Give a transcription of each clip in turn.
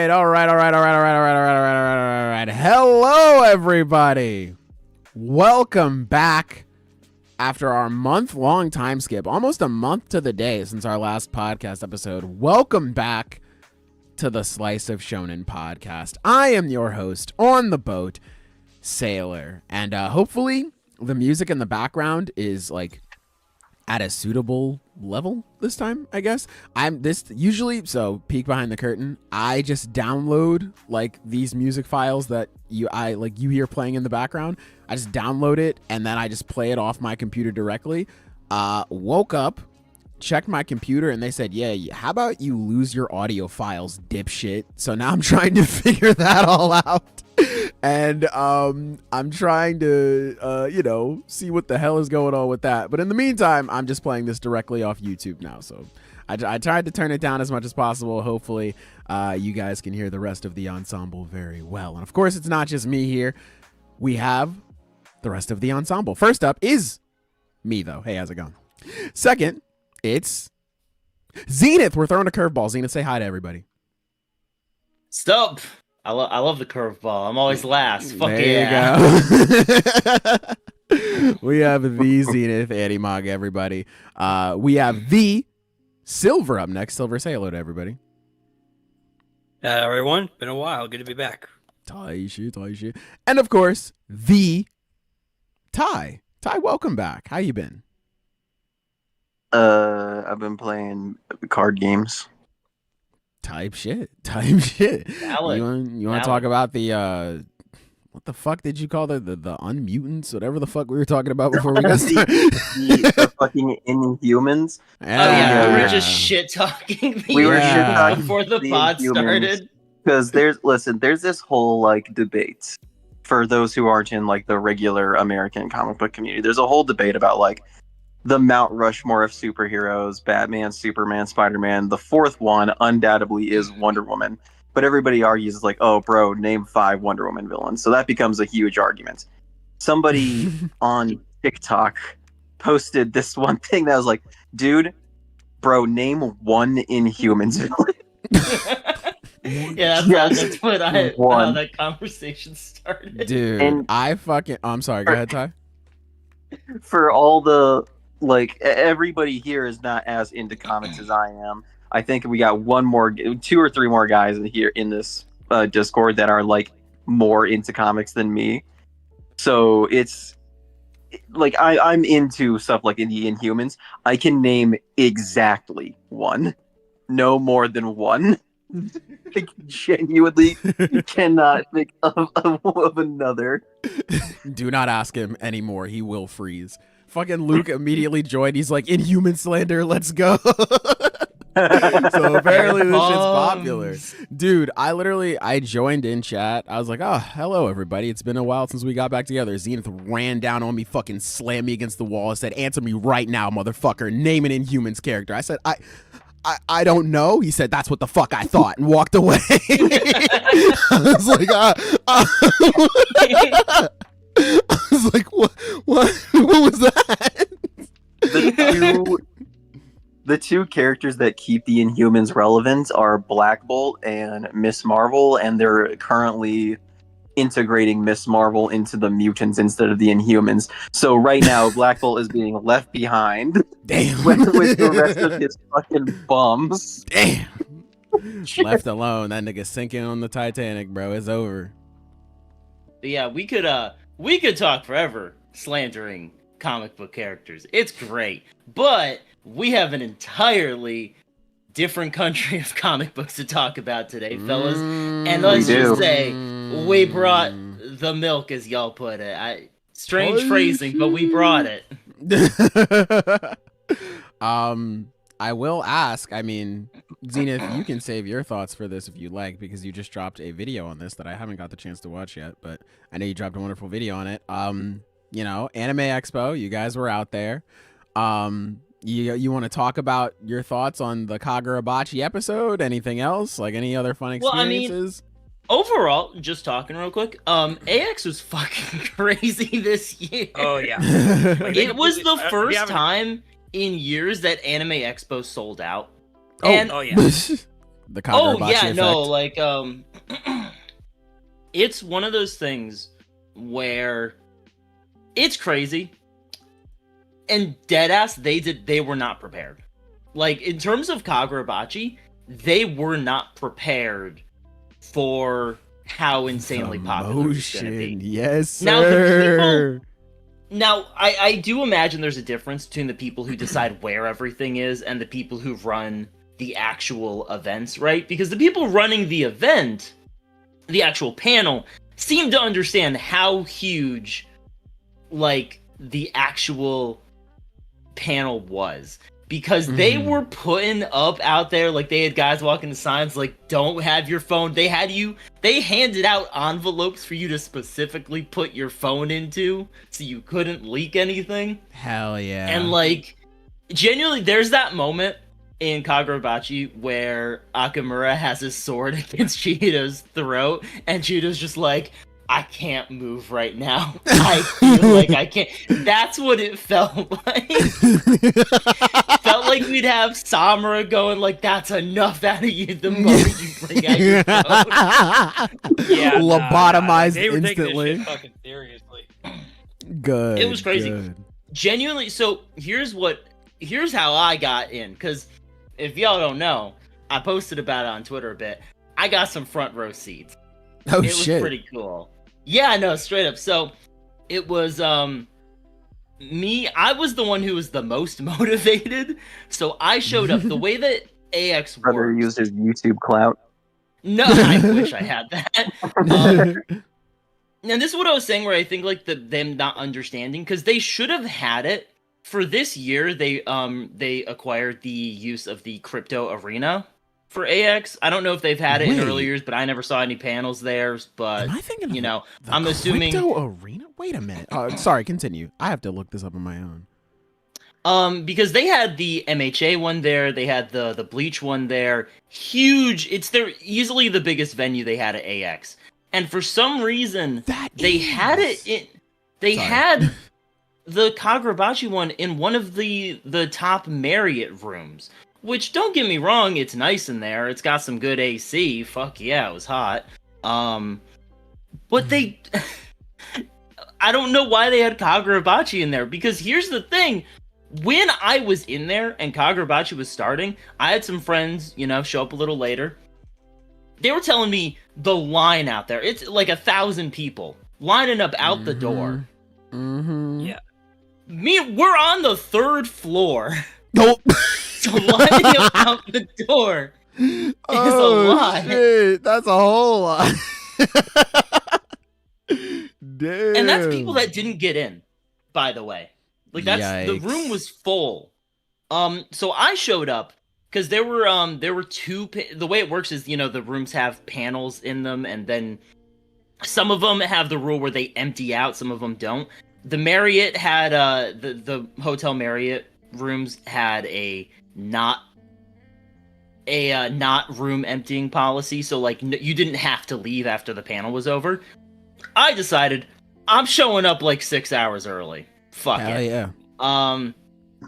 right. Hello, everybody. Welcome back after our month-long time skip, almost a month to the day since our last podcast episode. Welcome back to the Slice of Shonen Podcast. I am your host on the boat, Sailor, and hopefully the music in the background is like at a suitable level this time, I guess. So peek behind the curtain, I just download like these music files that you hear playing in the background. I just download it and then I just play it off my computer directly. Woke up, checked my computer, and they said, yeah, how about you lose your audio files, dipshit? So now I'm trying to figure that all out. And I'm trying to, see what the hell is going on with that. But in the meantime, I'm just playing this directly off YouTube now. So I tried to turn it down as much as possible. Hopefully, you guys can hear the rest of the ensemble very well. And of course, it's not just me here. We have the rest of the ensemble. First up is me, though. Hey, how's it going? Second, it's Zenith. We're throwing a curveball. Zenith, say hi to everybody. Stop. I love the curveball. I'm always last. Fuck there yeah. You go. We have the Zenith Animog, everybody. We have the Silver up next. Silver, say hello to everybody. Everyone, been a while. Good to be back. Taishi. And of course, the Ty. Ty, welcome back. How you been? I've been playing card games. Type shit. Valid. You want to talk about the what the fuck did you call the unmutants? Whatever the fuck we were talking about before we got started. the fucking Inhumans. We were just shit talking. We were shit talking before the pod started. Because there's this whole like debate for those who aren't in like the regular American comic book community. There's a whole debate about like the Mount Rushmore of superheroes: Batman, Superman, Spider-Man. The fourth one undoubtedly is Wonder Woman. But everybody argues it's like, oh, bro, name 5 Wonder Woman villains. So that becomes a huge argument. Somebody on TikTok posted this one thing that was like, dude, bro, name 1 Inhumans villain. Yeah, that's how that conversation started. Dude, and I'm sorry, go ahead, Ty. For all the, like, everybody here is not as into comics as I am. I think we got 2 or 3 more guys here in this Discord that are like more into comics than me. So it's like I'm into stuff like in the Inhumans. I can name exactly 1, no more than 1. I genuinely cannot think of another. Do not ask him anymore. He will freeze. Fucking Luke immediately joined. He's like, Inhuman slander, let's go. So apparently this shit's popular. Dude, I joined in chat. I was like, oh, hello, everybody. It's been a while since we got back together. Zenith ran down on me, fucking slammed me against the wall, and said, answer me right now, motherfucker. Name an Inhuman's character. I said, I don't know. He said, that's what the fuck I thought, and walked away. I was like, I was like, what was that? The two characters that keep the Inhumans relevant are Black Bolt and Miss Marvel, and they're currently integrating Miss Marvel into the mutants instead of the Inhumans. So right now, Black Bolt is being left behind. Damn. with the rest of his fucking bums. Damn. Left alone. That nigga sinking on the Titanic, bro. It's over. Yeah, we could talk forever slandering comic book characters. It's great, but we have an entirely different country of comic books to talk about today, fellas. And let's just say we brought the milk, as y'all put it. Strange phrasing, but we brought it. I will ask, I mean, Zenith, you can save your thoughts for this if you like, because you just dropped a video on this that I haven't got the chance to watch yet, but I know you dropped a wonderful video on it. Anime Expo, you guys were out there. You want to talk about your thoughts on the Kagurabachi episode? Anything else? Like any other fun experiences? Overall, just talking real quick, AX was fucking crazy this year. Oh, yeah. It was the first time in years that Anime Expo sold out. Oh yeah. The Kagurabachi Oh yeah, effect. no, like it's one of those things where it's crazy. And deadass, they were not prepared. Like, in terms of Kagurabachi, they were not prepared for how insanely popular it's going to be. Yes, sir. Now, I do imagine there's a difference between the people who decide where everything is and the people who run the actual events, right? Because the people running the event, the actual panel, seem to understand how huge, like, the actual panel was. Because they were putting up out there, like, they had guys walking the signs, like, don't have your phone. They handed out envelopes for you to specifically put your phone into, so you couldn't leak anything. Hell yeah. And, like, genuinely, there's that moment in Kagurabachi where Akamura has his sword against Cheetah's throat, and Cheetah's just like, I can't move right now. I feel like I can't. That's what it felt like. Felt like we'd have Samura going like, that's enough out of you the moment you bring out your phone. Yeah, lobotomized they were instantly. taking this shit fucking seriously. Good. It was crazy. Good. Genuinely, so here's how I got in, because if y'all don't know, I posted about it on Twitter a bit. I got some front row seats. Oh, it shit. was pretty cool. Yeah, no, straight up. So it was me. I was the one who was the most motivated. So I showed up. The way that AX Brother works. used his YouTube clout. No, I wish I had that. And this is what I was saying, where I think like them not understanding, because they should have had it for this year. They acquired the use of the crypto arena for AX. I don't know if they've had it in earlier years, but I never saw any panels there. But Am I thinking you know, the I'm assuming crypto arena. Wait a minute. Sorry, continue. I have to look this up on my own. Because they had the MHA one there, they had the Bleach one there. Huge. It's easily the biggest venue they had at AX. And for some reason, had it in. They had the Kagurabachi one in one of the top Marriott rooms. Which, don't get me wrong, it's nice in there. It's got some good AC. Fuck yeah, it was hot. But they... I don't know why they had Kagurabachi in there. Because here's the thing. When I was in there and Kagurabachi was starting, I had some friends, show up a little later. They were telling me the line out there. It's like 1,000 people lining up out the door. Mm-hmm. Yeah. We're on the 3rd floor. Nope. So lining up out the door is a lot. Shit. That's a whole lot. Damn. And that's people that didn't get in, by the way. Like the room was full. So I showed up because there were two. The way it works is the rooms have panels in them, and then some of them have the rule where they empty out. Some of them don't. The Marriott had the Hotel Marriott rooms had a not room emptying policy, so like you didn't have to leave after the panel was over. I decided I'm showing up like 6 hours early. Fuck Hell it. Yeah.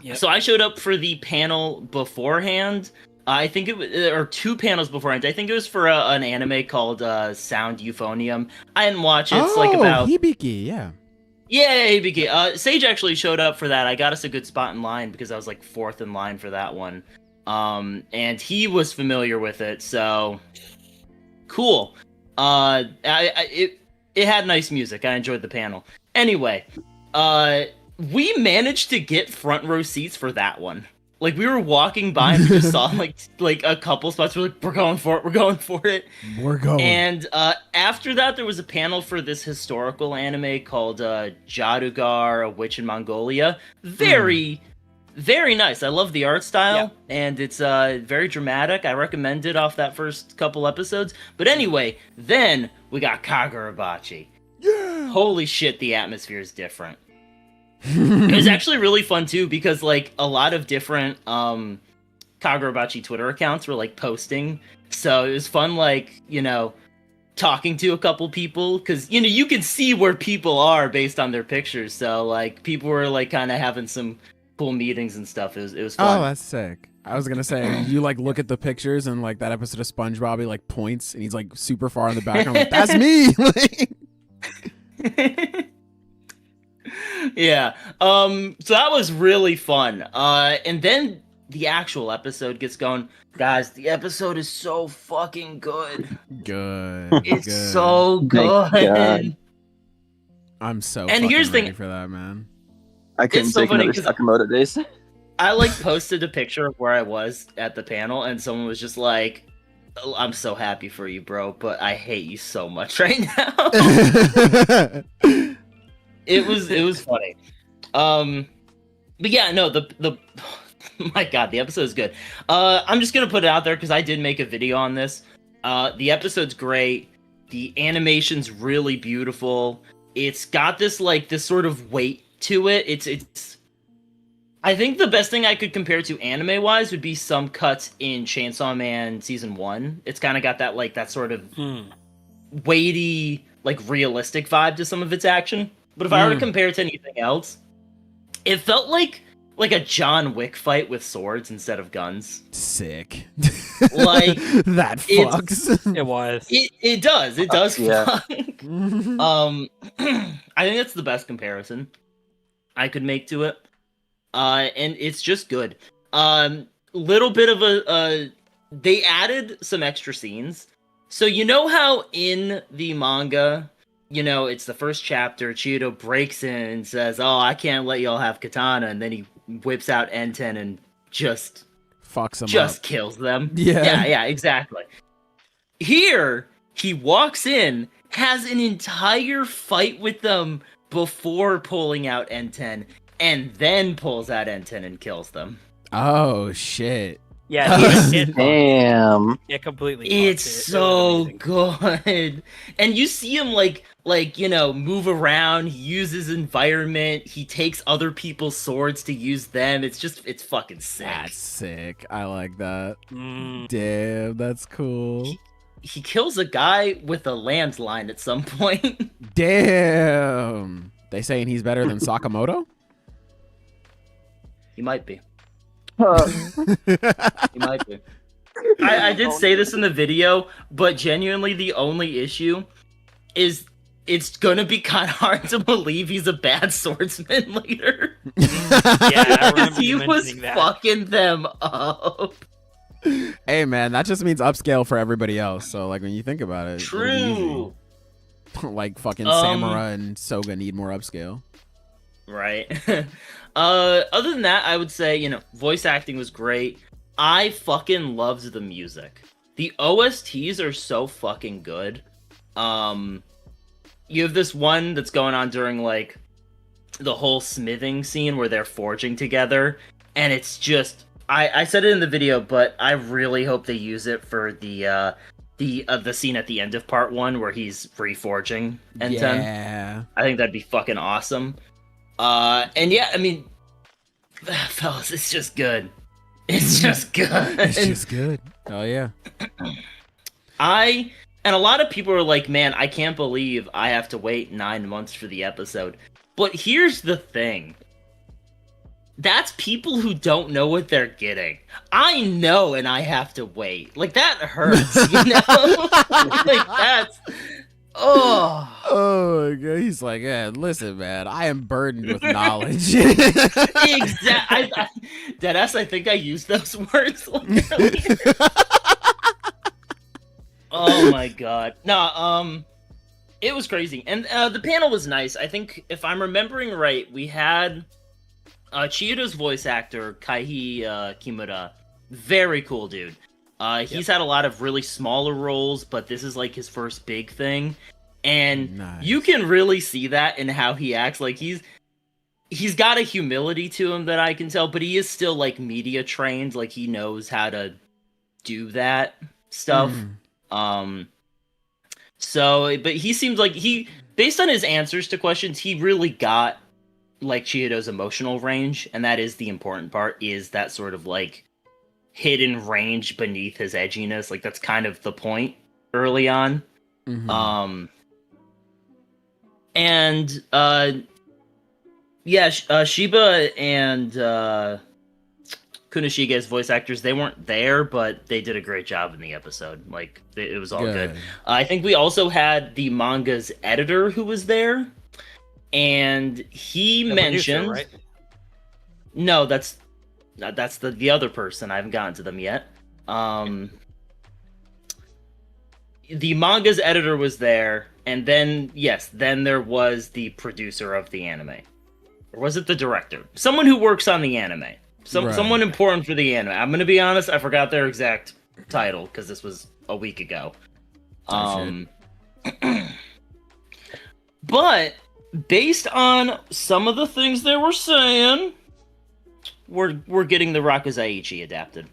Yep. So I showed up for the panel beforehand. I think it was, or 2 panels beforehand. I think it was for an anime called Sound Euphonium. I didn't watch it. It's like about Hibiki, yeah. Yeah, Hibiki. Sage actually showed up for that. I got us a good spot in line because I was like 4th in line for that one. And he was familiar with it, so cool. It had nice music. I enjoyed the panel. Anyway, we managed to get front row seats for that one. Like, we were walking by and we just saw like a couple spots. We're like, we're going for it. We're going for it. We're going. And after that, there was a panel for this historical anime called Jadugar, A Witch in Mongolia. Very, very nice. I love the art style, and it's very dramatic. I recommend it off that first couple episodes. But anyway, then we got Kagurabachi. Yeah. Holy shit, the atmosphere is different. It was actually really fun too, because like a lot of different Kagurabachi Twitter accounts were like posting, so it was fun, like, talking to a couple people, because you can see where people are based on their pictures, so like people were like kind of having some cool meetings and stuff. It was fun. Oh, that's sick. I was gonna say, you like look at the pictures and like that episode of SpongeBob, he like points and he's like super far in the back. I'm like, that's me. Yeah. So that was really fun. And then the actual episode gets going. Guys, the episode is so fucking good. Good. It's good. so Thank good. God. I'm so And here's the ready thing- for that, man. I couldn't It's so take funny another 'cause- Sakamoto days. I like posted a picture of where I was at the panel, and someone was just like, "Oh, I'm so happy for you, bro, but I hate you so much right now." It was funny. But yeah, no, the my God, the episode is good. I'm just gonna put it out there because I did make a video on this. The episode's great. The animation's really beautiful. It's got this sort of weight to it. It's. I think the best thing I could compare to anime wise would be some cuts in Chainsaw Man season 1. It's kind of got that sort of weighty, realistic vibe to some of its action. But if I were to compare it to anything else, it felt like a John Wick fight with swords instead of guns. Sick. Like, that fucks. It was. It does. It does Yeah. fuck. I think that's the best comparison I could make to it. And it's just good. Little bit of they added some extra scenes. So you know how in the manga, it's the first chapter, Chiyoda breaks in and says, "Oh, I can't let y'all have katana," and then he whips out N10 and just Fucks him up. kills them. Yeah. Yeah, exactly. Here, he walks in, has an entire fight with them before pulling out N10, and then pulls out N10 and kills them. Oh, shit. Yeah, Damn. it completely. It's fucked it. It was so amazing. good. And you see him move around, he uses environment, he takes other people's swords to use them. It's fucking sick. That's sick. I like that. Mm. Damn, that's cool. He kills a guy with a landline at some point. Damn. They saying he's better than Sakamoto? He might be. He might be. I did say this in the video, but genuinely the only issue is it's gonna be kind of hard to believe he's a bad swordsman later. Yeah, I remember He you was mentioning that. fucking them up. Hey, man, that just means upscale for everybody else. So, when you think about it, it'll be True. easy. Fucking Samura and Soga need more upscale. Right. Other than that, I would say, voice acting was great. I fucking loved the music. The OSTs are so fucking good. You have this one that's going on during, the whole smithing scene where they're forging together, and it's just... I said it in the video, but I really hope they use it for the scene at the end of part 1 where he's reforging N10. Yeah. I think that'd be fucking awesome. And yeah, I mean, fellas, it's just good. It's just good. It's just good. Oh, yeah. And a lot of people are like, man, I can't believe I have to wait 9 months for the episode. But here's the thing. That's people who don't know what they're getting. I know, and I have to wait. That hurts, that's... Oh. Oh, my God. He's like, yeah, listen, man, I am burdened with knowledge. Exactly. Deadass, I think I used those words earlier. Oh my God. No, it was crazy. And the panel was nice. I think, if I'm remembering right, we had Chiyoda's voice actor, Kaihi Kimura. Very cool dude. He's had a lot of really smaller roles, but this is his first big thing. And Nice. you can really see that in how he acts. He's got a humility to him that I can tell, but he is still media trained. He knows how to do that stuff. So, but he seems based on his answers to questions, he really got Chiyoda's emotional range, and that is the important part, is that sort of hidden range beneath his edginess. That's kind of the point early on. Mhm. Shiba and Kunoshige's voice actors, they weren't there, but they did a great job in the episode. Like, it was all good. I think we also had the manga's editor who was there, and he mentioned... Producer, right? No, that's the other person. I haven't gotten to them yet. The manga's editor was there, and then there was the producer of the anime. Or was it the director? Someone who works on the anime. Someone important for the anime. I'm gonna be honest, I forgot their exact title because this was a week ago. But based on some of the things they were saying, we're getting the Rakuzaichi adapted.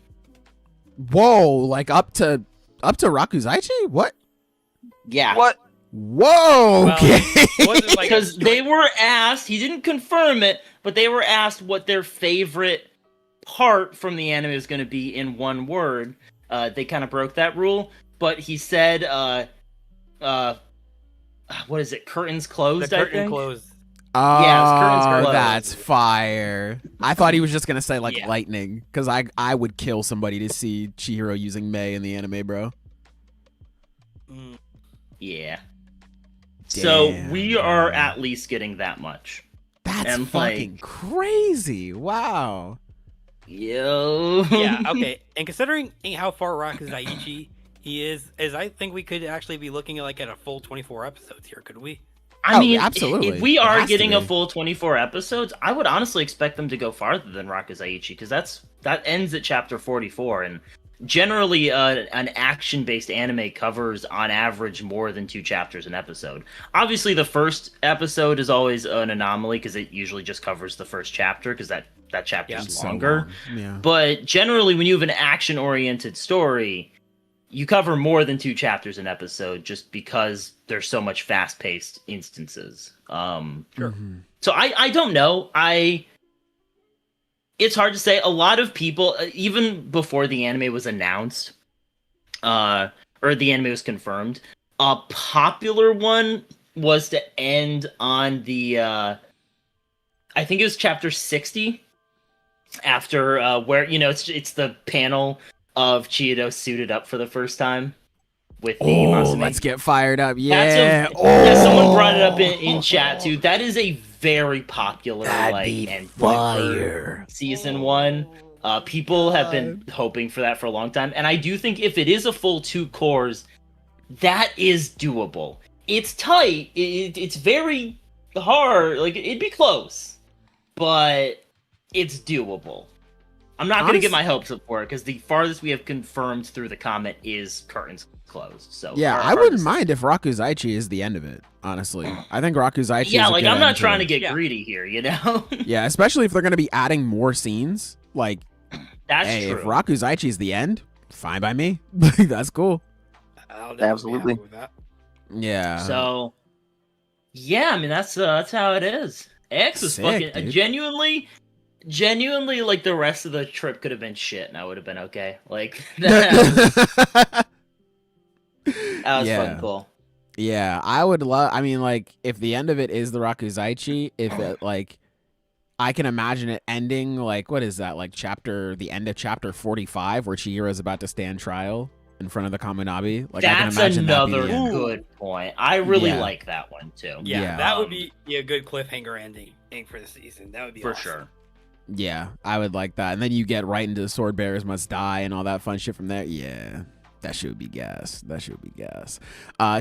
Whoa, like up to Rakuzaichi? What? Yeah. What? Whoa. Well, Okay. it wasn't like Because they were asked, he didn't confirm it, but they were asked what their favorite part from the anime is going to be in one word. They kind of broke that rule, but he said, what is it? Curtains closed, the I curtain think? closed. Oh, curtains closed. that's fire. I thought he was just gonna say like Yeah. lightning, because I would kill somebody to see Chihiro using Mei in the anime, bro. Yeah. So Damn, we are at least getting that much. That's and, fucking crazy. Wow. Yo. Yeah, okay. And considering how far Rakuzaichi he is I think we could actually be looking like at a full 24 episodes here, could we? I mean, absolutely. if we It are has to getting a be. full 24 episodes, I would honestly expect them to go farther than Rakuzaichi, because that ends at chapter 44, and generally an action-based anime covers on average more than 2 chapters an episode. Obviously, the first episode is always an anomaly because it usually just covers the first chapter, because that chapter is So longer. long. Yeah. But generally, when you have an action-oriented story, you cover more than 2 chapters an episode, just because there's so much fast-paced instances. Sure. So I don't know. It's hard to say. A lot of people, even before the anime was announced, or the anime was confirmed, a popular one was to end on the, I think it was chapter 60, after where it's the panel of Chiyoda suited up for the first time with the Masumi. Let's get fired up. That's Yeah. someone brought it up in chat too. That is a very popular end point for season 1. People have been hoping for that for a long time, and I do think if it is a full 2 cores, that is doable. It's tight. It's very hard. Like, it'd be close, but it's doable. I'm not going to get my hopes up for it, because the farthest we have confirmed through the comment is curtains closed. So Yeah, I wouldn't mind if Rakuzaichi is the end of it, honestly. I think Rakuzaichi is a like, good I'm not end trying to it. get greedy here, you know? Yeah, especially if they're going to be adding more scenes. Like, That's hey, true. if Rakuzaichi is the end, fine by me. That's cool. I'll definitely be Absolutely. happy with that. Yeah. So, yeah, I mean, that's how it is. X was Sick, fucking dude. genuinely, like, the rest of the trip could have been shit, and I would have been okay. Like, that was Yeah. fucking cool. Yeah, I would love. I mean, like, if the end of it is the Rakuzaichi, if it, like, I can imagine it ending, like, what is that, like, the end of chapter 45, where Chihiro's about to stand trial in front of the Kaminabi. Like, I can That's imagine that be another the end. good point. I really Yeah. like that one too. Yeah, Yeah. that would be a good cliffhanger ending for the season. That would be for awesome. sure. Yeah, I would like that. And then you get right into the Sword Bearers Must Die and all that fun shit from there. Yeah, that should be gas.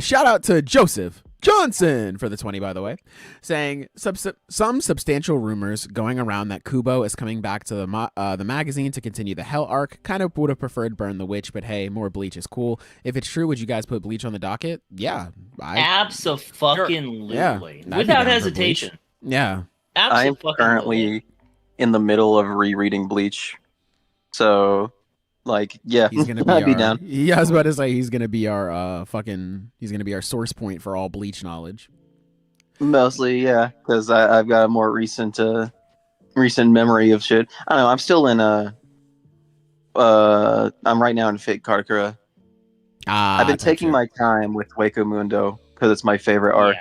Shout out to Joseph Johnson for the 20, by the way, saying some substantial rumors going around that Kubo is coming back to the magazine to continue the Hell arc. Kind of would have preferred Burn the Witch, but hey, more Bleach is cool. If it's true, would you guys put Bleach on the docket? Yeah, Absolutely. Yeah, I'd be down Without for hesitation. yeah. I'm Absolutely. currently in the middle of rereading Bleach, so like, yeah, He's gonna be I'd be down. Yeah, I was about to say he's gonna be our he's gonna be our source point for all Bleach knowledge. Mostly, yeah, because I've got a more recent memory of shit. I don't know. I'm still in I'm right now in Fate Karakura. I've been taking my time with Waco Mundo because it's my favorite arc.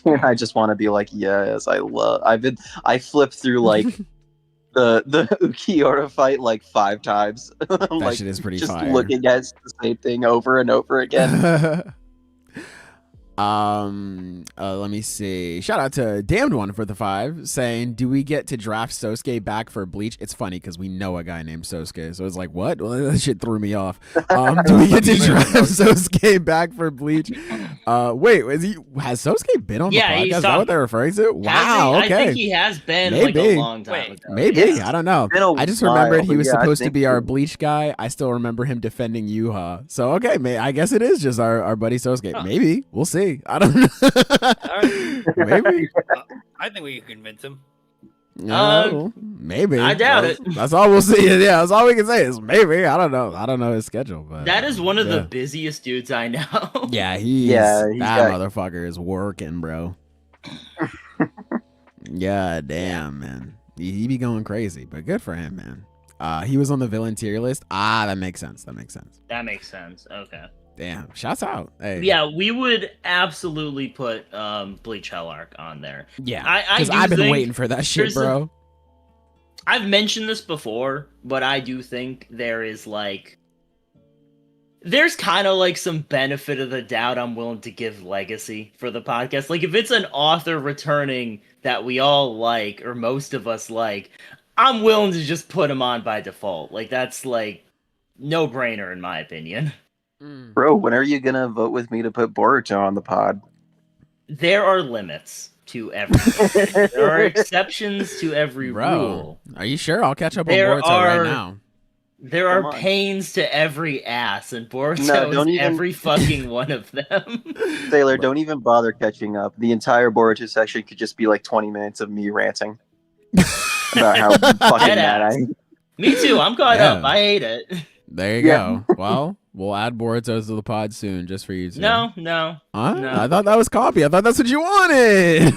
And I just want to be like, yes, I flipped through like the Ukiura fight like 5 times. That shit is pretty just fire. looking at the same thing over and over again. Let me see. Shout out to Damned One for the 5 saying, do we get to draft Sosuke back for Bleach? It's funny because we know a guy named Sosuke, so it's like, what? Well, that shit threw me off. Do we get to draft Sosuke back for Bleach? Wait, has Sosuke been on the podcast? Is that what they're referring to? Wow, okay. I think he has been like a long time ago. Maybe. Yes. I don't know. I just remembered he was supposed to be our Bleach guy. I still remember him defending Yuha. So, okay, I guess it is just our buddy Sosuke. Huh. Maybe. We'll see. I don't know. All right. Maybe. I think we can convince him. Maybe. I doubt it. That's all we'll see. Yeah, that's all we can say is maybe. I don't know. I don't know his schedule, but That is one of the busiest dudes I know. Yeah, that motherfucker is working, bro. Yeah, damn, man. He be going crazy, but good for him, man. He was on the villain tier list. That makes sense. That makes sense. Okay. Damn, shouts out. Hey. Yeah, we would absolutely put Bleach Hell Arc on there. Yeah, because I've been waiting for that shit, bro. I've mentioned this before, but I do think there's kind of like some benefit of the doubt I'm willing to give Legacy for the podcast. Like, if it's an author returning that we all like, or most of us like, I'm willing to just put him on by default. Like, that's like no brainer in my opinion. Bro, when are you gonna vote with me to put Boruto on the pod? There are limits to everything. There are exceptions to every rule. Are you sure? I'll catch up on Boruto right now. There are pains to every ass, and Boruto is every fucking one of them. Sailor, don't even bother catching up. The entire Boruto section could just be like 20 minutes of me ranting about how fucking mad I am. Me too. I'm caught up. I hate it. There you go. Well, we'll add Boruto to the pod soon, just for you two. No. Huh? No. I thought that was copy. I thought that's what you wanted.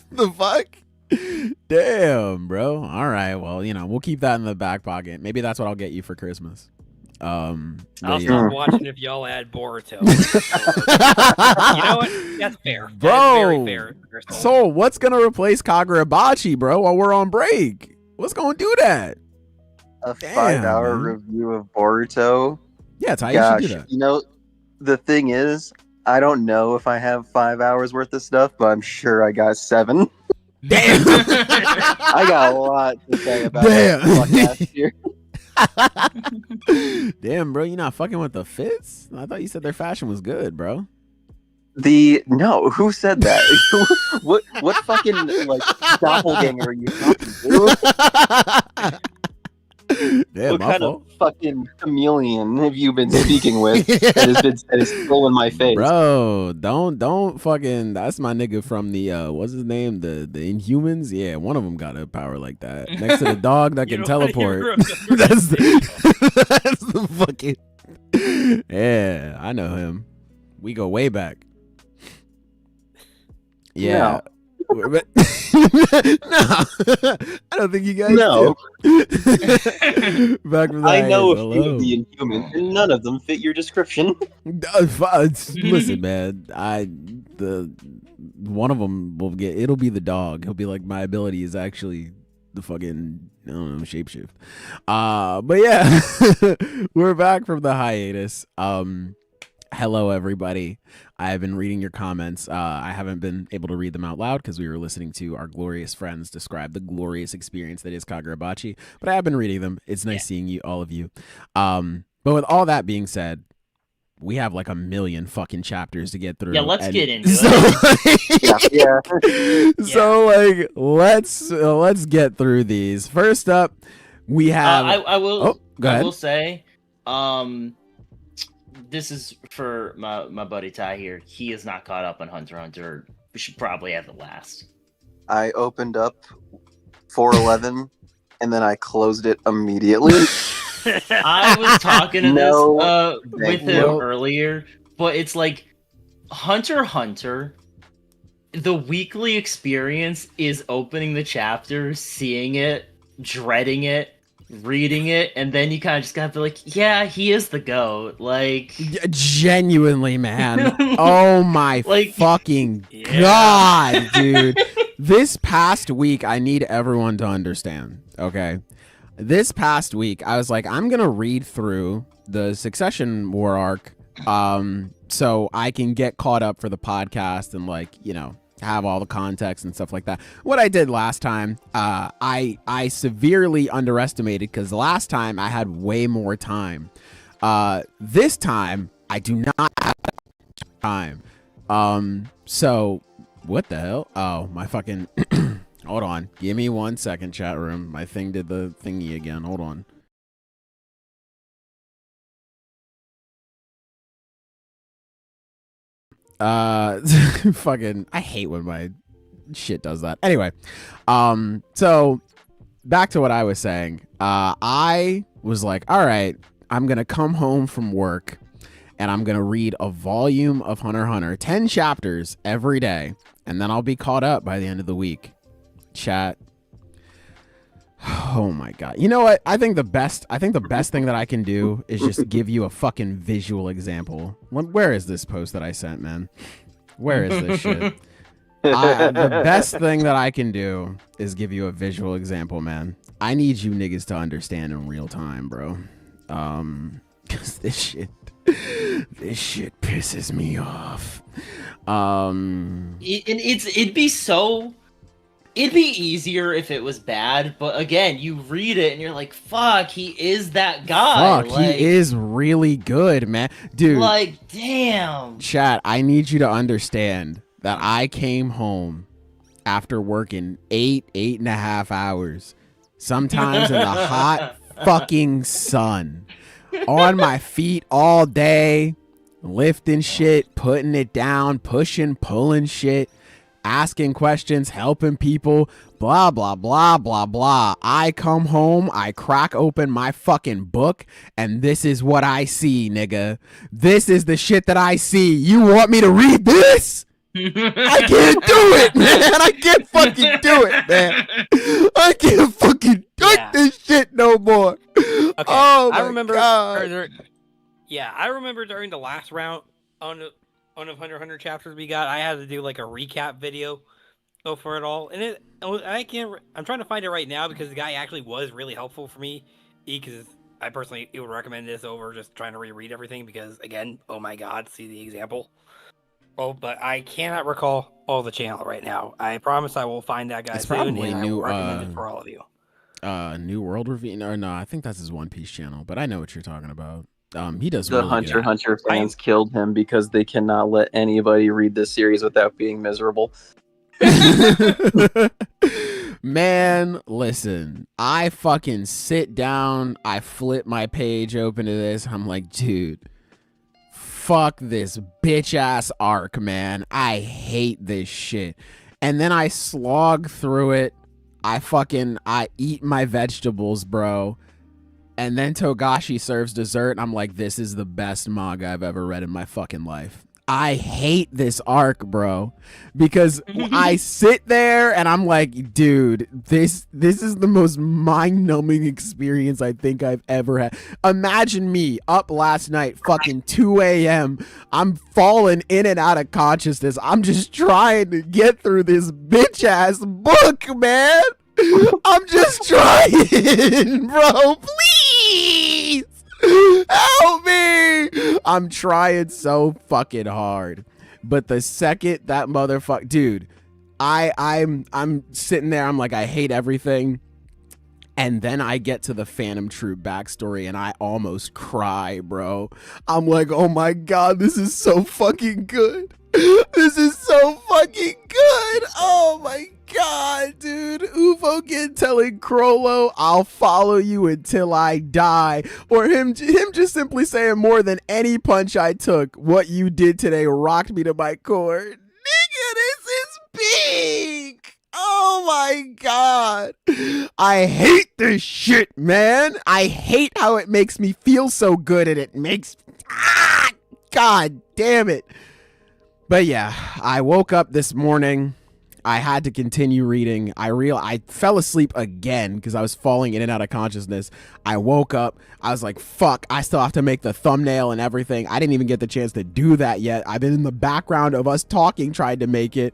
The fuck? Damn, bro. All right. Well, we'll keep that in the back pocket. Maybe that's what I'll get you for Christmas. I'll start watching if y'all add Boruto. You know what? That's fair. Bro. That's very fair. So, what's gonna replace Kagurabachi, bro, while we're on break? What's gonna do that? A 5-hour review of Boruto. Yeah, Ty, you should do that. The thing is, I don't know if I have 5 hours worth of stuff, but I'm sure I got 7. Damn. I got a lot to say about that year. Damn, bro, you not fucking with the fits? I thought you said their fashion was good, bro. No, who said that? what fucking doppelganger are you talking to? Damn, what kind of fucking chameleon have you been speaking with that has stolen my face? Bro, don't fucking. That's my nigga from the what's his name? The Inhumans. Yeah, one of them got a power like that. Next to the dog that can teleport. That's the fucking. Yeah, I know him. We go way back. Yeah. But no, I don't think you guys do. Back from I know a few of the Inhumans, and none of them fit your description. Listen, man, one of them it'll be the dog. He'll be like, my ability is actually the fucking, I don't know, shapeshift. But yeah, we're back from the hiatus. Hello, everybody. I have been reading your comments. I haven't been able to read them out loud because we were listening to our glorious friends describe the glorious experience that is Kagurabachi, but I have been reading them. It's nice seeing you, all of you. But with all that being said, we have like a million fucking chapters to get through. Yeah, let's get into it. So like, let's get through these. First up, we have. I will. Go ahead. I will say, this is for my buddy Ty here. He is not caught up on Hunter x Hunter. We should probably have the last. I opened up 411 and then I closed it immediately. I was talking to this with him earlier, but it's like Hunter x Hunter. The weekly experience is opening the chapter, seeing it, dreading it, reading it, and then you kind of just gotta be like, yeah, he is the GOAT. Like, genuinely, man. Oh my fucking god, dude. This past week, I need everyone to understand, okay? This past week, I was like, I'm going to read through the Succession War arc so I can get caught up for the podcast and, like, you know, have all the context and stuff like that. What I did last time, I severely underestimated because last time I had way more time. This time, I do not have time. So... What the hell? Oh, my fucking... Hold on. Give me 1 second, chat room. My thing did the thingy again. Hold on. Fucking... I hate when my shit does that. Anyway. So, back to what I was saying. I was like, all right, I'm gonna come home from work and I'm gonna read a volume of Hunter x Hunter, 10 chapters every day, and then I'll be caught up by the end of the week. Chat. Oh my god. You know what? I think the best thing that I can do is just give you a fucking visual example. Where is this post that I sent, man? Where is this shit? The best thing that I can do is give you a visual example, man. I need you niggas to understand in real time, bro. 'Cause this shit pisses me off. It'd be easier if it was bad, but again, you read it and you're like, fuck, he is that guy. Fuck, he is really good, man. Dude. Like, damn. Chat, I need you to understand that I came home after working 8.5 hours, sometimes in the hot fucking sun, on my feet all day, lifting shit, putting it down, pushing, pulling shit, asking questions, helping people, blah, blah, blah, blah, blah. I come home, I crack open my fucking book, and this is what I see, nigga. This is the shit that I see. You want me to read this? I can't do it, man. I can't fucking do it, man. I can't fucking do this shit no more. Okay. Oh, I remember. God. I remember during the last round on of Hunter x Hunter chapters we got, I had to do like a recap video for it all, and I'm trying to find it right now because the guy actually was really helpful for me. Because I personally would recommend this over just trying to reread everything because, again, oh my god, see the example. Oh, but I cannot recall all the channel right now. I promise I will find that guy It's soon, probably and new, I will recommend it for all of you. New World Review, or no, I think that's his One Piece channel, but I know what you're talking about. He does The really Hunter good. Hunter fans killed him because they cannot let anybody read this series without being miserable. Man, listen, I fucking sit down, I flip my page open to this, I'm like, dude, fuck this bitch ass arc, man. I hate this shit. And then I slog through it. I eat my vegetables, bro. And then Togashi serves dessert, and I'm like, this is the best manga I've ever read in my fucking life. I hate this arc, bro, because I sit there and I'm like, dude, this is the most mind-numbing experience I think I've ever had. Imagine me up last night, fucking 2 a.m. I'm falling in and out of consciousness. I'm just trying to get through this bitch-ass book, man. I'm just trying, bro. Please. Help me! I'm trying so fucking hard, but the second that motherfucker, dude, I'm sitting there. I'm like, I hate everything, and then I get to the Phantom Troop backstory, and I almost cry, bro. I'm like, oh my god, this is so fucking good. This is so fucking good. Oh my god, dude. Ufo telling Crollo, I'll follow you until I die. Or him just simply saying, more than any punch I took, what you did today rocked me to my core. Nigga, this is big. Oh my god. I hate this shit, man. I hate how it makes me feel so good, and it makes... God damn it. But yeah, I woke up this morning. I had to continue reading. I fell asleep again because I was falling in and out of consciousness. I woke up. I was like, fuck, I still have to make the thumbnail and everything. I didn't even get the chance to do that yet. I've been in the background of us talking, trying to make it.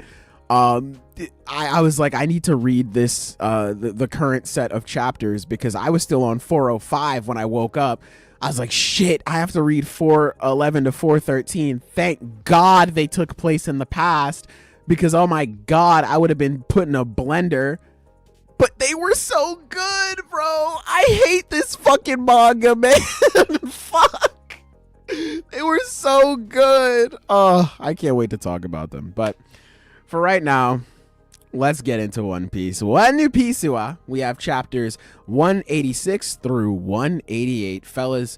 I was like, I need to read this the current set of chapters because I was still on 405 when I woke up. I was like, shit, I have to read 411 to 413. Thank God they took place in the past because, oh my God, I would have been put in a blender. But they were so good, bro. I hate this fucking manga, man. Fuck. They were so good. Oh, I can't wait to talk about them. But for right now, let's get into One Piece. One Piece wa, we have chapters 186 through 188. Fellas,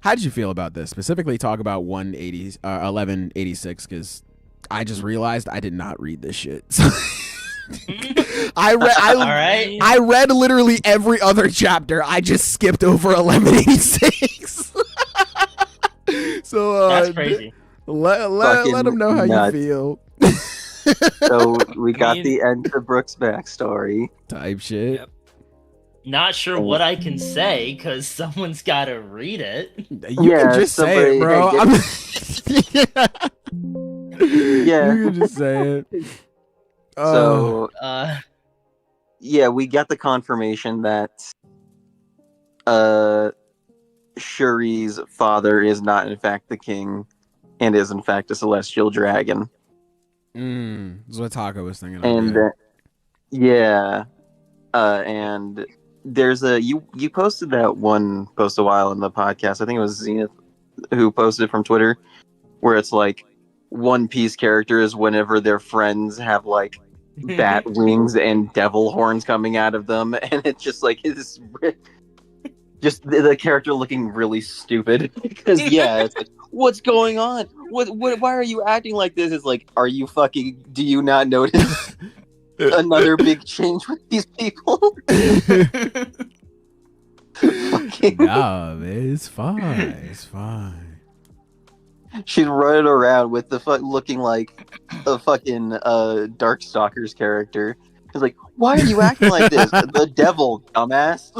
how did you feel about this? Specifically talk about 1186 because I just realized I did not read this shit. I read literally every other chapter. I just skipped over 1186. So That's crazy. Let them know how nuts. you feel. So we got the end to Brooks' backstory. Type shit. Yep. Not sure what I can say because someone's got to read it. You can just say it, bro. Yeah. You can just say it. So, yeah, we got the confirmation that Shuri's father is not in fact the king and is in fact a celestial dragon. That's what Taka was thinking of. And and there's you posted that one post a while in the podcast. I think it was Zenith who posted it from Twitter, where it's like One Piece characters whenever their friends have like bat wings and devil horns coming out of them, and it's just like it's just the character looking really stupid because it's like, what's going on? What? Why are you acting like this? It's like, are you fucking? Do you not notice another big change with these people? No, man, it's fine. It's fine. She's running around with the looking like a fucking Darkstalkers character. It's like, why are you acting like this? The devil, dumbass.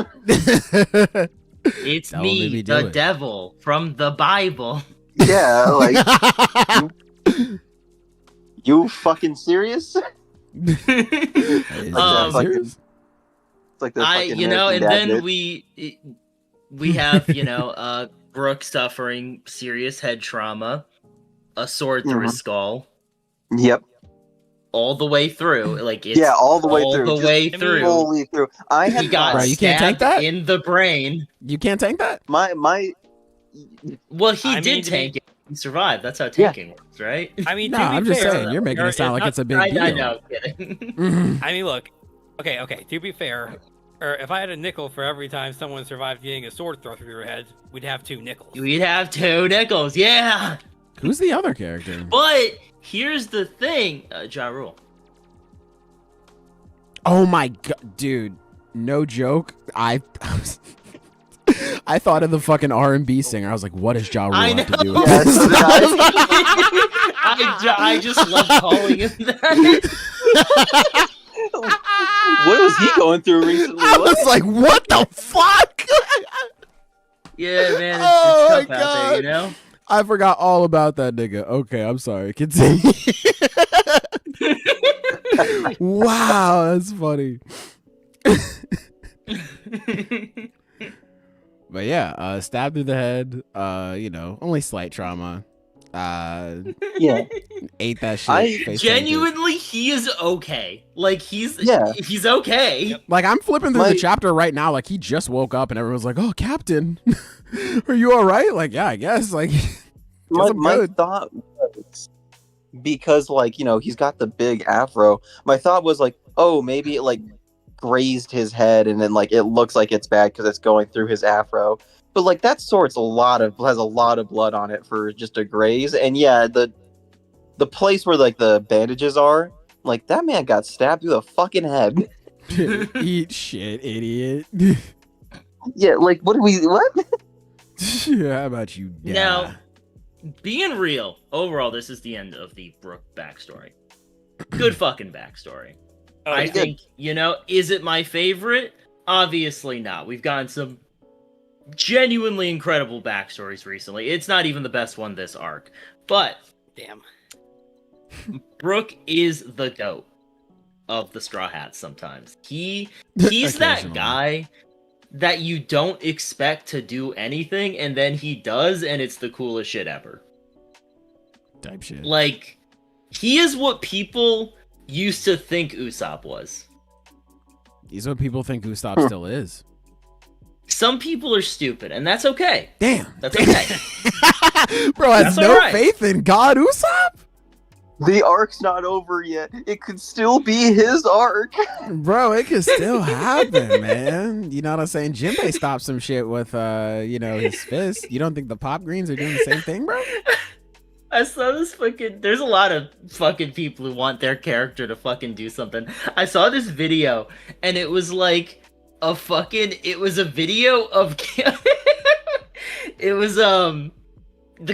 It's That will me, maybe do the it. devil from the Bible. Yeah, like you fucking serious? Is that Um, serious? It's like the fucking and American Dad then bit. we have Brooke suffering serious head trauma, a sword through his skull, Yep. all the way through. Like it's All the way all through. the Just way through. fully through. I had He got Bro, you can't tank stabbed that? in the brain. You can't tank that? my Well, he I mean, did tank it. He survived. That's how Yeah. tanking works, right? I mean, No, to be I'm just fair, saying, you're making it sound like it's a big I deal. know. Kidding. Mhm. I mean, look. Okay. To be fair, or if I had a nickel for every time someone survived getting a sword thrown through their head, we'd have 2 nickels. We'd have 2 nickels, yeah. Who's the other character? But here's the thing, Ja Rule. Oh my god, dude! No joke. I thought of the fucking R&B singer. I was like, what does Ja Rule I have to know. do with Yeah, this? so did I just love calling him that. what was he going through recently? I was like, what the fuck? Yeah, man, it's Oh tough my out God. there, you know? I forgot all about that nigga. Okay, I'm sorry. Continue. Wow, that's funny. But yeah, stabbed through the head. Only slight trauma. Yeah. Ate that shit. I face planted. Genuinely, he is okay. Like, he's okay. Yep. Like, I'm flipping through My- the chapter right now. Like, he just woke up and everyone's like, oh, Captain, are you all right? Like, yeah, I guess. Like, I'm my good. thought was, because he's got the big afro, my thought was like, oh, maybe it like grazed his head and then like it looks like it's bad because it's going through his afro, but like that sword's has a lot of blood on it for just a graze. And yeah, the place where like the bandages are, like that man got stabbed through the fucking head. Eat shit, idiot. Yeah, like what? How about you? Die? Now, being real, overall, this is the end of the Brooke backstory. Good fucking backstory. Oh, I yeah. think, is it my favorite? Obviously not. We've gotten some genuinely incredible backstories recently. It's not even the best one this arc. But Damn. Brook is the GOAT of the Straw Hats sometimes. He's that Occasionally. guy that you don't expect to do anything, and then he does, and it's the coolest shit ever. Type shit. Like, he is what people used to think Usopp was. He's what people think Usopp still is. Some people are stupid, and that's okay. Damn. That's okay. Bro has That's no alright. faith in God Usopp? The arc's not over yet. It could still be his arc. Bro, it could still happen, man. You know what I'm saying? Jinbei stopped some shit with, his fist. You don't think the Pop Greens are doing the same thing, bro? I saw this fucking... There's a lot of fucking people who want their character to fucking do something. I saw this video, and it was like a fucking... It was a video of... It was, the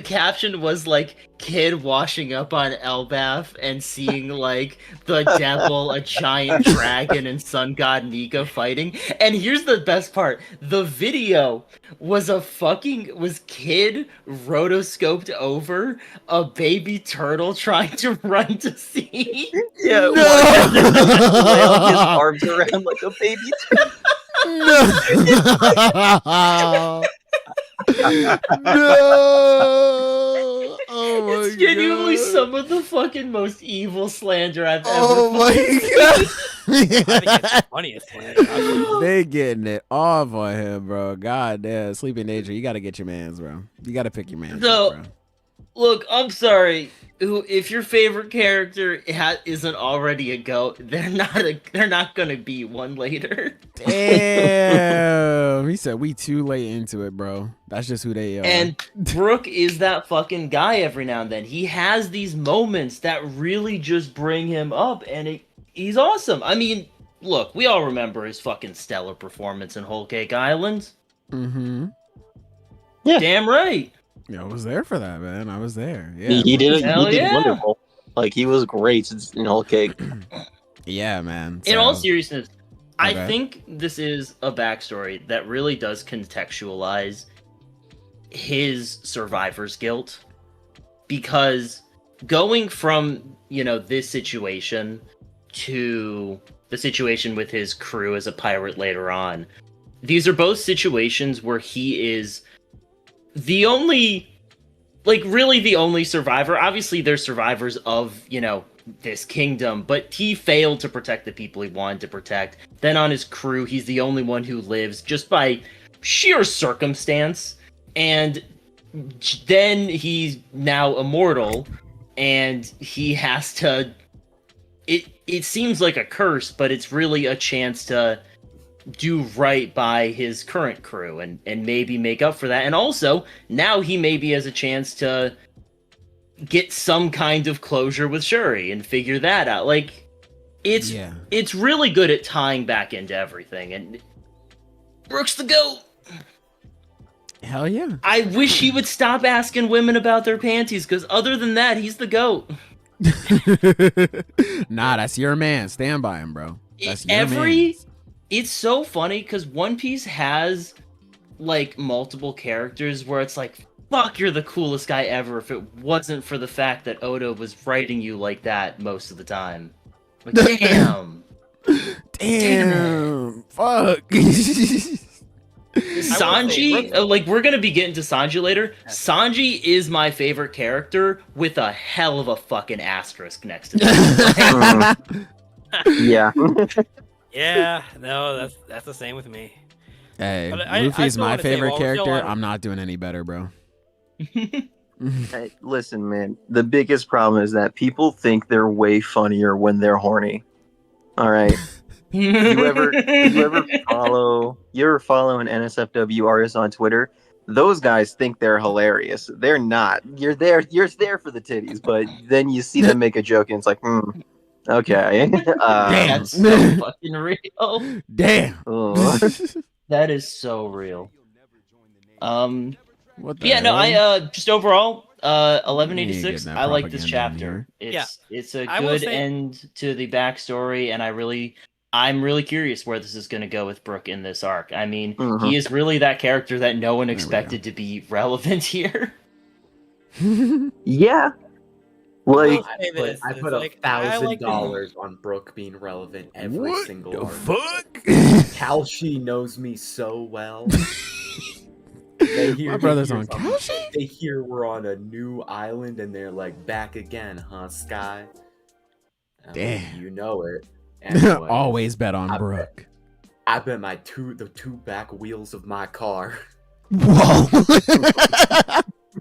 caption was like, kid washing up on Elbaf and seeing like the devil, a giant dragon, and sun god Nika fighting. And here's the best part. The video was kid rotoscoped over a baby turtle trying to run to sea. Yeah, No! flailing his arms around like a baby. No! No! Oh my It's genuinely God. some of the fucking most evil slander I've ever Oh my I think it's the God. funniest one. They getting it off on him, bro. God damn. Sleeping Nature, you got to get your mans, bro. You got to pick your mans, So- bro. Look, I'm sorry. If your favorite character isn't already a GOAT, they're not gonna be one later. Damn. He said we too late into it, bro. That's just who they are. And Brook is that fucking guy every now and then. He has these moments that really just bring him up, and he's awesome. I mean, look, we all remember his fucking stellar performance in Whole Cake Island. Mm-hmm. Yeah. Damn right. Yeah, I was there for that, man. I was there. Yeah. He did Hell yeah. wonderful. Like, he was great in Whole Cake. Yeah, man. In So- all seriousness, I Okay. think this is a backstory that really does contextualize his survivor's guilt. Because going from, this situation to the situation with his crew as a pirate later on, these are both situations where he is the only, really the only survivor. Obviously, they're survivors of, this kingdom, but he failed to protect the people he wanted to protect. Then on his crew, he's the only one who lives just by sheer circumstance. And then he's now immortal, and he has to... It seems like a curse, but it's really a chance to do right by his current crew and maybe make up for that. And also, now he maybe has a chance to get some kind of closure with Shuri and figure that out. Like, it's really good at tying back into everything. And Brook's the GOAT. Hell yeah. I wish he would stop asking women about their panties, because other than that, he's the GOAT. Nah, that's your man. Stand by him, bro. That's your mans. It's so funny because One Piece has multiple characters where it's like, fuck, you're the coolest guy ever if it wasn't for the fact that Oda was writing you like that most of the time. Like, damn. Damn. Fuck. Sanji, we're gonna be getting to Sanji later. Sanji is my favorite character with a hell of a fucking asterisk next to it. Yeah. Yeah, no, that's the same with me. Hey, But I Luffy's still my wanna say, favorite while we're still character. on- I'm not doing any better, bro. Hey, listen, man. The biggest problem is that people think they're way funnier when they're horny. All right. You ever follow an NSFW artist on Twitter? Those guys think they're hilarious. They're not. You're there for the titties, but then you see them make a joke and it's like, okay. Damn. That's so fucking real. Damn. Oh. That is so real. What the Yeah, no, hell? I just overall, You ain't 1186. getting that I like this propaganda in chapter. It's a I will good say- end to the backstory, and I'm really curious where this is going to go with Brook in this arc. I mean, Mhm. he is really that character that no one we expected to be relevant here. Yeah. Like, I put $1,000 on Brooke being relevant every What single the arc. fuck? Kalshi knows me so well. My brother's on Kalshi? They hear we're on a new island and they're like, back again, huh, Sky? Damn. You know it. Anyway, Always bet on Brooke. I bet the two back wheels of my car. Whoa.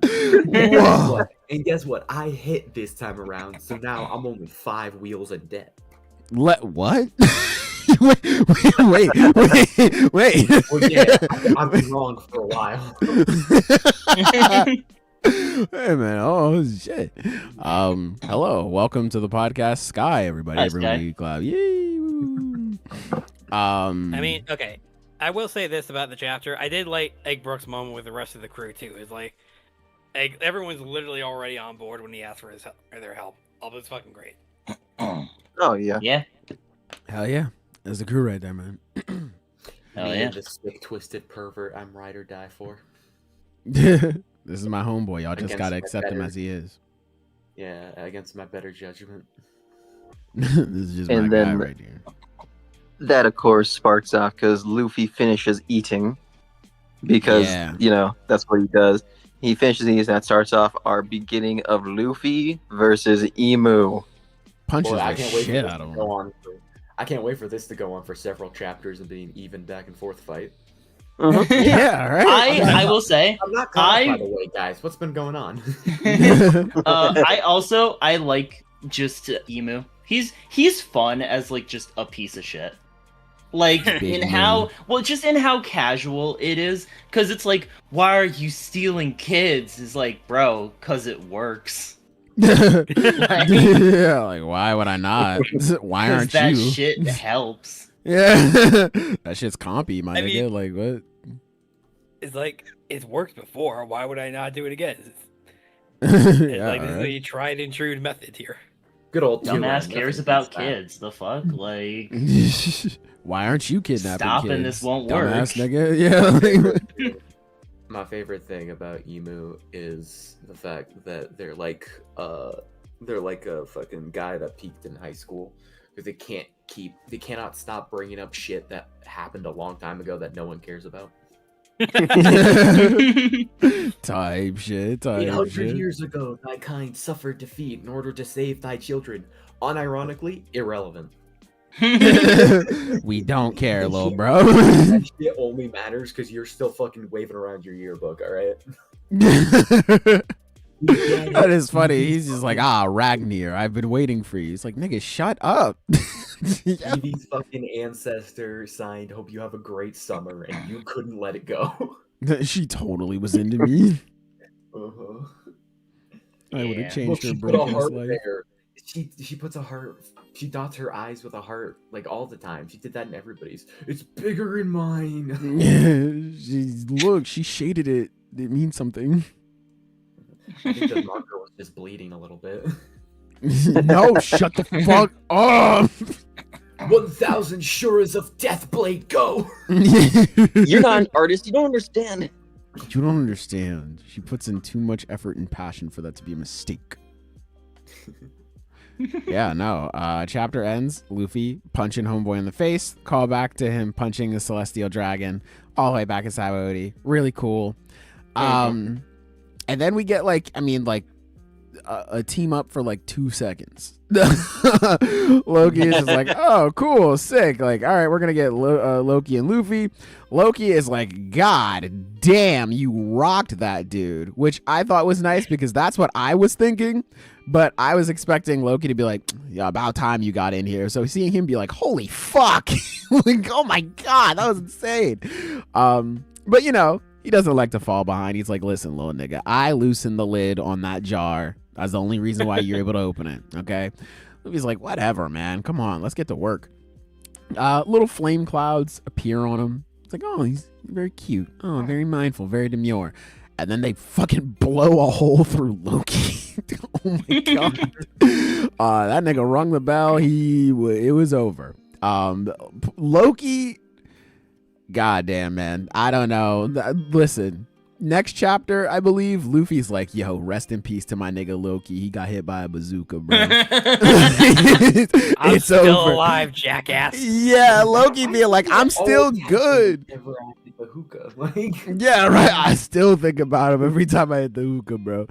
Whoa. And guess what? I hit this time around, so now I'm only 5 wheels in debt. What? wait. Well, yeah, I've been wrong for a while. Hey man, oh shit. Hello, welcome to the podcast, Sky, everybody. Hi, Everybody clap. Yay. I mean, okay. I will say this about the chapter. I did like Egg Brooks' moment with the rest of the crew too. It's like everyone's literally already on board when he asked for their help. Oh, it's fucking great. oh yeah. Yeah. Hell yeah. There's the crew right there, man. Hell Me yeah. and the sick, twisted pervert I'm ride or die for. This is my homeboy. Y'all just Against gotta my accept him better- as he is. Yeah, against my better judgment. This is just And my guy then- right here. That of course sparks off because Luffy finishes eating because Yeah. that's what he does. He finishes eating, and that starts off our beginning of Luffy versus Emu. Punches Boy, I the can't wait for shit this out to of go him. on. I can't wait for this to go on for several chapters and being even back and forth fight. Yeah, right. I will say, I'm not caught I- by the way, guys. What's been going on? I like just Emu. He's fun as like just a piece of shit. Like Big in man. how casual it is, because it's like, why are you stealing kids? It's like, bro, because it works. Yeah, like why would I not? Why 'Cause aren't that you? shit helps. Yeah, that shit's compy, my I nigga. mean- Like what? It's like it's worked before. Why would I not do it again? Yeah, It's like this is alright. a tried and true method here. Good old Dumbass Tyrion, cares nothing about beats that. kids. The fuck, like. Why aren't you kidnapping Stopping kids? this won't Dumbass work. nigga. Yeah. My favorite thing about Emu is the fact that they're like a fucking guy that peaked in high school because they cannot stop bringing up shit that happened a long time ago that no one cares about. Type shit. 800 shit. years ago, thy kind suffered defeat in order to save thy children. Unironically, irrelevant. We don't care, little bro. That shit only matters because you're still fucking waving around your yearbook, alright? That is funny. He's just like, Ragnar, I've been waiting for you. It's like, nigga, shut up. Evie's fucking ancestor signed, hope you have a great summer, and you couldn't let it go. She totally was into me. Uh-huh. I would Yeah. have Look, changed her she put a broken heart life. there. She puts a heart. She dots her eyes with a heart like all the time. She did that in everybody's. It's bigger in mine. Look, she shaded it. It means something. I think the marker was just bleeding a little bit. No, shut the fuck up. 1,000 shures of death blade go. You're not an artist. You don't understand. You don't understand. She puts in too much effort and passion for that to be a mistake. Yeah, no. Chapter ends. Luffy punching homeboy in the face. Call back to him punching the celestial dragon all the way back at Sabaody. Really cool. And then we get a team up for like 2 seconds. Loki is just like, oh, cool, sick. Like, all right, we're gonna get Loki and Luffy. Loki is like, God damn, you rocked that dude, which I thought was nice because that's what I was thinking. But I was expecting Loki to be like, yeah, about time you got in here. So seeing him be like, holy fuck, like, oh my God, that was insane. But he doesn't like to fall behind. He's like, listen, little nigga, I loosened the lid on that jar. That's the only reason why you're able to open it. Okay. Luffy's like, whatever, man. Come on, let's get to work. Little flame clouds appear on him. It's like, oh, he's very cute. Oh, very mindful, very demure. And then they fucking blow a hole through Loki. Oh my God. That nigga rung the bell. It was over. Loki, goddamn, man. I don't know. Listen, next chapter, I believe, Luffy's like, yo, rest in peace to my nigga Loki. He got hit by a bazooka, bro. I'm It's still over. alive, jackass. Yeah, Loki being like, I'm still good. Never acted the hookah. Like, Yeah, right. I still think about him every time I hit the hookah, bro.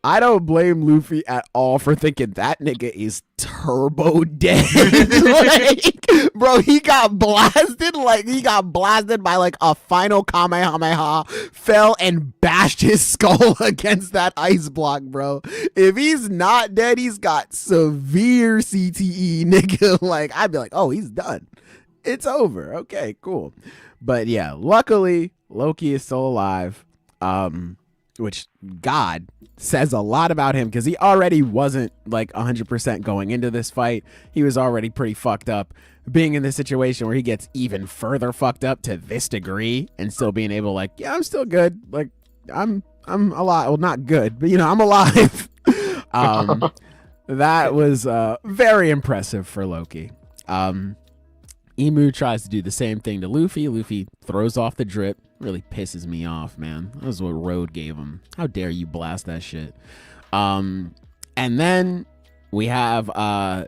I don't blame Luffy at all for thinking that nigga is turbo dead. Like, bro, he got blasted. Like, he got blasted by like a final Kamehameha, fell and bashed his skull against that ice block, bro. If he's not dead, he's got severe CTE, nigga. Like, I'd be like, oh, he's done. It's over. Okay, cool. But yeah, luckily Loki is still alive, which God says a lot about him because he already wasn't like 100% going into this fight. He was already pretty fucked up. Being in this situation where he gets even further fucked up to this degree and still being able to like, yeah, I'm still good. Like I'm alive. Well, not good, but you know, I'm alive. That was very impressive for Loki. Emu tries to do the same thing to Luffy. Luffy throws off the drip. Really pisses me off, man. That was what Road gave him. How dare you blast that shit? And then we have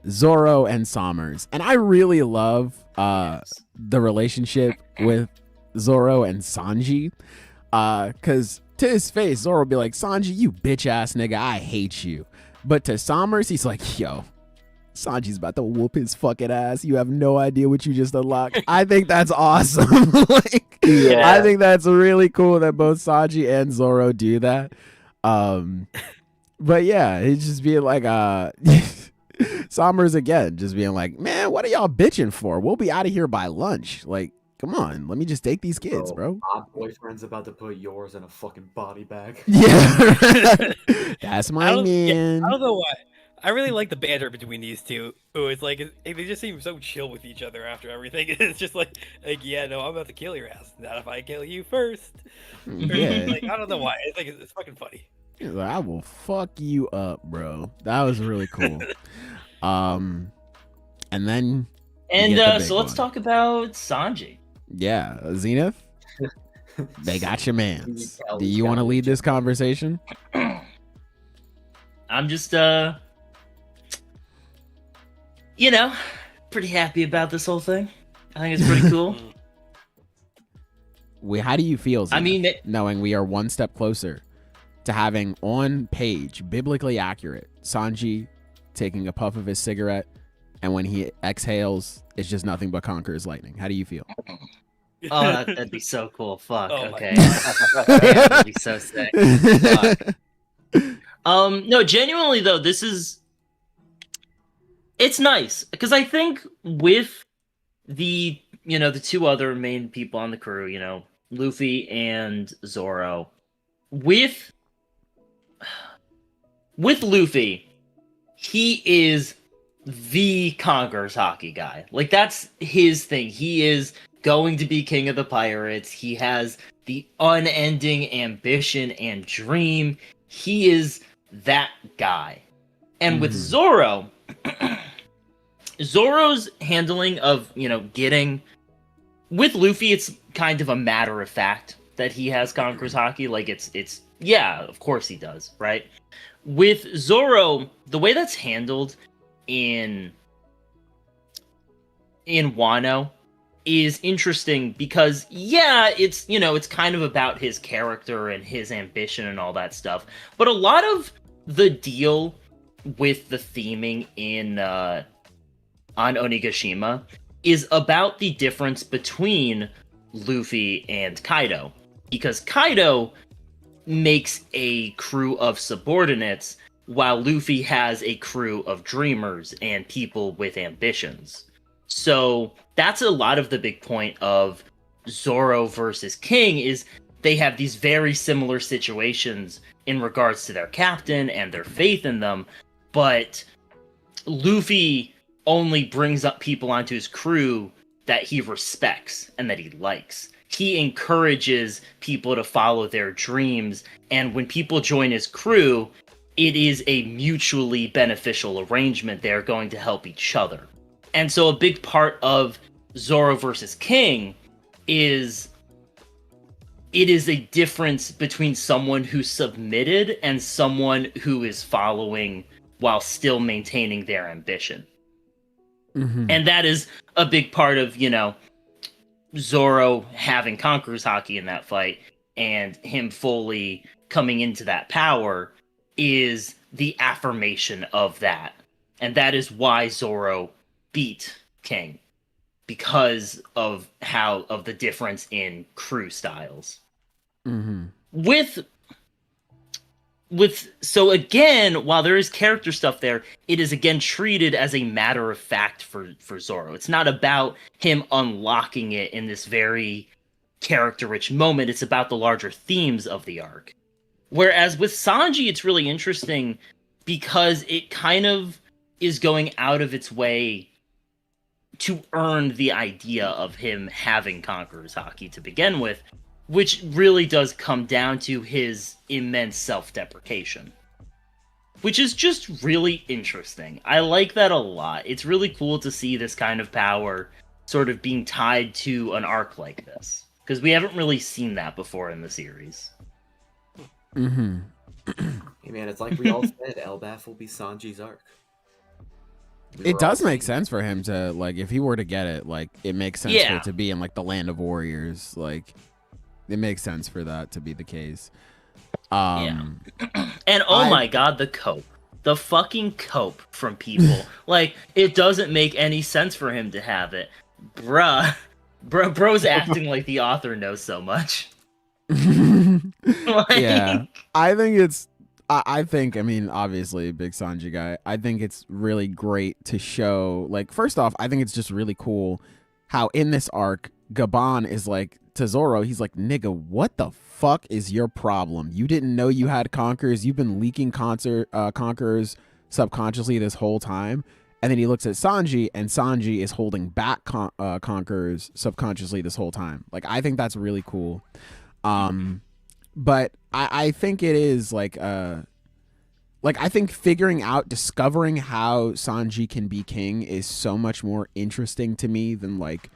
Zoro and Sommers. And I really love the relationship with Zoro and Sanji. Because to his face, Zoro will be like, Sanji, you bitch ass nigga, I hate you. But to Sommers, he's like, yo, Sanji's about to whoop his fucking ass. You have no idea what you just unlocked. I think that's awesome. Like, Yeah. I think that's really cool that both Sanji and Zoro do that. But yeah, it's just being like, Sommers again, just being like, man, what are y'all bitching for? We'll be out of here by lunch. Like, come on, let me just take these kids, bro. My boyfriend's about to put yours in a fucking body bag. Yeah, that's my I don't man. know why. I really like the banter between these two. Ooh, it's like they just seem so chill with each other after everything. It's just like, yeah, no, I'm about to kill your ass. Not if I kill you first. Yeah. Like, I don't know why. It's like it's fucking funny. He's like, I will fuck you up, bro. That was really cool. And then And get the big so let's one. talk about Sanji. Yeah, Zenith, they got your mans. tell Do he's you got want to your lead this conversation? I'm just pretty happy about this whole thing. I think it's pretty cool. How do you feel, Zenith, I mean, knowing we are one step closer to having on page, biblically accurate, Sanji taking a puff of his cigarette, and when he exhales, it's just nothing but Conqueror's lightning. How do you feel? oh, that'd be so cool. Fuck. Oh my Okay. Yeah, that'd be so sick. Fuck. No, genuinely though, it's nice because I think with the two other main people on the crew, Luffy and Zoro, with Luffy, he is the Conqueror's hockey guy. Like, that's his thing. He is going to be king of the pirates. He has the unending ambition and dream. He is that guy. And with Zoro, Zoro's handling of, getting... With Luffy, it's kind of a matter of fact that he has Conqueror's hockey. Like, it's yeah, of course he does, right? With Zoro, the way that's handled in Wano is interesting because, yeah, it's, it's kind of about his character and his ambition and all that stuff. But a lot of the deal with the theming on Onigashima is about the difference between Luffy and Kaido. Because Kaido makes a crew of subordinates, while Luffy has a crew of dreamers and people with ambitions. So that's a lot of the big point of Zoro versus King, is they have these very similar situations in regards to their captain and their faith in them, but Luffy only brings up people onto his crew that he respects and that he likes. He encourages people to follow their dreams, and when people join his crew, it is a mutually beneficial arrangement. They're going to help each other. And so a big part of Zoro versus King is it is a difference between someone who submitted and someone who is following while still maintaining their ambition. Mm-hmm. And that is a big part of, Zoro having Conqueror's Haki in that fight and him fully coming into that power is the affirmation of that. And that is why Zoro beat King, because of the difference in crew styles. Mm-hmm. So again, while there is character stuff there, it is again treated as a matter of fact for Zoro. It's not about him unlocking it in this very character-rich moment. It's about the larger themes of the arc. Whereas with Sanji, it's really interesting because it kind of is going out of its way to earn the idea of him having Conqueror's Haki to begin with, which really does come down to his immense self-deprecation, which is just really interesting. I like that a lot. It's really cool to see this kind of power sort of being tied to an arc like this, because we haven't really seen that before in the series. Mm-hmm. Hey man, it's like we all said, Elbaf will be Sanji's arc. It does make sense for him to, like, if he were to get it, like, it makes sense for it to be in, like, the Land of Warriors. Like, it makes sense for that to be the case. And my god, the cope. The fucking cope from people. Like, it doesn't make any sense for him to have it. Bro's acting like the author knows so much. Yeah. I mean, obviously, big Sanji guy. I think it's really great to show, like, first off, I think it's just really cool how in this arc, Gaban is like, to Zoro, he's like, nigga, what the fuck is your problem? You didn't know you had Conquerors. You've been leaking Conquerors subconsciously this whole time. And then he looks at Sanji, and Sanji is holding back Conquerors subconsciously this whole time. Like, I think that's really cool. But I think it is like I think discovering how Sanji can be king is so much more interesting to me than like,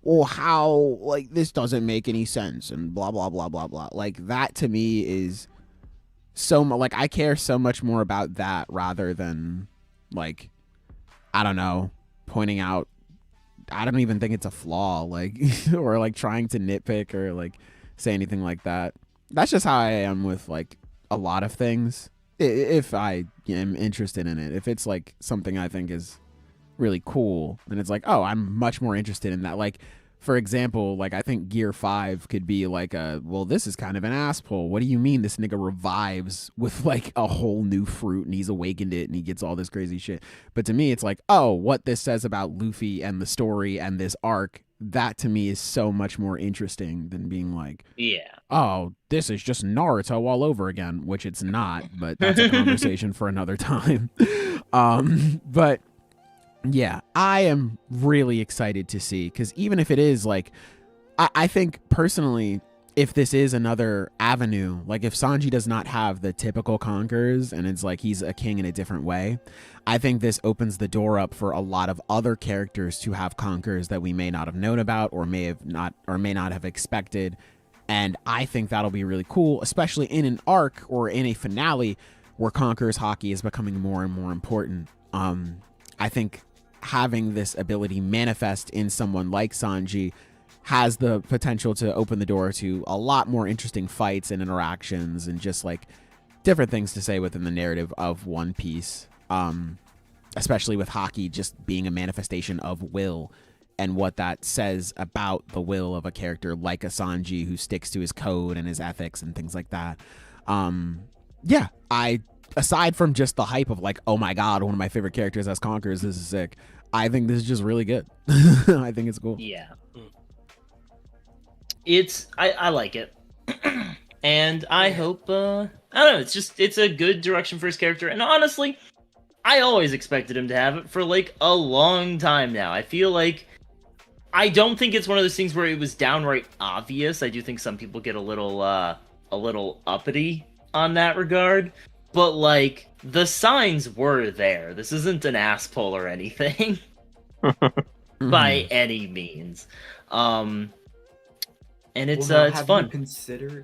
well, how, like, this doesn't make any sense and blah, blah, blah, blah, blah. Like, that to me is so much, like, I care so much more about that rather than, like, I don't know, pointing out, I don't even think it's a flaw, like, or like trying to nitpick or like say anything like that. That's just how I am with, like, a lot of things. If I am interested in it, if it's like something I think is really cool, then it's like, oh, I'm much more interested in that. Like, for example, like, I think Gear 5 could be like well, this is kind of an ass pull. What do you mean this nigga revives with like a whole new fruit and he's awakened it and he gets all this crazy shit? But to me, it's like, oh, what this says about Luffy and the story and this arc, that to me is so much more interesting than being like, oh, this is just Naruto all over again, which it's not, but that's a conversation for another time. But yeah, I am really excited to see, because even if it is like, I think personally, if this is another avenue, like if Sanji does not have the typical conquerors and it's like he's a king in a different way, I think this opens the door up for a lot of other characters to have conquerors that we may not have known about or may not have expected. And I think that'll be really cool, especially in an arc or in a finale where Conqueror's Haki is becoming more and more important. I think having this ability manifest in someone like Sanji has the potential to open the door to a lot more interesting fights and interactions and just like different things to say within the narrative of One Piece. Especially with Haki just being a manifestation of will and what that says about the will of a character like a Sanji who sticks to his code and his ethics and things like that. Aside from just the hype of like, oh my god, one of my favorite characters as Conquerors, this is sick, I think this is just really good. I think it's cool. Yeah. I like it. And I hope, I don't know, it's a good direction for his character. And honestly, I always expected him to have it for like a long time now. I feel like, I don't think it's one of those things where it was downright obvious. I do think some people get a little uppity on that regard. But, like, the signs were there. This isn't an ass pull or anything. By any means. and it's Well, now, it's have fun.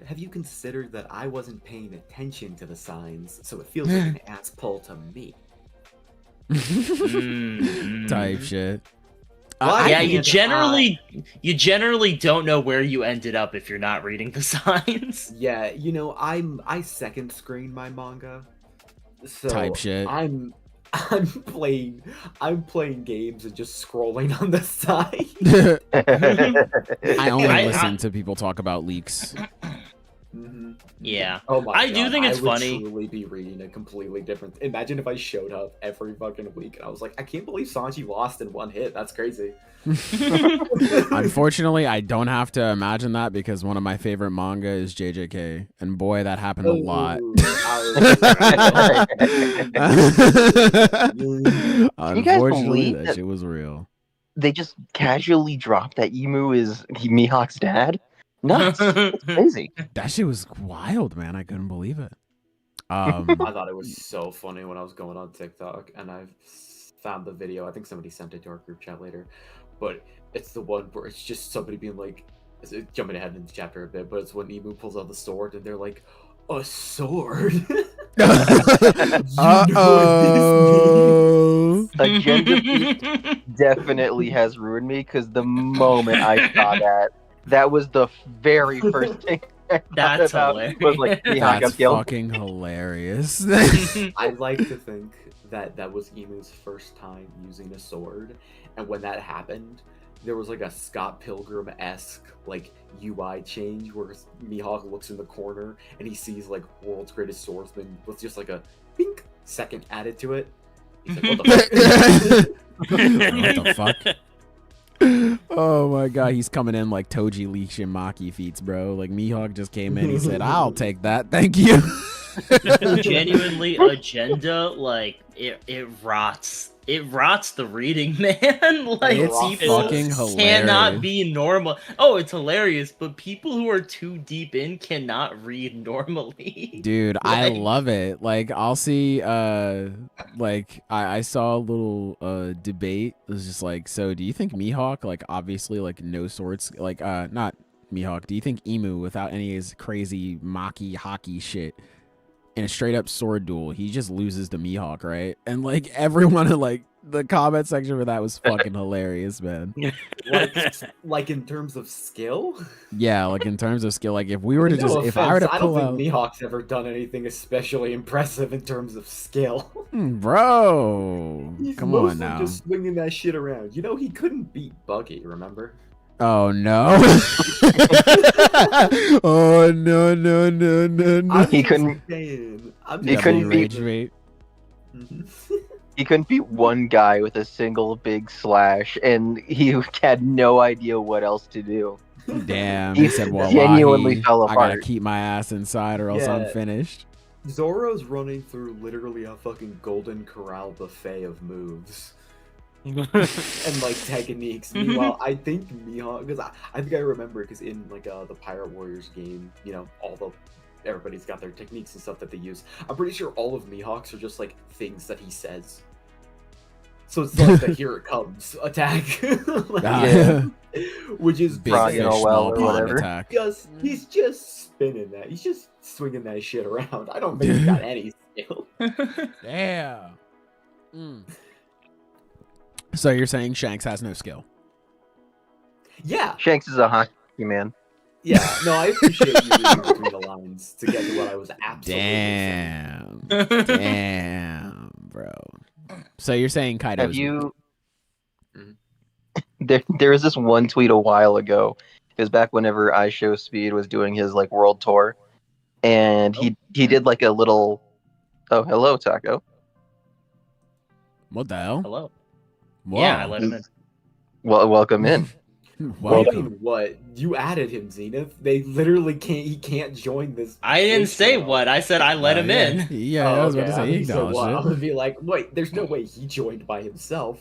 Have you considered that I wasn't paying attention to the signs, so it feels like an ass pull to me? Type shit. Well, Yeah, I you can't- generally don't know where you ended up if you're not reading the signs. Yeah, I second screen my manga, so Type shit. I'm playing games and just scrolling on the side. I only I- listen to people talk about leaks. Mhm. Yeah. Oh my I God, do think it's I would funny. truly be reading a completely different. Imagine if I showed up every fucking week and I was like, I can't believe Sanji lost in one hit. That's crazy. Unfortunately, I don't have to imagine that because one of my favorite manga is JJK, and boy, that happened a lot. Unfortunately, believe that that- shit was real. They just casually dropped that Emu is Mihawk's dad. Nuts. It's crazy. That shit was wild, man. I couldn't believe it. I thought it was so funny when I was going on TikTok and I found the video. I think somebody sent it to our group chat later, but it's the one where it's just somebody being like, jumping ahead into the chapter a bit, but it's when Emu pulls out the sword and they're like, a sword? Uh-oh. Agenda Beat definitely has ruined me because the moment I saw that was the very first thing I thought That's about. hilarious. Was like, Mihawk got That's killed. fucking hilarious. I like to think that that was Emu's first time using a sword, and when that happened, there was like a Scott Pilgrim-esque like UI change where Mihawk looks in the corner and he sees like World's Greatest Swordsman with just like a pink second added to it. He's like, what the fuck? What the fuck? Oh my god, he's coming in like Toji Lee Shimaki feats, bro. Like Mihawk just came in, he said, "I'll take that, thank you." Genuinely, agenda, like it rots the reading, man. Like It's people fucking cannot hilarious. be normal. Oh, it's hilarious, but people who are too deep in cannot read normally. Dude, I Like- love it. Like I'll see like I saw a little debate. It was just like, so do you think Mihawk, like obviously like no swords, like not Mihawk, do you think Emu without any of his crazy Maki hockey shit in a straight up sword duel, he just loses to Mihawk, right? And like everyone in like the comment section for that was fucking hilarious, man. like in terms of skill? Yeah, like in terms of skill, like if we were to No if I were to offense, I don't pull out, think Mihawk's ever done anything especially impressive in terms of skill. Bro, He's come on mostly now. just swinging that shit around. You know, he couldn't beat Buggy, remember? Oh no! Oh no! He couldn't- Saying, I'm He just couldn't saying. beat- rage bait. Mhm. He couldn't beat one guy with a single big slash, and he had no idea what else to do. Damn, He he said, "Well, genuinely fell I gotta apart. keep my ass inside, or else I'm Yeah. finished." Zoro's running through literally a fucking Golden Corral buffet of moves and like techniques. Meanwhile, I think Mihawk, because I think I remember, because in like the Pirate Warriors game, you know, everybody's got their techniques and stuff that they use. I'm pretty sure all of Mihawk's are just like things that he says. So it's like the here it comes attack, like, Ah, which is Big Frog fish, in a well small or pond whatever. attack. he's just spinning that. He's just swinging that shit around. I don't think he's got any skill. Damn. So you're saying Shanks has no skill? Yeah, Shanks is a hockey man. yeah. No, I appreciate you reading between the lines to get to what I was absolutely saying. Damn. Damn, bro. So you're saying Kaido? Have you? Mhm. There was this one tweet a while ago. It was back whenever I Show Speed was doing his like world tour, and he did like a little. Oh, hello, Taco. What the hell? Hello. Whoa. Yeah, I let him in. Well, welcome in. What do you Welcome. mean, what? You added him, Zenith. They literally can't. He can't join this. I didn't say intro. what. I said I let him yeah. in. Yeah, I was about to say he So acknowledged what? I'm it. gonna be like, wait, there's no way he joined by himself.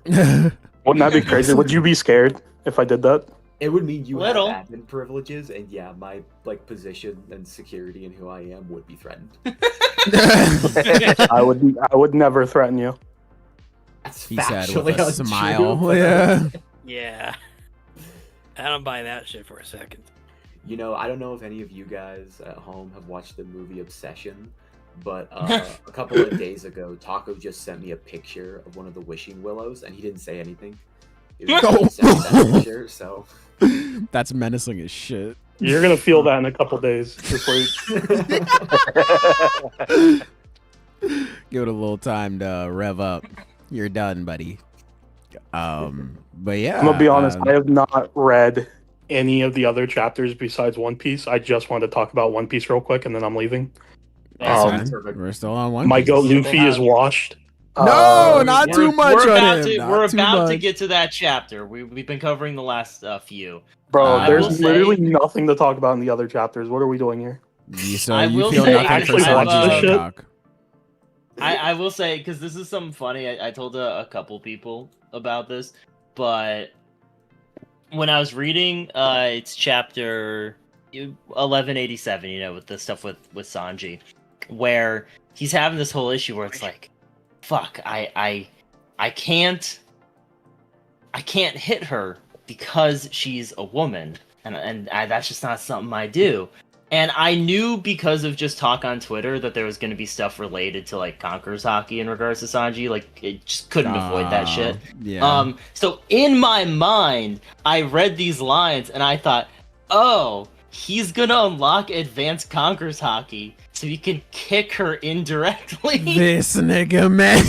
Wouldn't that be crazy? Would you be scared if I did that? It would mean you Little. have admin privileges, and yeah, my like position and security and who I am would be threatened. I would never threaten you. That's He said factually with a untrue, smile. but- Yeah. Yeah. I don't buy that shit for a second. You know, I don't know if any of you guys at home have watched the movie Obsession, but a couple of days ago, Taco just sent me a picture of one of the wishing willows, and he didn't say anything. He was just sent me that picture, so That's menacing as shit. You're gonna feel that in a couple days. Just wait. Give it a little time to rev up. You're done, buddy. But yeah, I'm gonna be honest. I have not read any of the other chapters besides One Piece. I just wanted to talk about One Piece real quick, and then I'm leaving. That's fine. We're still on one. My Piece. goat Luffy is washed. No, not too much on him. We're about to get to that chapter. We've been covering the last few. Bro, there's will literally say- nothing to talk about in the other chapters. What are we doing here? So I you will feel say- nothing for Actually watch Sanji's this shit. talk. I will say, because this is something funny, I told a couple people about this, but when I was reading, it's chapter 1187, you know, with the stuff with Sanji, where he's having this whole issue where it's like, fuck, I can't hit her because she's a woman, and that's just not something I do. And I knew because of just talk on Twitter that there was going to be stuff related to like Conqueror's Hockey in regards to Sanji. Like, it just couldn't avoid that shit. Yeah. So in my mind, I read these lines and I thought, oh, he's gonna unlock advanced Conqueror's Hockey so he can kick her indirectly. This nigga, man. And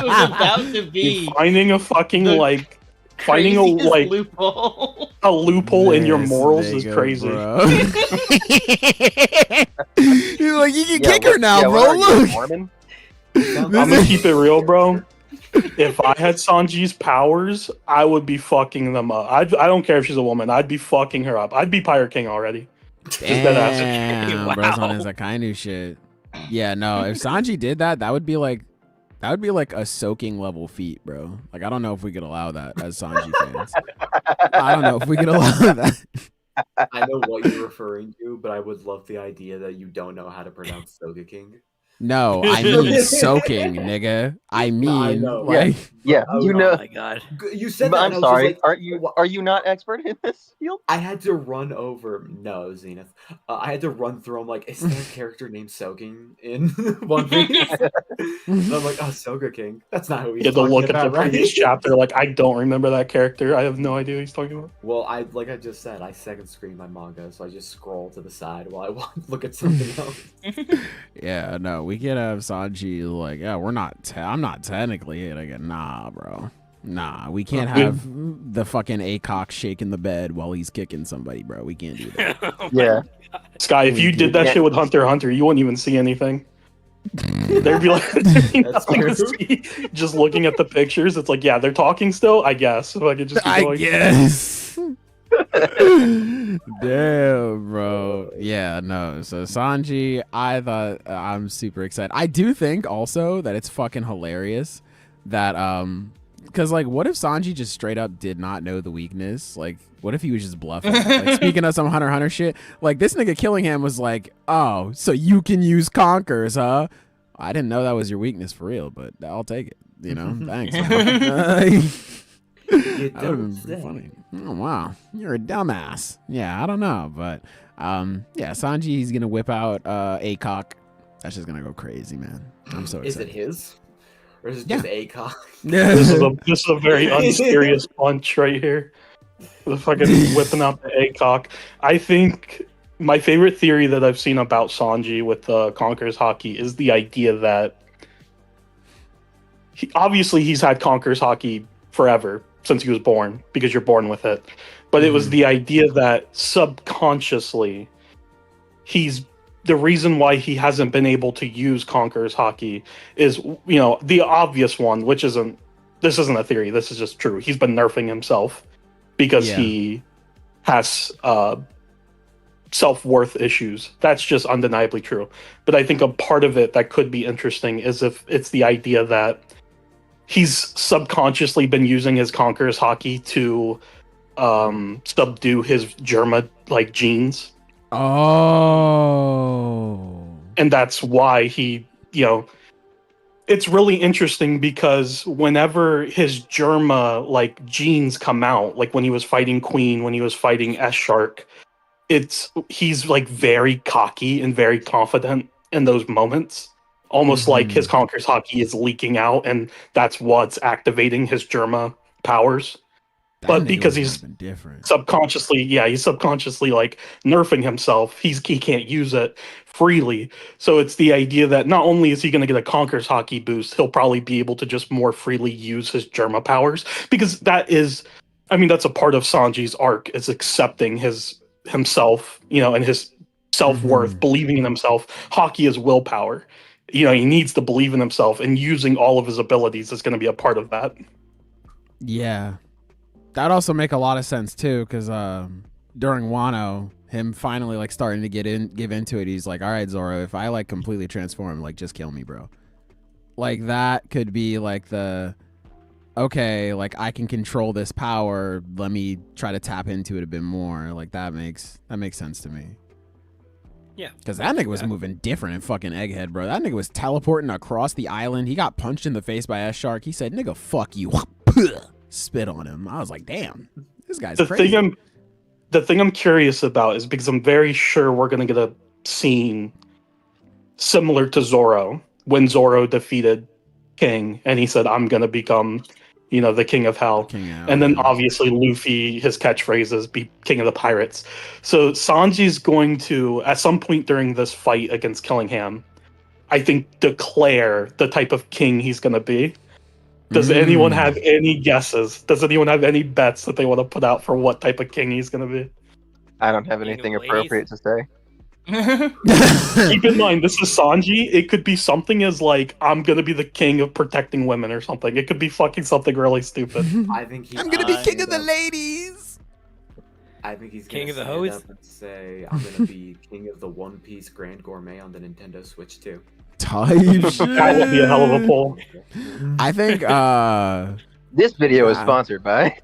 it was about to be Finding a fucking the finding a craziest loophole. a loophole in your This morals is nigga, crazy. bro. He's like, you can kick her what- now, yeah, bro. what are you, Look. Mormon? I'm gonna keep it real, bro. If I had Sanji's powers, I would be fucking them up. I don't care if she's a woman. I'd be fucking her up. I'd be Pirate King already. Damn, Wow. bro's on his Akainu shit. Yeah, no. If Sanji did that, that would be like a soaking level feat, bro. Like, I don't know if we could allow that as Sanji fans. I don't know if we could allow that. I know what you're referring to, but I would love the idea that you don't know how to pronounce Soga King. No, I mean soaking, nigga. I mean, know, yeah. like- Yeah, Oh, you no, know. my god. You said But that. I'm and I was sorry. just like, Are you not expert in this field? I had to run over. No, Zenith. I had to run through. I'm like, is there a character named Soaking in One Piece? And I'm like, oh, Soga King. That's not who he's You had to talking look at about, the right? previous chapter. Like, I don't remember that character. I have no idea who he's talking about. Well, like I just said, I second screen my manga, so I just scroll to the side while I look at something else. Yeah, no, we could have Sanji like, yeah, we're not. I'm not technically hitting it. Nah, bro. Nah, we can't have the fucking ACOC shaking the bed while he's kicking somebody, bro. We can't do that. Yeah. Sky, if you did that Yeah. shit with Hunter x Hunter, you wouldn't even see anything. There'd be like there'd be That's nothing to true. see. Just looking at the pictures, it's like, yeah, they're talking still, I guess. If I could just keep I going. guess. Damn, bro. Yeah, no. So Sanji, I thought I'm super excited. I do think also that it's fucking hilarious that because like, what if Sanji just straight up did not know the weakness? Like, what if he was just bluffing? Like, speaking of some Hunter x Hunter shit, like this nigga killing him was like, oh, so you can use Conquers, huh? I didn't know that was your weakness for real, but I'll take it. You know, thanks. You That don't would be say. funny. Oh wow, you're a dumbass. Yeah, I don't know, but yeah, Sanji's gonna whip out ACOC. That's just gonna go crazy, man. I'm so Is it excited. his? Or is it just ACOG? This is a very unserious punch right here. The fucking whipping out the ACOC. I think my favorite theory that I've seen about Sanji with Conqueror's Hockey is the idea that obviously he's had Conqueror's Hockey forever since he was born, because you're born with it. But it was the idea that subconsciously he's the reason why he hasn't been able to use Conqueror's Hockey is, you know, the obvious one, which isn't a theory, this is just true. He's been nerfing himself because he has self-worth issues. That's just undeniably true. But I think a part of it that could be interesting is if it's the idea that he's subconsciously been using his Conqueror's Hockey to subdue his Germa like genes. Oh. And that's why he, you know, it's really interesting because whenever his Germa like genes come out, like when he was fighting Queen, when he was fighting S Shark, he's like very cocky and very confident in those moments. Almost like his Conqueror's Haki is leaking out, and that's what's activating his Germa powers. But because he's different, he's subconsciously like nerfing himself. He can't use it freely. So it's the idea that not only is he going to get a Conqueror's Haki boost, he'll probably be able to just more freely use his Germa powers, because that's a part of Sanji's arc, is accepting himself, and his self-worth, believing in himself. Haki is willpower. He needs to believe in himself, and using all of his abilities is going to be a part of that. Yeah. That'd also make a lot of sense too, because during Wano, him finally like starting to give into it, he's like, all right, Zoro, if I like completely transform, like just kill me, bro. Like that could be like okay, like I can control this power, let me try to tap into it a bit more. Like that makes sense to me. Yeah. Because that nigga was moving different in fucking Egghead, bro. That nigga was teleporting across the island. He got punched in the face by S Shark. He said, nigga, fuck you. Spit on him. I was like, damn, this guy's crazy. The thing I'm curious about is, because I'm very sure we're going to get a scene similar to Zoro, when Zoro defeated King, and he said, I'm going to become, the King of Hell. And then obviously Luffy, his catchphrase is be King of the Pirates. So Sanji's going to, at some point during this fight against Killingham, I think declare the type of king he's going to be. Does anyone have any guesses? Does anyone have any bets that they want to put out for what type of king he's going to be? I don't have anything appropriate to say. Keep in mind, this is Sanji. It could be something as like, I'm going to be the king of protecting women or something. It could be fucking something really stupid. I think I'm going to be king of the ladies. I think he's King going of to the stand hoes? up and say, I'm going to be king of the One Piece Grand Gourmet on the Nintendo Switch too. Type shit. That would be a hell of a poll. I think This video is sponsored by.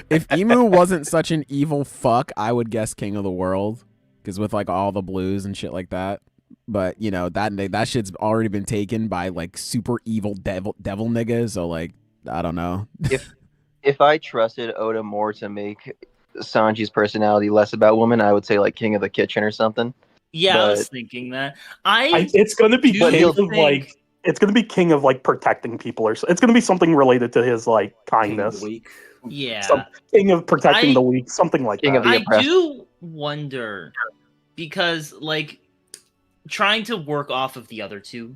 if Emu wasn't such an evil fuck, I would guess king of the world, because with like all the blues and shit like that. But that shit's already been taken by like super evil devil niggas. So like, I don't know. If I trusted Oda more to make Sanji's personality less about women, I would say like King of the Kitchen or something. Yeah, I was But- thinking that. It's going to be do king of think- like. It's going to be king of like protecting people, or it's going to be something related to his like King of kindness. the Week. Yeah. King of protecting the weak, something like King that. of the I oppressed. do wonder, because like trying to work off of the other two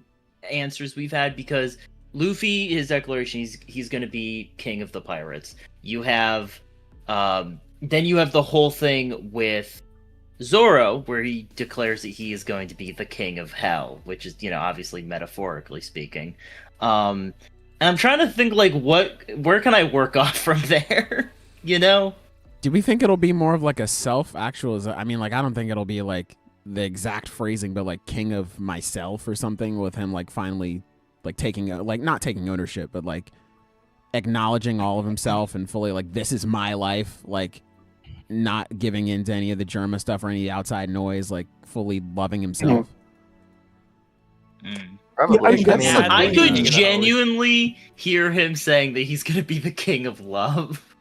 answers we've had, because Luffy, his declaration, he's going to be king of the pirates. You have then you have the whole thing with Zoro, where he declares that he is going to be the king of hell, which is, obviously metaphorically speaking. And I'm trying to think like where can I work off from there? Do we think it'll be more of like a self-actualization? I mean, like, I don't think it'll be like the exact phrasing, but like king of myself or something, with him like finally like not taking ownership, but like acknowledging all of himself and fully like, this is my life, like not giving into any of the Germa stuff or any outside noise, like fully loving himself. Probably. Yeah, I could King of the genuinely hear him saying that he's going to be the king of love.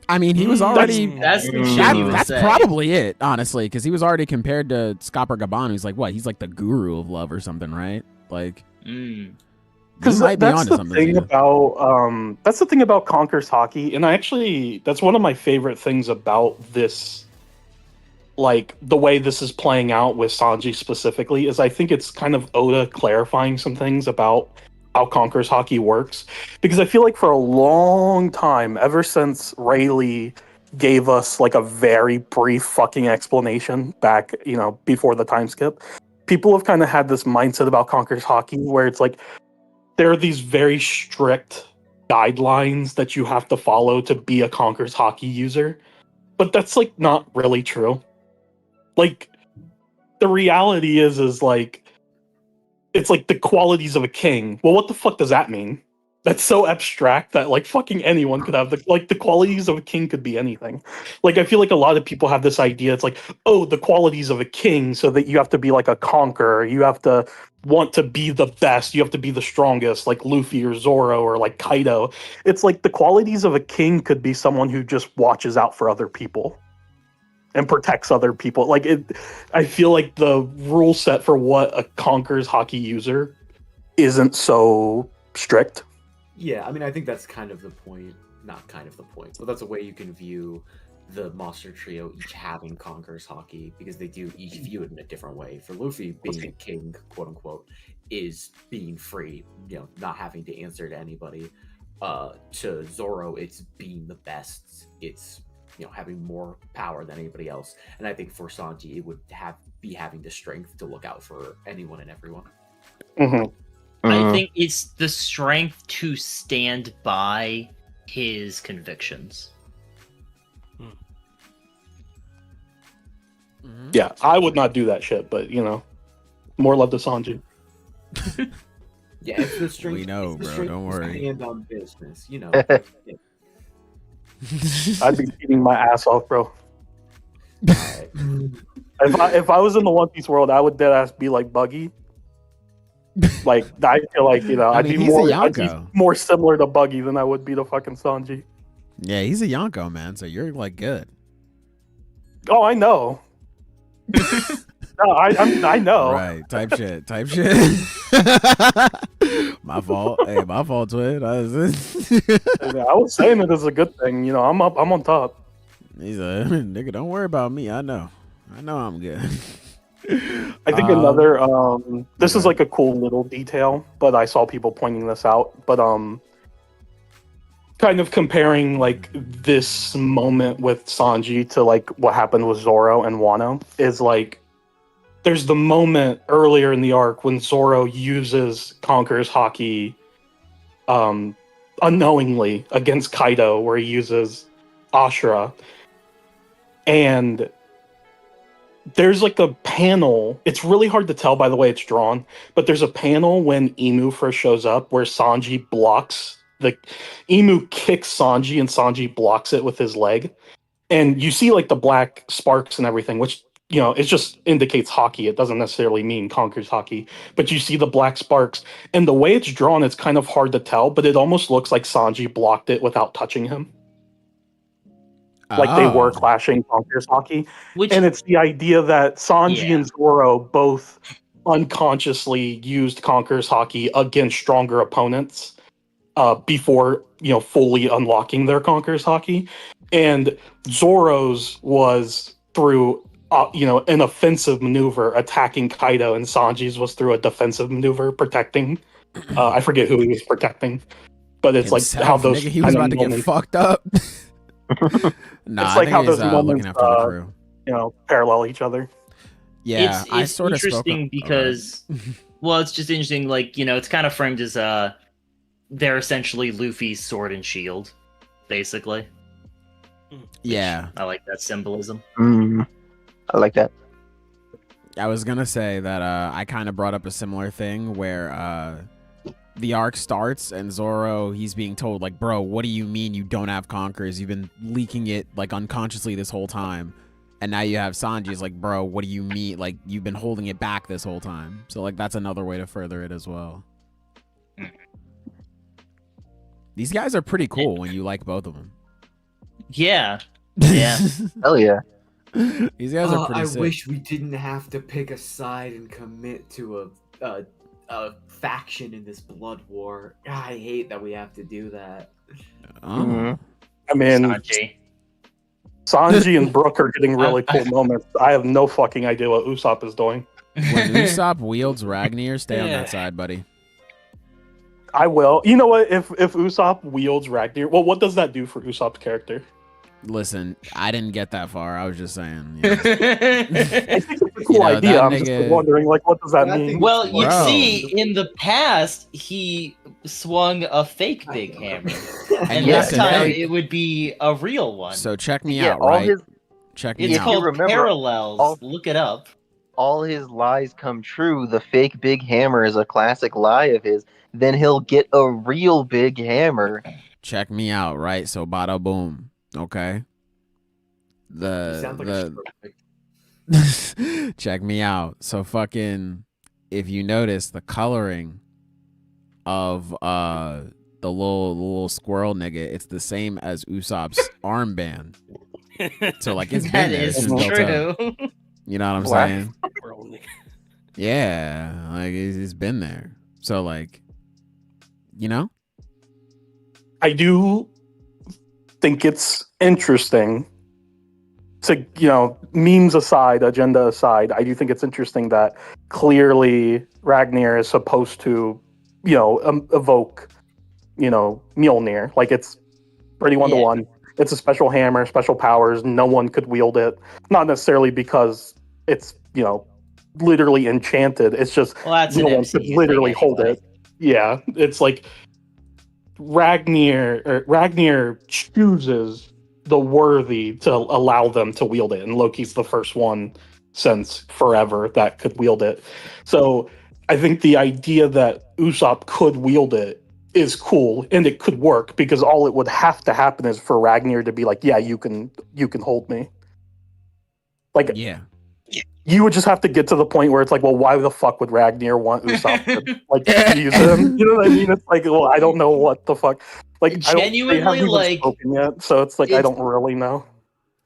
I mean, he was already That's the shit he would that's say. probably it, honestly, because he was already compared to Scopper Gaban, who's like, what? He's like the guru of love or something, right? Like, Because might be that's onto the something, thing Zeta. about Conqueror's Haki, and that's one of my favorite things about this, like the way this is playing out with Sanji specifically, is I think it's kind of Oda clarifying some things about how Conqueror's Haki works, because I feel like for a long time, ever since Rayleigh gave us like a very brief fucking explanation back, before the time skip, people have kind of had this mindset about Conqueror's Haki where it's like, there are these very strict guidelines that you have to follow to be a Conqueror's Haki user. But that's like not really true. Like, the reality is like, it's like the qualities of a king. Well, what the fuck does that mean? That's so abstract that like fucking anyone could have the qualities of a king could be anything. Like I feel like a lot of people have this idea. It's like, oh, the qualities of a king, so that you have to be like a conqueror. You have to want to be the best. You have to be the strongest, like Luffy or Zoro or like Kaido. It's like the qualities of a king could be someone who just watches out for other people and protects other people. Like I feel like the rule set for what a conquers hockey user isn't so strict. Yeah, I mean, I think that's kind of the point. Not kind of the point, but that's a way you can view the monster trio each having conquers hockey, because they do each view it in a different way. For Luffy, being a king, quote unquote, is being free, not having to answer to anybody. To Zoro, it's being the best. It's having more power than anybody else. And I think for Sanji, it would be having the strength to look out for anyone and everyone. Mm-hmm. I think it's the strength to stand by his convictions. Yeah, I would not do that shit, but more love to Sanji. Yeah, it's the strength. We know, bro. Don't worry. Stand on business, I'd be beating my ass off, bro. Right. If I was in the One Piece world, I would deadass be like Buggy. Like I feel like I'd be more similar to Buggy than I would be to fucking Sanji. Yeah, he's a Yonko, man. So you're like good. Oh, I know. No, I know. Right, type shit. My fault. Hey, my fault, twin. I was saying it is a good thing. I'm on top. He's a nigga. Don't worry about me. I know I'm good. I think another this is like a cool little detail, but I saw people pointing this out. But kind of comparing like this moment with Sanji to like what happened with Zoro and Wano is like there's the moment earlier in the arc when Zoro uses Conqueror's Haki unknowingly against Kaido, where he uses Ashura, and there's like a panel. It's really hard to tell by the way it's drawn, but there's a panel when Imu first shows up where Sanji blocks Imu kicks Sanji and Sanji blocks it with his leg. And you see like the black sparks and everything, which, it just indicates hockey. It doesn't necessarily mean Conqueror's hockey, but you see the black sparks. And the way it's drawn, it's kind of hard to tell, but it almost looks like Sanji blocked it without touching him. Like they were clashing Conqueror's hockey. And it's the idea that Sanji and Zoro both unconsciously used Conqueror's hockey against stronger opponents before, fully unlocking their Conqueror's hockey. And Zoro's was through, an offensive maneuver attacking Kaido, and Sanji's was through a defensive maneuver protecting. I forget who he was protecting, but it's himself, like how those nigga, he was about to get fucked up. Nah, it's like how those moments, looking after the crew. Parallel each other. Yeah, it's I sort of interesting because, well, it's just interesting. Like it's kind of framed as they're essentially Luffy's sword and shield, basically. Yeah, I like that symbolism. I like that. I was gonna say that I kind of brought up a similar thing where the arc starts and Zoro, he's being told like, bro, what do you mean you don't have Conquerors? You've been leaking it like unconsciously this whole time. And now you have Sanji's like, bro, what do you mean? Like, you've been holding it back this whole time. So like that's another way to further it as well. These guys are pretty cool when you like both of them. Yeah. Hell yeah. These guys are pretty sick. I wish we didn't have to pick a side and commit to a faction in this blood war. I hate that we have to do that. Oh. I mean, Sanji and Brook are getting really cool moments. I have no fucking idea what Usopp is doing. When Usopp wields Ragnar, stay on that side, buddy. I will. You know what? If Usopp wields Ragnar, well, what does that do for Usopp's character? Listen, I didn't get that far. I was just saying. I think it's a cool idea. I'm just wondering, like, what does that mean? Well, you see, in the past, he swung a fake big hammer, and this time it would be a real one. So check me out, right? Check me out. It's called Parallels. Look it up. all his lies come true, the fake big hammer is a classic lie of his, then he'll get a real big hammer. Check me out, right? So bada boom. Okay. You sound like a perfect. Check me out. So fucking if you notice the coloring of the little squirrel nigga, it's the same as Usopp's armband. So like it's been That there is since built up. true. You know what I'm Black. saying? Yeah, like it's been there. So like, you know, I do think it's interesting to, memes aside, agenda aside, I do think it's interesting that clearly Ragnar is supposed to, evoke, Mjolnir. Like it's pretty one-to-one. It's a special hammer, special powers. No one could wield it. Not necessarily because it's, literally enchanted. It's just That's no an one MCU could thing literally hold anyway. it. Yeah, it's like Ragnar chooses the worthy to allow them to wield it, and Loki's the first one since forever that could wield it. So I think the idea that Usopp could wield it is cool, and it could work because all it would have to happen is for Ragnar to be like, "Yeah, you can hold me." Like, yeah. you would just have to get to the point where it's like, well, why the fuck would Ragnar want Usopp to use him? You know what I mean? It's like, well, I don't know what the fuck. Like, they Genuinely, haven't even like, spoken yet, so it's like I it's- don't really know.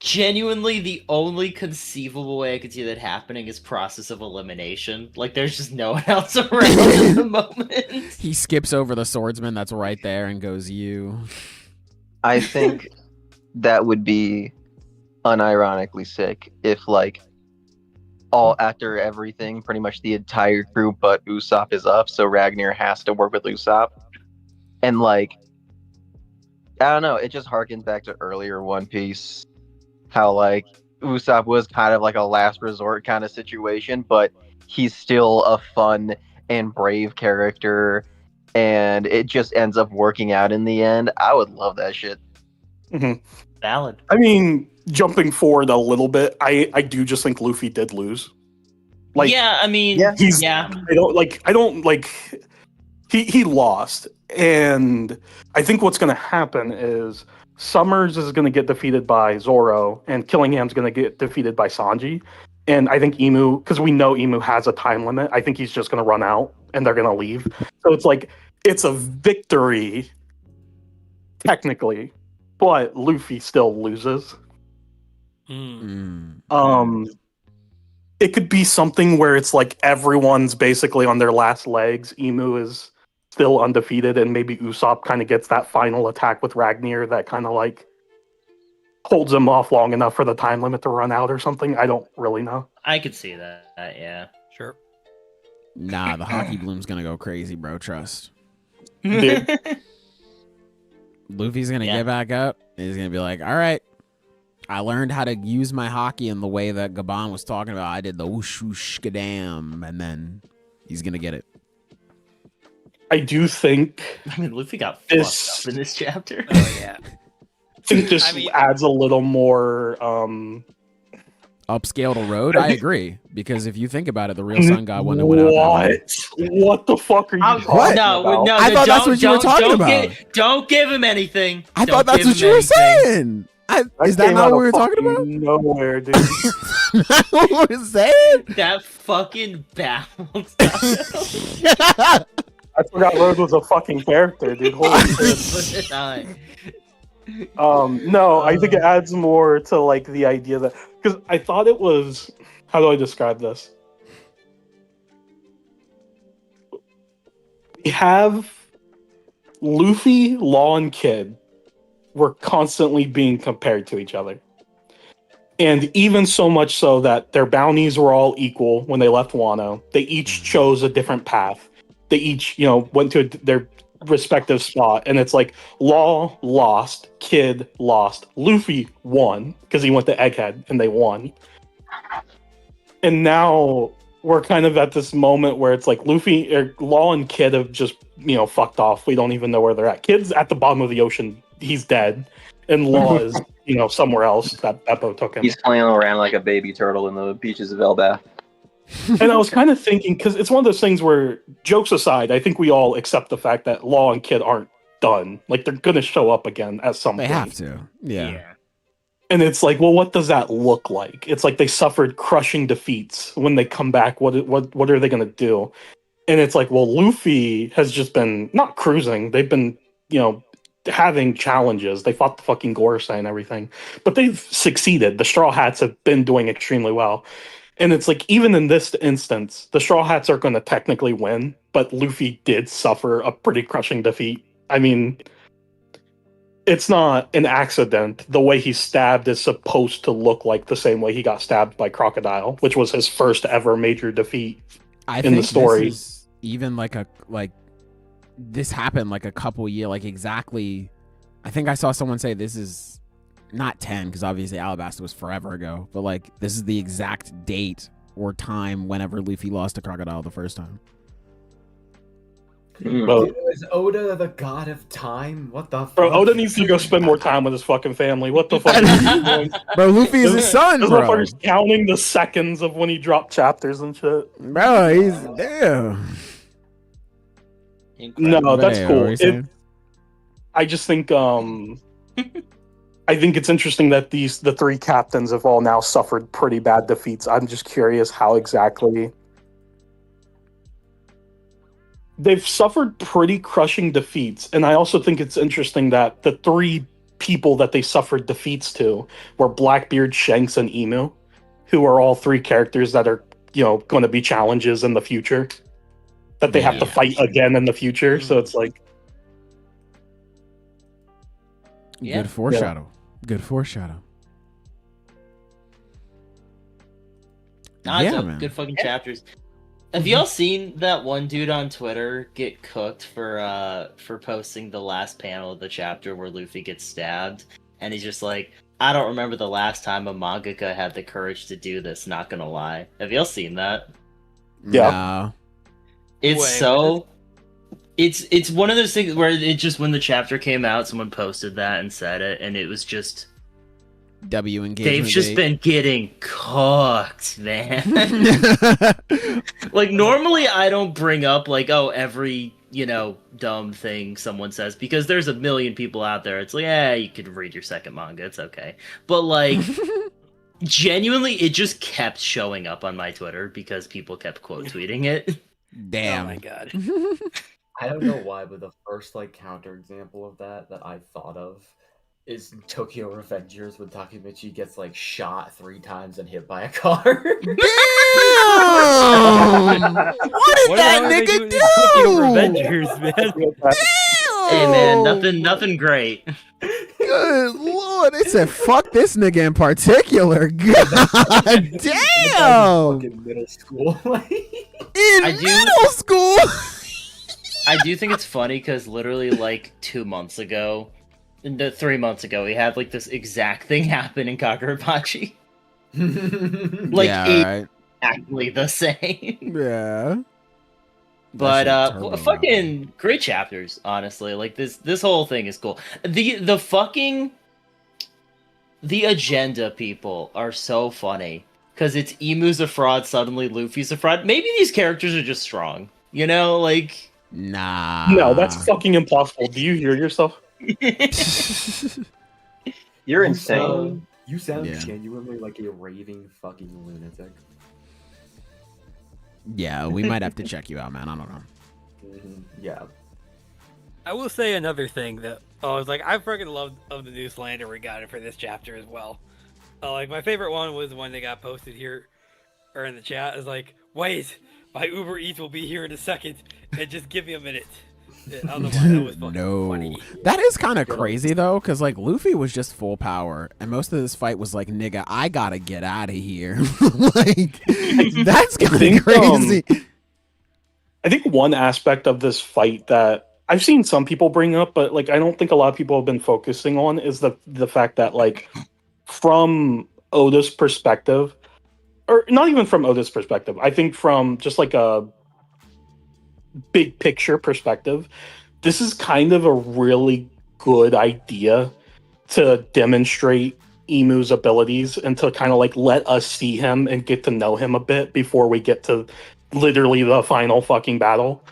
Genuinely, the only conceivable way I could see that happening is process of elimination. Like, there's just no one else around at the moment. He skips over the swordsman that's right there and goes, "You." I think that would be unironically sick if, like, all after everything, pretty much the entire crew but Usopp is up, so Ragnar has to work with Usopp. And, like, I don't know, it just harkens back to earlier One Piece, how, like, Usopp was kind of like a last resort kind of situation, but he's still a fun and brave character, and it just ends up working out in the end. I would love that shit. Valid. I mean, jumping forward a little bit, I do just think Luffy did lose. Like, yeah, I mean, yeah. he's yeah. He lost, and I think what's going to happen is Summers is going to get defeated by Zoro, and Killingham's going to get defeated by Sanji. And I think Emu, because we know Emu has a time limit, I think he's just going to run out, and they're going to leave. So it's like, it's a victory, technically, but Luffy still loses. It could be something where it's like everyone's basically on their last legs. Emu is still undefeated, and maybe Usopp kind of gets that final attack with Ragnar that kind of like holds him off long enough for the time limit to run out or something. I don't really know. I could see that, yeah. Sure. Nah, the hockey bloom's gonna go crazy, bro. Trust. Dude. Luffy's gonna Yeah. get back up. And he's gonna be like, "All right, I learned how to use my hockey in the way that Gabon was talking about. I did the whoosh whoosh gadam," and then he's gonna get it. I do think I mean, Luffy got This- fucked up in this chapter. Oh yeah. this I mean- adds a little more. Upscale to road. I agree, because if you think about it, the real sun god wouldn't have went out that way. What the fuck are you talking What? No, about? no, I thought that's don't- what you were don't- talking don't about. Don't give him anything. I Don't thought that's give what him you were anything. saying. That Is that came not out what of we were talking about? fucking Nowhere, dude. That's what we were saying. That fucking bounced. I forgot Rose was a fucking character, dude. Holy shit. No, I think it adds more to like the idea that, because I thought it was, how do I describe this? We have Luffy, Law, and Kid were constantly being compared to each other. And even so much so that their bounties were all equal when they left Wano. They each chose a different path. They each, went to their respective spot. And it's like, Law lost, Kid lost, Luffy won, because he went to Egghead and they won. And now we're kind of at this moment where it's like Luffy, Law and Kid have just, fucked off. We don't even know where they're at. Kid's at the bottom of the ocean. He's dead. And Law is, somewhere else. That boat took him. He's flailing around like a baby turtle in the beaches of Elbath. And I was kind of thinking, because it's one of those things where, jokes aside, I think we all accept the fact that Law and Kid aren't done. Like, they're going to show up again at some They point. have to. Yeah. And it's like, well, what does that look like? It's like they suffered crushing defeats. When they come back, what are they going to do? And it's like, well, Luffy has just been not cruising. They've been, having challenges. They fought the fucking Gorosei and everything, but they've succeeded. The Straw Hats have been doing extremely well. And it's like, even in this instance, the Straw Hats are going to technically win, but Luffy did suffer a pretty crushing defeat. I mean, it's not an accident. The way he's stabbed is supposed to look like the same way he got stabbed by Crocodile, which was his first ever major defeat in the story. This is even this happened like a couple years, exactly. I think I saw someone say this is not 10, because obviously Alabasta was forever ago, but this is the exact date or time whenever Luffy lost to Crocodile the first time. Bro, Is Oda the god of time? What the fuck? bro, Oda needs to go spend more time with his fucking family. What the fuck is he doing? Bro, Luffy is his son, This bro. motherfucker's counting the seconds of when he dropped chapters and shit. Bro, he's damn. No, that's What are cool. you saying? I just think I think it's interesting that the three captains have all now suffered pretty bad defeats. I'm just curious how exactly they've suffered pretty crushing defeats. And I also think it's interesting that the three people that they suffered defeats to were Blackbeard, Shanks, and Emu, who are all three characters that are, going to be challenges in the future that they have to fight again in the future. So it's like, Yeah. Good foreshadow. Good foreshadow. Nah, Yeah, it's man. good fucking chapters. Have y'all seen that one dude on Twitter get cooked for posting the last panel of the chapter where Luffy gets stabbed? And he's just like, I don't remember the last time a mangaka had the courage to do this, not gonna lie. Have y'all seen that? Yeah. No. It's one of those things where it just, when the chapter came out, someone posted that and said it, and it was just, W engagement. they've just been getting cooked, man. Normally I don't bring up every dumb thing someone says, because there's a million people out there. It's like, you could read your second manga, it's okay. But genuinely, it just kept showing up on my Twitter because people kept quote tweeting it. Damn. Oh my god. I don't know why, but the first counterexample of that I thought of is Tokyo Revengers, when Takemichi gets shot 3 times and hit by a car. Damn! What did that nigga do? Revengers, man. Hey man, nothing great. Good lord, they said fuck this nigga in particular. God damn! Fucking middle school. In middle school. I do think it's funny because literally 3 months ago, we had this exact thing happen in Kagurabachi. Yeah, right. Exactly the same. Yeah. But That shit turbo. fucking great chapters, honestly. This whole thing is cool. The agenda people are so funny because it's Emu's a fraud, suddenly Luffy's a fraud. Maybe these characters are just strong, Nah. no, that's fucking impossible. Do you hear yourself? You're insane. You sound Yeah. genuinely like a raving fucking lunatic. Yeah, we might have to check you out, man. I don't know. Yeah. I will say another thing that I was I freaking loved of the new slander we got for this chapter as well. My favorite one was the one that got posted here or in the chat. Is wait, my Uber Eats will be here in a second, and just give me a minute. I don't know why that was fucking funny. That is kind of crazy though, because Luffy was just full power, and most of this fight was nigga, I gotta get out of here. That's kind of crazy. I think one aspect of this fight that I've seen some people bring up, but I don't think a lot of people have been focusing on, is the fact that from Oda's perspective, or not even from Oda's perspective, I think from just a big picture perspective, this is kind of a really good idea to demonstrate Emu's abilities and to kind of like let us see him and get to know him a bit before we get to literally the final fucking battle,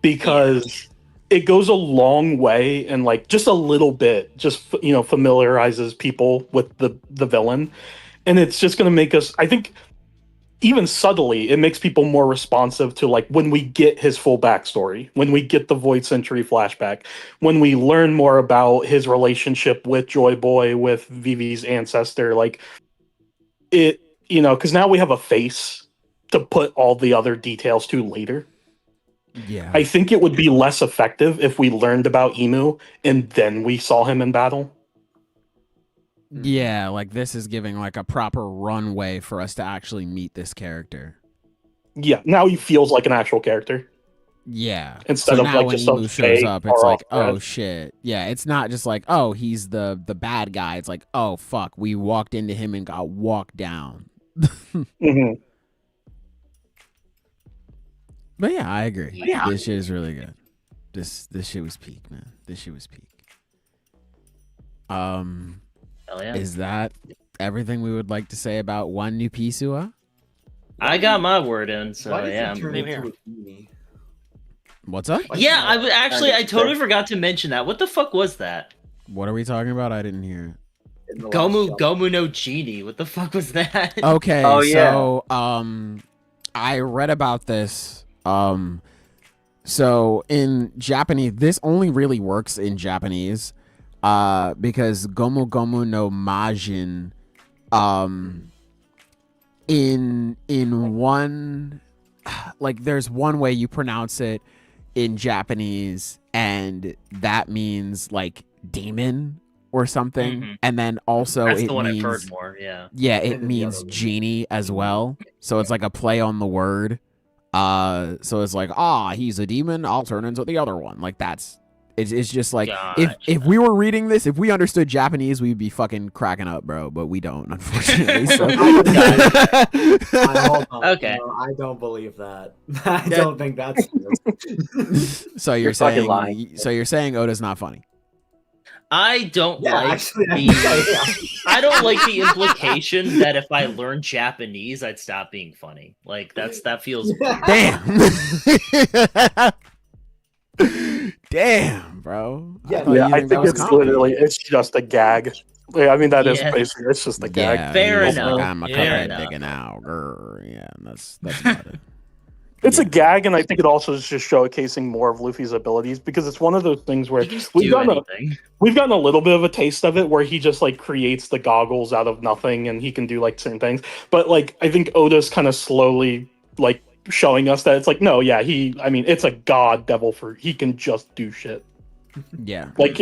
because it goes a long way, and like just a little bit just familiarizes people with the villain, and it's just going to make us, I think, even subtly, it makes people more responsive to like when we get his full backstory, when we get the Void Century flashback, when we learn more about his relationship with Joy Boy, with Vivi's ancestor, like it, because now we have a face to put all the other details to later. Yeah. I think it would be less effective if we learned about Emu and then we saw him in battle. Yeah, like this is giving like a proper runway for us to actually meet this character. Yeah, now he feels like an actual character. Yeah. Instead so of now like when just Emu some shows fake up, it's like, far-off oh threat. shit. Yeah, it's not just like, oh, he's the bad guy. It's like, oh fuck, we walked into him and got walked down. Mhm. But yeah, I agree. Yeah. This shit is really good. This shit was peak, man. This shit was peak. Hell yeah. Is that everything we would like to say about One New Pisua? I got my word in, so Why does yeah. it turn Same into here. a genie? What's up? Why Yeah, can't I totally forgot to mention that. What the fuck was that? What are we talking about? I didn't hear it. in the last chapter? Gomu no Genie. What the fuck was that? Okay, Oh, yeah. so I read about this. So in Japanese, this only really works in Japanese, because Gomu Gomu no Majin, in one, like there's one way you pronounce it in Japanese, and that means like demon or something, Mhm. and then also That's it the one means, I've heard more. Yeah. yeah, And it then the means other one. genie as well. So it's like a play on the word. So it's like, he's a demon, I'll turn into the other one. Like it's just like, if Gotcha. we were reading this, if we understood Japanese, we'd be fucking cracking up, bro. But we don't, unfortunately. So. Hold on. Okay. No, I don't believe that. I don't think that's true. So You're fucking saying, lying. so you're saying Oda's not funny. I don't Yeah, like actually, I the. think I am. I don't like the implication that if I learned Japanese, I'd stop being funny. Like that feels. Damn. Damn, bro. Yeah, thought Yeah, you I that think was it's comedy. literally, it's just a gag. Yeah, I mean, that is Yeah. basically, it's just a gag. Yeah, Fair he's enough. Like, I'm a Fair cuphead enough. digging out. Yeah, that's about it. It's a Yeah. gag, and I think it also is just showcasing more of Luffy's abilities, because it's one of those things where You can just we've do gotten anything. we've gotten a little bit of a taste of it, where he just like creates the goggles out of nothing, and he can do like certain things. But like, I think Oda's kind of slowly like showing us that it's like, no, yeah, it's a god devil he can just do shit. Yeah. Like,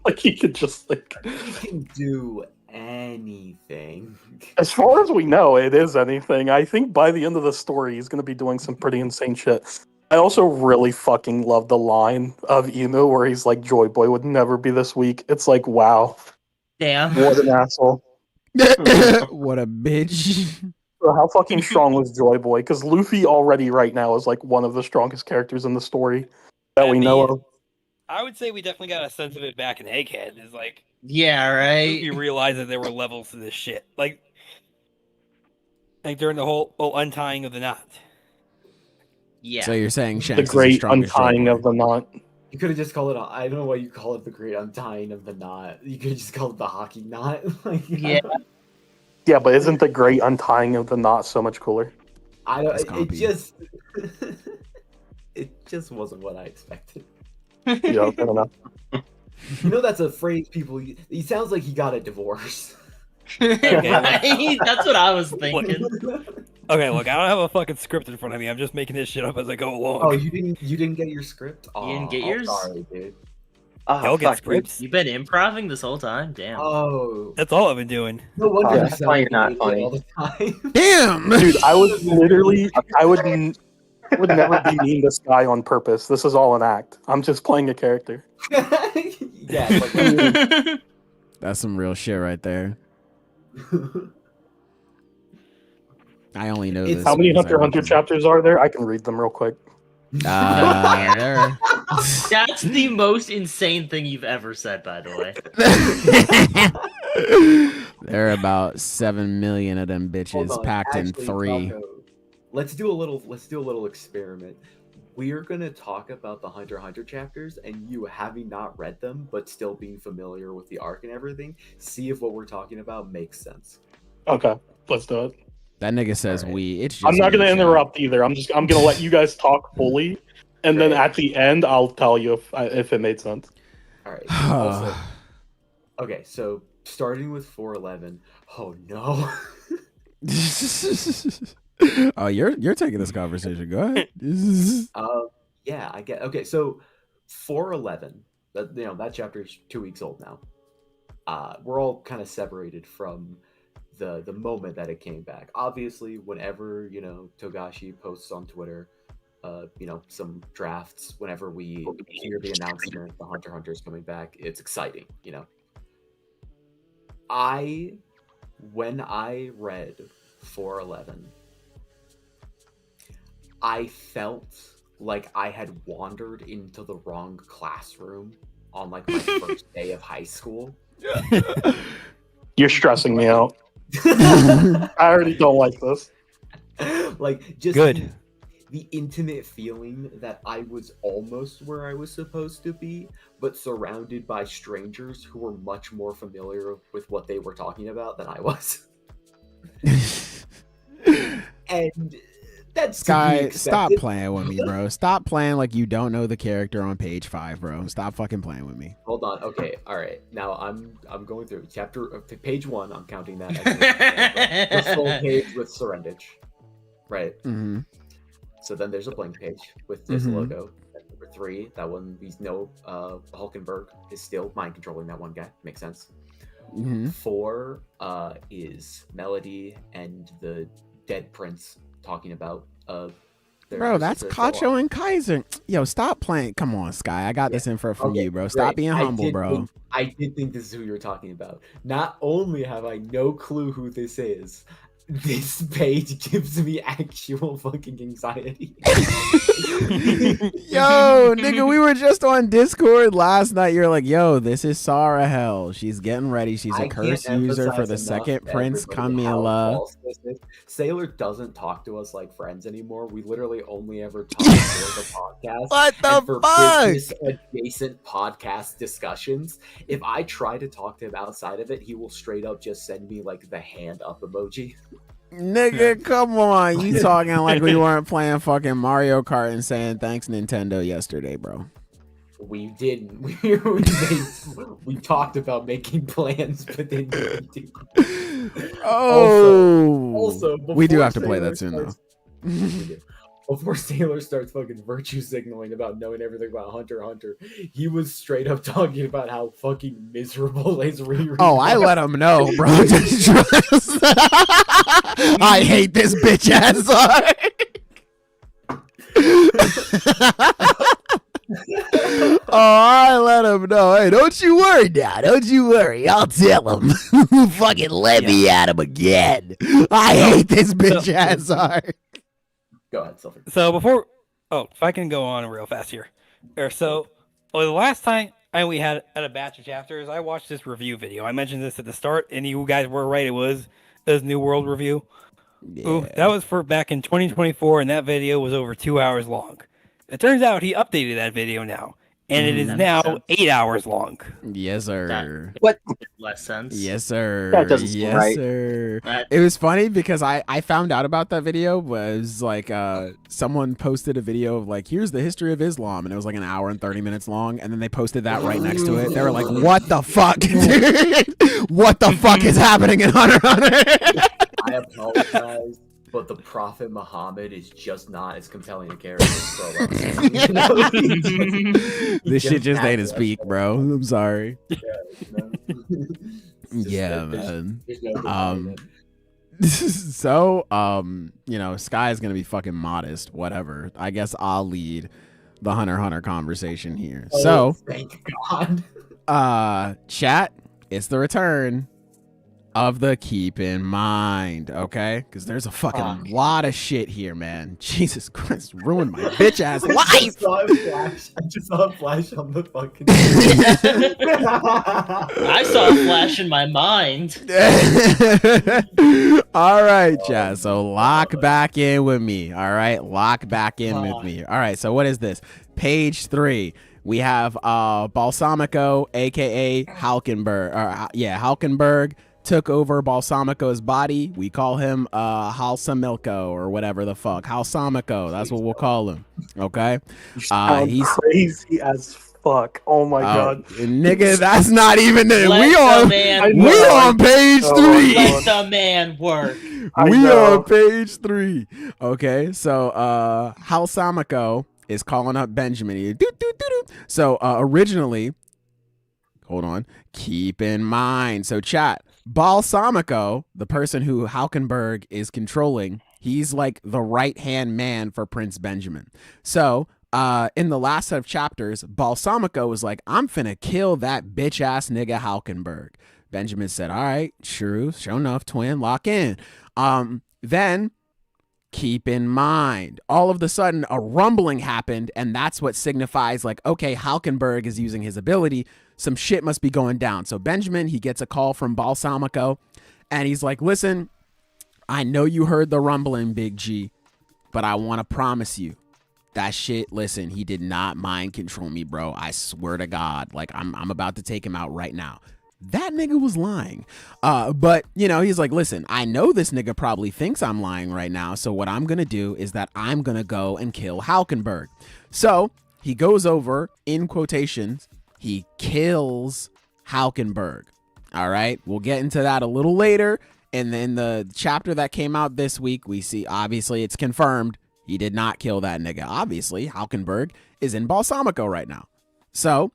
like he could just like. You can do anything. As far as we know, it is anything. I think by the end of the story, he's going to be doing some pretty insane shit. I also really fucking love the line of Emu where he's like, Joy Boy would never be this weak. It's like, wow, Damn. what an asshole. What a bitch. So how fucking strong was Joy Boy? Because Luffy already right now is like one of the strongest characters in the story that we know of. I would say we definitely got a sense of it back in Egghead. Is like Yeah. Right. you realize that there were levels to this shit. Like during the whole untying of the knot. Yeah. So you're saying Shanks The is great strongest untying Joy of Boy. the knot. You could have just called it. I don't know why you call it the great untying of the knot. You could have just called it the hockey knot. Like, Yeah. Yeah, but isn't the great untying of the knot so much cooler? I don't. That's It compy. just. It just wasn't what I expected. Yeah, fair enough. You know, that's a phrase people. He sounds like he got a divorce. Right? That's what I was thinking. Okay, look, I don't have a fucking script in front of me. I'm just making this shit up as I go along. Oh, you didn't get your script? You didn't get I'm yours? Sorry, dude. Y'all get fuck, scripts? You've been improving this whole time. Damn. Oh, That's all I've been doing. no wonder Yeah, you that's sound why you're not like funny. all the time. Damn. Dude, I would never be mean to this guy on purpose. This is all an act. I'm just playing a character. Yeah, it's like, That's some real shit right there. I only know It's- this. How many because I Hunter x read Hunter them. chapters are there? I can read them real quick. There. That's the most insane thing you've ever said, by the way. There are about 7 million of them bitches Hold on, packed in actually, 3. Taco, let's do a little experiment. We are gonna talk about the Hunter x Hunter chapters, and you having not read them but still being familiar with the arc and everything. See if what we're talking about makes sense. Okay, let's do it. That nigga says Alright. we. It's just I'm not gonna me, Chad. interrupt either. I'm gonna let you guys talk fully, and then Great. at the end I'll tell you if it made sense. All right. Also, okay, so starting with 411. Oh no. Oh, you're taking this conversation. Go ahead. Yeah, I get. Okay, so 411. That chapter's 2 weeks old now. We're all kind of separated from the moment that it came back. Obviously, whenever Togashi posts on Twitter, some drafts. Whenever we hear the announcement, the Hunter x Hunter is coming back, it's exciting. When I read 411, I felt like I had wandered into the wrong classroom on like my first day of high school. You're stressing me out. I already don't like this. Like just Good. The intimate feeling that I was almost where I was supposed to be, but surrounded by strangers who were much more familiar with what they were talking about than I was. And that's Sky, stop playing with me, bro. Stop playing like you don't know the character on page 5, bro. Stop fucking playing with me. Hold on. Okay. All right. Now I'm going through page 1. I'm counting that as the full page with Surrendage. Right. Mm-hmm. So then there's a blank page with this logo. And number 3, that one, Halkenburg is still mind controlling that one guy. Makes sense. Mm-hmm. 4 is Melody and the dead prince talking about bro, that's Kacho and Kaiser. Yo, stop playing. Come on, Sky. I got this info from you, bro. Stop being humble, bro. I did think this is who you were talking about. Not only have I no clue who this is, this page gives me actual fucking anxiety. Yo, nigga, we were just on Discord last night. You're like, yo, this is Sarah Hell. She's getting ready. She's a curse user for the second Prince Camilla. Sailor doesn't talk to us like friends anymore. We literally only ever talk for the podcast. What the and for fuck? business adjacent podcast discussions. If I try to talk to him outside of it, he will straight up just send me like the hand up emoji. Nigga, come on. You talking like we weren't playing fucking Mario Kart and saying thanks Nintendo yesterday, bro. We didn't. We talked about making plans, but then didn't do. Also, we do have to play that soon, though. Before Sailor starts fucking virtue signaling about knowing everything about Hunter x Hunter, he was straight up talking about how fucking miserable his reread. Oh, I let him know, bro. Just trust. I hate this bitch ass Oh, I let him know. Hey, don't you worry now. Don't you worry. I'll tell him. Fucking let me at him again. I hate this bitch ass art. Go ahead, Silver. So if I can go on real fast here. The last time we had a batch of chapters, I watched this review video. I mentioned this at the start, and you guys were right. It was New World Review. Yeah. Ooh, that was for back in 2024, and that video was over 2 hours long. It turns out he updated that video now, and it is now 8 hours long. Yes, sir. What? Less sense. Yes, sir. That doesn't seem yes, right. sir. That- It was funny because I found out about that video was like someone posted a video of like, here's the history of Islam, and it was like an hour and 30 minutes long, and then they posted that right next to it. They were like, what the fuck? What the fuck is happening in Hunter x Hunter? I apologize, but the Prophet Muhammad is just not as compelling a character as Solo. This shit just ain't his peak, bro. I'm sorry. Yeah, man. So, Sky is gonna be fucking modest. Whatever. I guess I'll lead the Hunter x Hunter conversation here. So, thank God. chat, it's the return of the keep in mind, okay? Because there's a fucking lot of shit here, man. Jesus Christ, ruined my bitch ass life. I just saw a flash on the fucking. I saw a flash in my mind. All right, Chaz. So lock back in with me. All right, lock back in with me. All right. So what is this? Page 3. We have Balsamico, aka Halkenburg. Halkenburg took over Balsamico's body. We call him Halsamilko or whatever the fuck. Halsamico. That's what we'll call him. Okay. He's crazy as fuck. Oh my god, nigga, that's not even it. Let We on page 3. Let the man work. We on page 3. Okay, so Halsamico is calling up Benjamin. So originally, hold on, keep in mind. So chat, Balsamico, the person who Halkenburg is controlling, he's like the right-hand man for Prince Benjamin. So in the last set of chapters, Balsamico was like, I'm finna kill that bitch-ass nigga Halkenburg. Benjamin said, all right, sure enough, twin, lock in. Then keep in mind, all of a sudden a rumbling happened, and that's what signifies like, okay, Halkenburg is using his ability. Some shit must be going down. So Benjamin, he gets a call from Balsamico, and he's like, listen, I know you heard the rumbling, Big G, but I want to promise you that shit, listen, he did not mind control me, bro. I swear to God, like I'm about to take him out right now. That nigga was lying. But, you know, he's like, listen, I know this nigga probably thinks I'm lying right now. So what I'm going to do is that I'm going to go and kill Halkenburg. So he goes over, in quotations, he kills Halkenburg. All right. We'll get into that a little later. And then the chapter that came out this week, we see, obviously, it's confirmed he did not kill that nigga. Obviously, Halkenburg is in Balsamico right now. So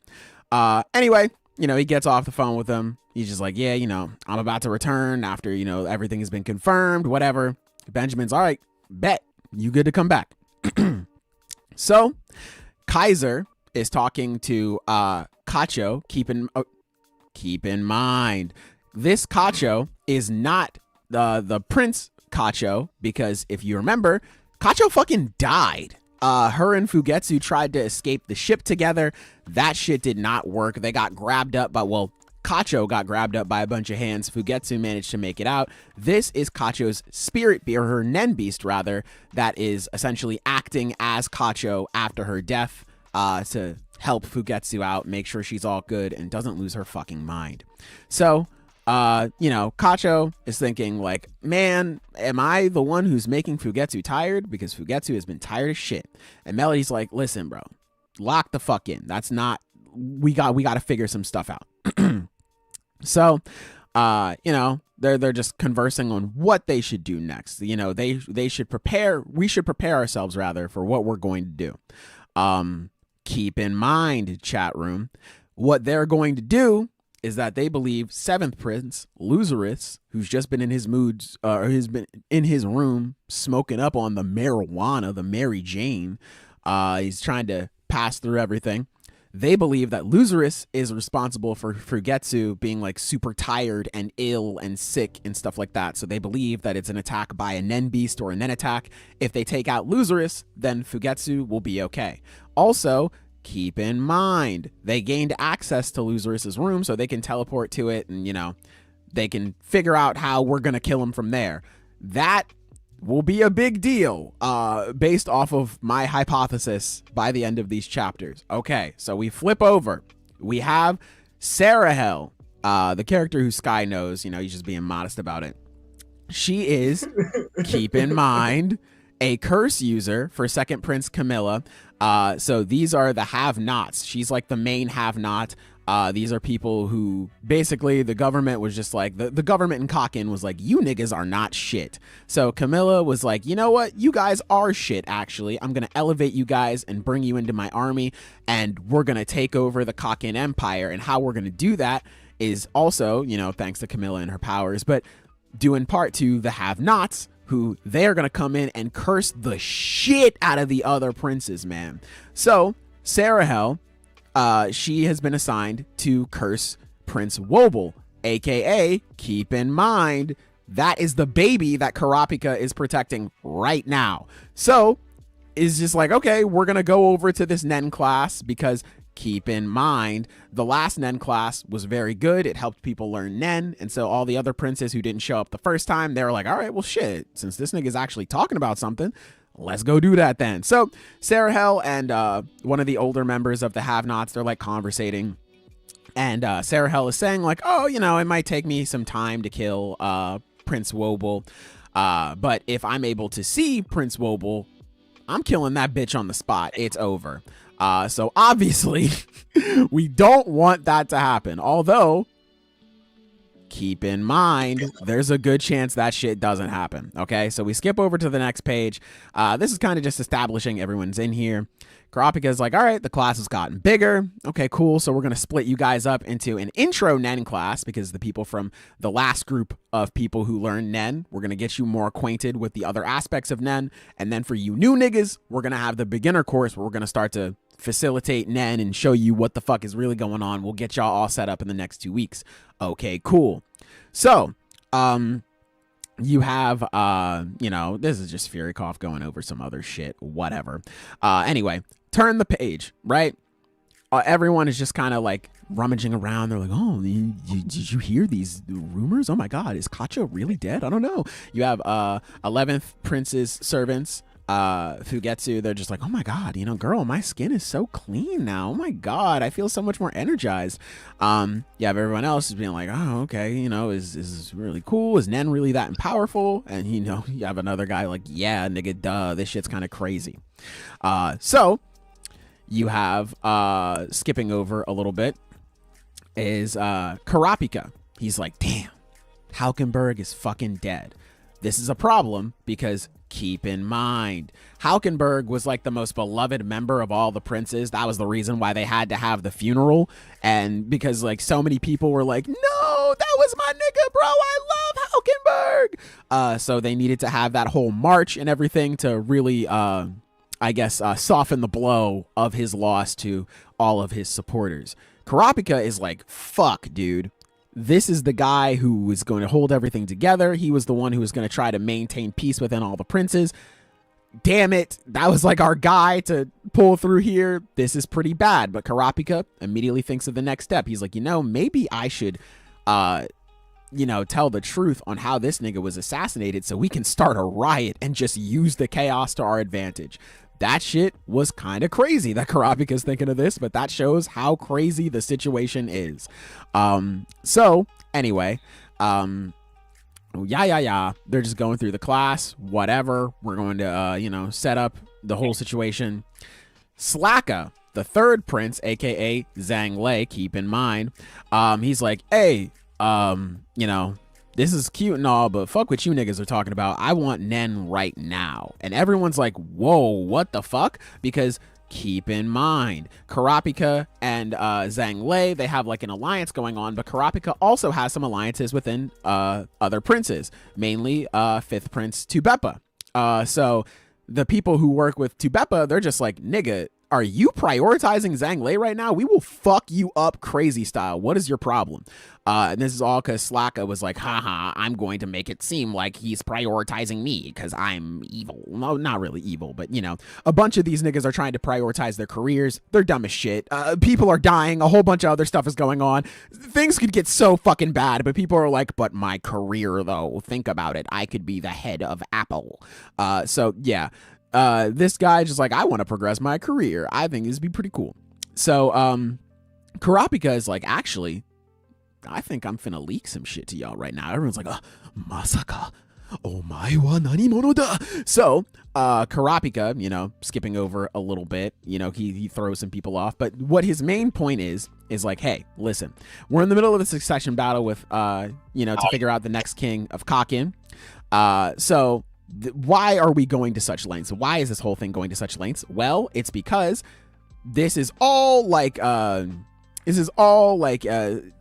anyway, you know, he gets off the phone with him. He's just like, yeah, you know, I'm about to return after, you know, everything has been confirmed, whatever. Benjamin's all right, bet you good to come back. So Kaiser is talking to Cacho. Keep in mind, this Cacho is not the Prince Cacho, because if you remember, Cacho fucking died. Her and Fugetsu tried to escape the ship together. That shit did not work. They got grabbed up by, well, Cacho got grabbed up by a bunch of hands. Fugetsu managed to make it out. This is Cacho's spirit, or her Nen beast rather, that is essentially acting as Cacho after her death to help Fugetsu out, make sure she's all good and doesn't lose her fucking mind. So, you know, Cacho is thinking like, man, am I the one who's making Fugetsu tired? Because Fugetsu has been tired as shit. And Melody's like, listen, bro, lock the fuck in. That's not, we got to figure some stuff out. So, you know, they're just conversing on what they should do next. You know, they should prepare. We should prepare ourselves rather for what we're going to do. Keep in mind, chat room, what they're going to do is that they believe 7th Prince, Lucerus, who's just been in his moods, or has been in his room smoking up on the marijuana, the Mary Jane. He's trying to pass through everything. They believe that Lucerus is responsible for Fugetsu being like super tired and ill and sick and stuff like that. So they believe that it's an attack by a Nen beast or a Nen attack. If they take out Lucerus, then Fugetsu will be okay. Also, keep in mind, they gained access to Lucerus's room, so they can teleport to it, and, you know, they can figure out how we're going to kill him from there. That will be a big deal, based off of my hypothesis by the end of these chapters. Okay, so we flip over. We have Sarahel, the character who Sky knows, you know, he's just being modest about it. She is, keep in mind, a curse user for 2nd Prince Camilla. So these are the have-nots. She's like the main have-not. These are people who basically the government was just like, the government in Kakin was like, you niggas are not shit. So Camilla was like, you know what? You guys are shit, actually. I'm going to elevate you guys and bring you into my army, and we're going to take over the Kakin Empire. And how we're going to do that is also, you know, thanks to Camilla and her powers, but due in part to the have-nots, who they're going to come in and curse the shit out of the other princes, man. So Sarahel, she has been assigned to curse Prince Wobble. aka keep in mind that is the baby that Kurapika is protecting right now. So is just like, okay, we're gonna go over to this nen class because keep in mind the last nen class was very good. It helped people learn nen, and so all the other princes who didn't show up the first time, they were like, all right, well shit, since this nigga's actually talking about something, let's go do that then. So Sarahel and one of the older members of the Have-Nots, they're like conversating, and Sarahel is saying like, oh, you know, it might take me some time to kill Prince Wobble, but if I'm able to see Prince Wobble, I'm killing that bitch on the spot. It's over. So obviously we don't want that to happen, although keep in mind there's a good chance that shit doesn't happen. Okay, so we skip over to the next page. This is kind of just establishing everyone's in here. Kurapika's like, all right, the class has gotten bigger. Okay, cool. So we're going to split you guys up into an intro nen class, because the people from the last group of people who learn nen, we're going to get you more acquainted with the other aspects of nen. And then for you new niggas, we're going to have the beginner course where we're going to start to facilitate nen and show you what the fuck is really going on. We'll get y'all all set up in the next 2 weeks. Okay, cool. So, you have, you know, this is just Furikoff going over some other shit, whatever. Anyway, turn the page, right? Everyone is just kind of like rummaging around. They're like, oh, did you hear these rumors? Oh my God, is Kacha really dead? I don't know. You have 11th Prince's servants, Fugetsu. They're just like, oh my God, you know, girl, my skin is so clean now. Oh my God, I feel so much more energized. You have everyone else is being like, oh, okay, you know, is this really cool? Is Nen really that powerful? And you know, you have another guy like, yeah, nigga, duh, this shit's kind of crazy. So you have skipping over a little bit is Kurapika. He's like, damn, Halkenburg is fucking dead. This is a problem because keep in mind, Halkenburg was like the most beloved member of all the princes. That was the reason why they had to have the funeral. And because like so many people were like, no, that was my nigga, bro, I love Halkenburg. So they needed to have that whole march and everything to really, I guess, soften the blow of his loss to all of his supporters. Kurapika is like, fuck, dude. This is the guy who was going to hold everything together. He was the one who was going to try to maintain peace within all the princes. Damn it. That was like our guy to pull through here. This is pretty bad. But Kurapika immediately thinks of the next step. He's like, you know, maybe I should, you know, tell the truth on how this nigga was assassinated so we can start a riot and just use the chaos to our advantage. That shit was kind of crazy that Kurapika's thinking of this, but that shows how crazy the situation is. So anyway, they're just going through the class, whatever. We're going to, you know, set up the whole situation. Slacka, the third prince, aka Zhang Lei, keep in mind, he's like, hey, you know, this is cute and all, but fuck what you niggas are talking about. I want Nen right now. And everyone's like, whoa, what the fuck? Because keep in mind, Kurapika and Zhang Lei, they have like an alliance going on, but Kurapika also has some alliances within other princes, mainly 5th Prince Tubeppa. So the people who work with Tubeppa, they're just like, nigga, are you prioritizing Zhang Lei right now? We will fuck you up crazy style. What is your problem? And this is all because Slacka was like, haha, I'm going to make it seem like he's prioritizing me because I'm evil. No, not really evil, but you know, a bunch of these niggas are trying to prioritize their careers. They're dumb as shit. People are dying. A whole bunch of other stuff is going on. Things could get so fucking bad, but people are like, but my career though, think about it. I could be the head of Apple. So yeah. This guy just like, I want to progress my career. I think this would be pretty cool. So, Kurapika is like, actually, I think I'm finna leak some shit to y'all right now. Everyone's like, masaka, omae wa nanimono da? So, Kurapika, you know, skipping over a little bit, you know, he throws some people off. But what his main point is like, hey, listen, we're in the middle of a succession battle with, you know, to figure out the next king of Kakin. So, why are we going to such lengths? Why is this whole thing going to such lengths? Well, it's because this is all like a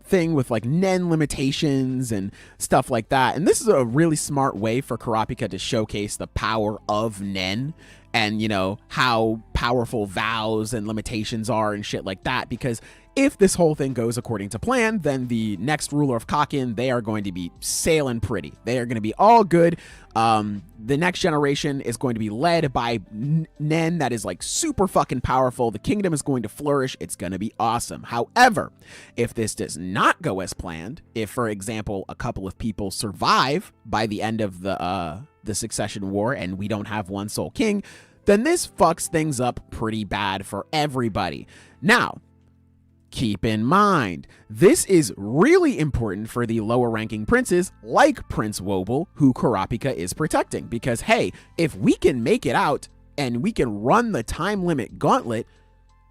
thing with like Nen limitations and stuff like that. And this is a really smart way for Kurapika to showcase the power of Nen and, you know, how powerful vows and limitations are and shit like that, because if this whole thing goes according to plan, then the next ruler of Kakin, they are going to be sailing pretty. They are going to be all good. The next generation is going to be led by Nen that is like super fucking powerful. The kingdom is going to flourish. It's going to be awesome. However, if this does not go as planned, if, for example, a couple of people survive by the end of the succession war and we don't have one sole king, then this fucks things up pretty bad for everybody. Now, keep in mind, this is really important for the lower ranking princes like Prince Wobble, who Kurapika is protecting. Because, hey, if we can make it out and we can run the time limit gauntlet,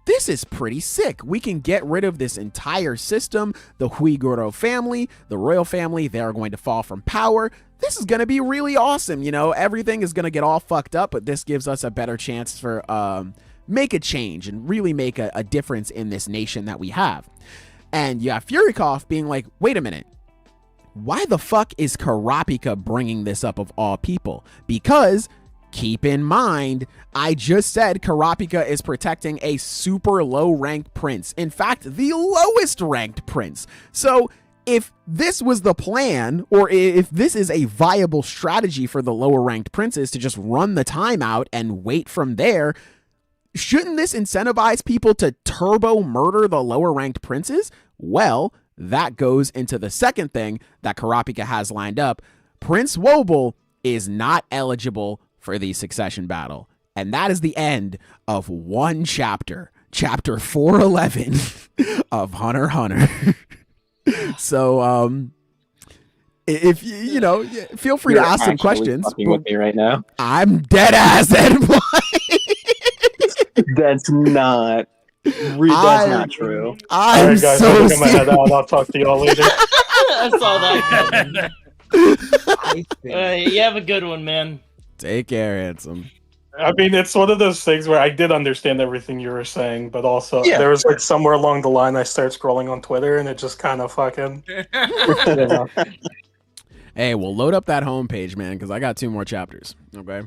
this is pretty sick. We can get rid of this entire system. The Huiguro family, the royal family, they're going to fall from power. This is going to be really awesome. You know, everything is going to get all fucked up, but this gives us a better chance for make a change and really make a difference in this nation that we have. And you have Furikov being like, wait a minute, why the fuck is Kurapika bringing this up of all people? Because keep in mind, I just said Kurapika is protecting a super low ranked prince. In fact, the lowest ranked prince. So if this was the plan, or if this is a viable strategy for the lower ranked princes to just run the time out and wait from there, shouldn't this incentivize people to turbo murder the lower ranked princes? Well, that goes into the second thing that Kurapika has lined up. Prince Wobble is not eligible for the succession battle. And that is the end of one chapter, chapter 411 of Hunter x Hunter. So, if you know, feel free to ask some questions. With me right now. I'm dead ass. That's not. That's not true. I'm All right, guys, so I'm gonna head out. I'll talk to y'all later. I saw that coming. You have a good one, man. Take care, handsome. I mean, it's one of those things where I did understand everything you were saying, but also Yeah. there was like somewhere along the line I started scrolling on Twitter and it just kind of fucking. You know. Hey, we'll load up that homepage, man, because I got 2 more chapters. Okay.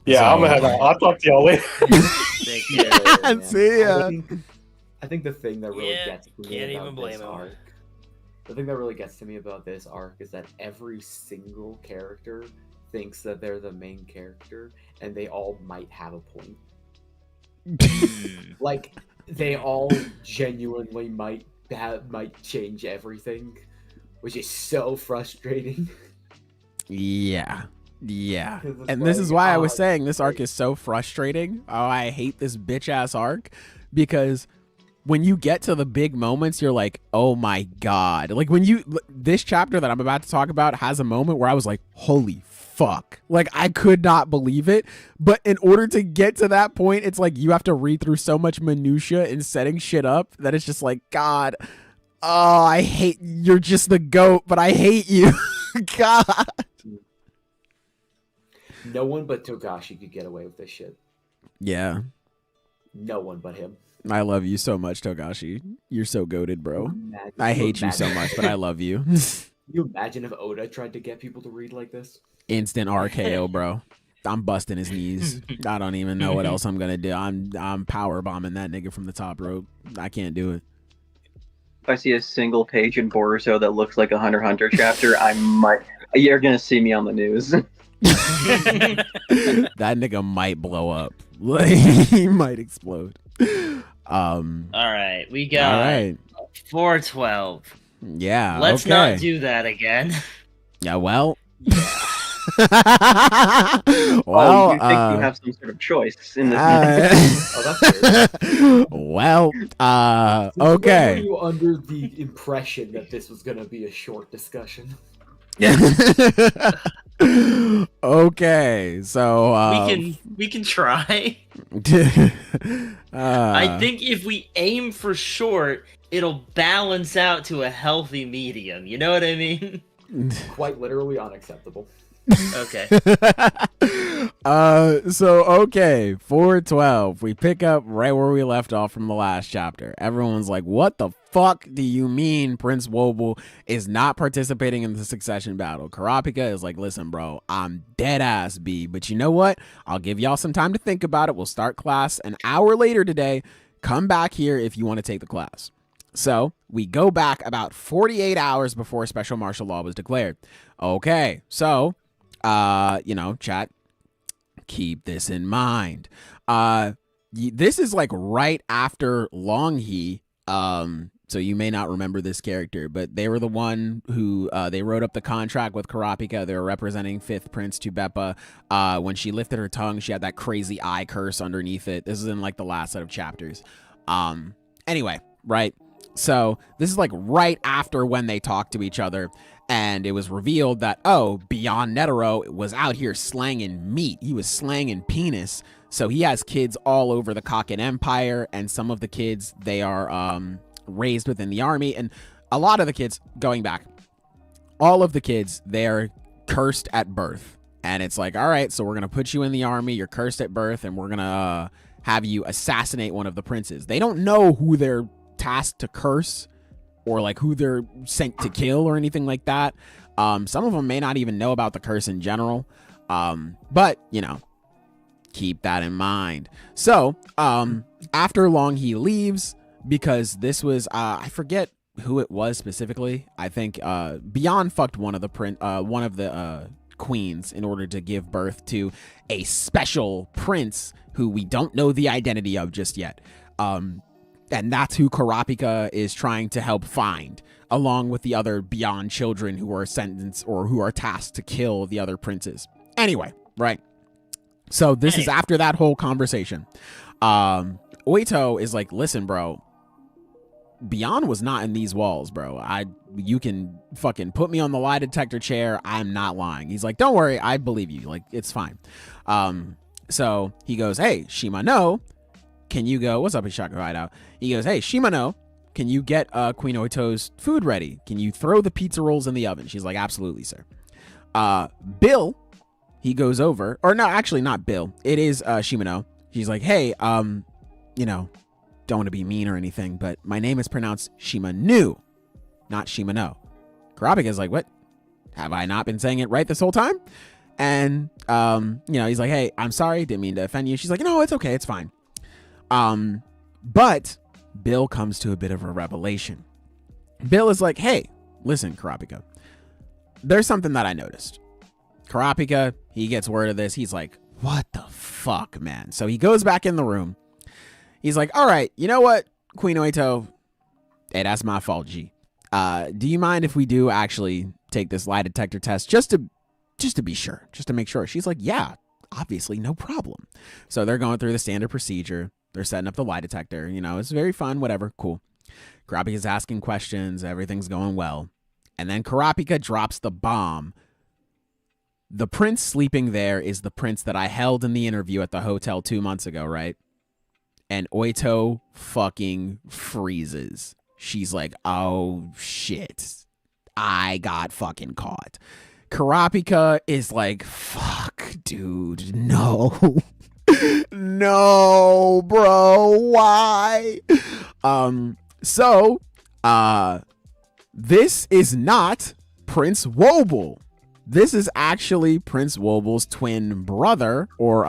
Yeah, So- I'm gonna head out. I'll talk to y'all later. Take care. See ya. I think the thing that really Yeah, gets me can't even about blame this him. arc, the thing that really gets to me about this arc is that every single character thinks that they're the main character, and they all might have a point. Like, they all genuinely might change everything, which is so frustrating. Yeah. 'Cause it's And this is like, why I was oh, saying this arc like- is so frustrating. Oh, I hate this bitch ass arc, because when you get to the big moments, you're like, oh my God. Like this chapter that I'm about to talk about has a moment where I was like, holy fuck. Like, I could not believe it. But in order to get to that point, it's like you have to read through so much minutia and setting shit up that it's just like, God, oh, I hate, you're just the GOAT, but I hate you. God. No one but Togashi could get away with this shit. Yeah. No one but him. I love you so much, Togashi. You're so goated, bro. Imagine- I hate you so imagine- much, but I love you. Can you imagine if Oda tried to get people to read like this? Instant RKO, bro. I'm busting his knees. I don't even know what else I'm gonna do. I'm power bombing that nigga from the top rope. I can't do it. If I see a single page in Boruto that looks like a Hunter x Hunter chapter, I might. You're gonna see me on the news. That nigga might blow up. Like, he might explode. All right, we All got right. 412. Yeah. Let's okay. not do that again. Yeah. Well. Well, Oh, you think you have some sort of choice in this? Oh, that's weird. well. Since when were Okay. you under the impression that this was gonna be a short discussion? Okay. So. We can try. I think if we aim for short, it'll balance out to a healthy medium. You know what I mean? Quite literally unacceptable. Okay. So okay, 412. We pick up right where we left off from the last chapter. Everyone's like, what the fuck do you mean Prince Wobble is not participating in the succession battle? Kurapika is like, listen, bro, I'm dead ass B, but you know what? I'll give y'all some time to think about it. We'll start class an hour later today. Come back here if you want to take the class. So we go back about 48 hours before special martial law was declared. Okay, so, chat, keep this in mind. This is like right after Long Hee. So you may not remember this character, but they were the one who they wrote up the contract with Kurapika. They were representing 5th Prince to Beppa. When she lifted her tongue, she had that crazy eye curse underneath it. This is in like the last set of chapters. Anyway, right? So this is like right after when they talked to each other, and it was revealed that, Beyond Netero was out here slanging meat. He was slanging penis. So he has kids all over the Kaken Empire, and some of the kids, they are raised within the army, and a lot of the kids, going back, all of the kids, they're cursed at birth. And it's like, all right, so we're going to put you in the army, you're cursed at birth, and we're going to have you assassinate one of the princes. They don't know who they're tasked to curse or like who they're sent to kill or anything like that. Some of them may not even know about the curse in general. But, keep that in mind. So, after Long Hee leaves, because this was, I forget who it was specifically. I think Beyond fucked one of the queens in order to give birth to a special prince who we don't know the identity of just yet. And that's who Kurapika is trying to help find, along with the other Beyond children who are sentenced or who are tasked to kill the other princes. Anyway, right. So this is after that whole conversation. Oito is like, listen, bro, Beyond was not in these walls, bro. You can fucking put me on the lie detector chair. I'm not lying. He's like, don't worry. I believe you. Like, it's fine. So he goes, hey, Shimano, can you go? What's up, Ishaka Hideout? He goes, hey, Shimano, can you get Queen Oito's food ready? Can you throw the pizza rolls in the oven? She's like, absolutely, sir. Bill, he goes over, or no, actually not Bill. It is Shimano. She's like, hey, don't want to be mean or anything, but my name is pronounced Shimanu, not Shimano. Kurapika is like, what? Have I not been saying it right this whole time? And, he's like, hey, I'm sorry. Didn't mean to offend you. She's like, no, it's okay. It's fine. But Bill comes to a bit of a revelation. Bill is like, hey, listen, Kurapika, there's something that I noticed. Kurapika, he gets word of this. He's like, what the fuck, man? So he goes back in the room. He's like, all right, you know what, Queen Oito? Hey, that's my fault, G. Do you mind if we do actually take this lie detector test just to be sure, just to make sure? She's like, yeah, obviously, no problem. So they're going through the standard procedure. They're setting up the lie detector. It's very fun, whatever, cool. Kurapika's asking questions. Everything's going well. And then Kurapika drops the bomb. The prince sleeping there is the prince that I held in the interview at the hotel 2 months ago, right? And Oito fucking freezes. She's like, oh, shit. I got fucking caught. Kurapika is like, fuck, dude, no. No, bro, why? This is not Prince Wobble. This is actually Prince Wobble's twin brother, or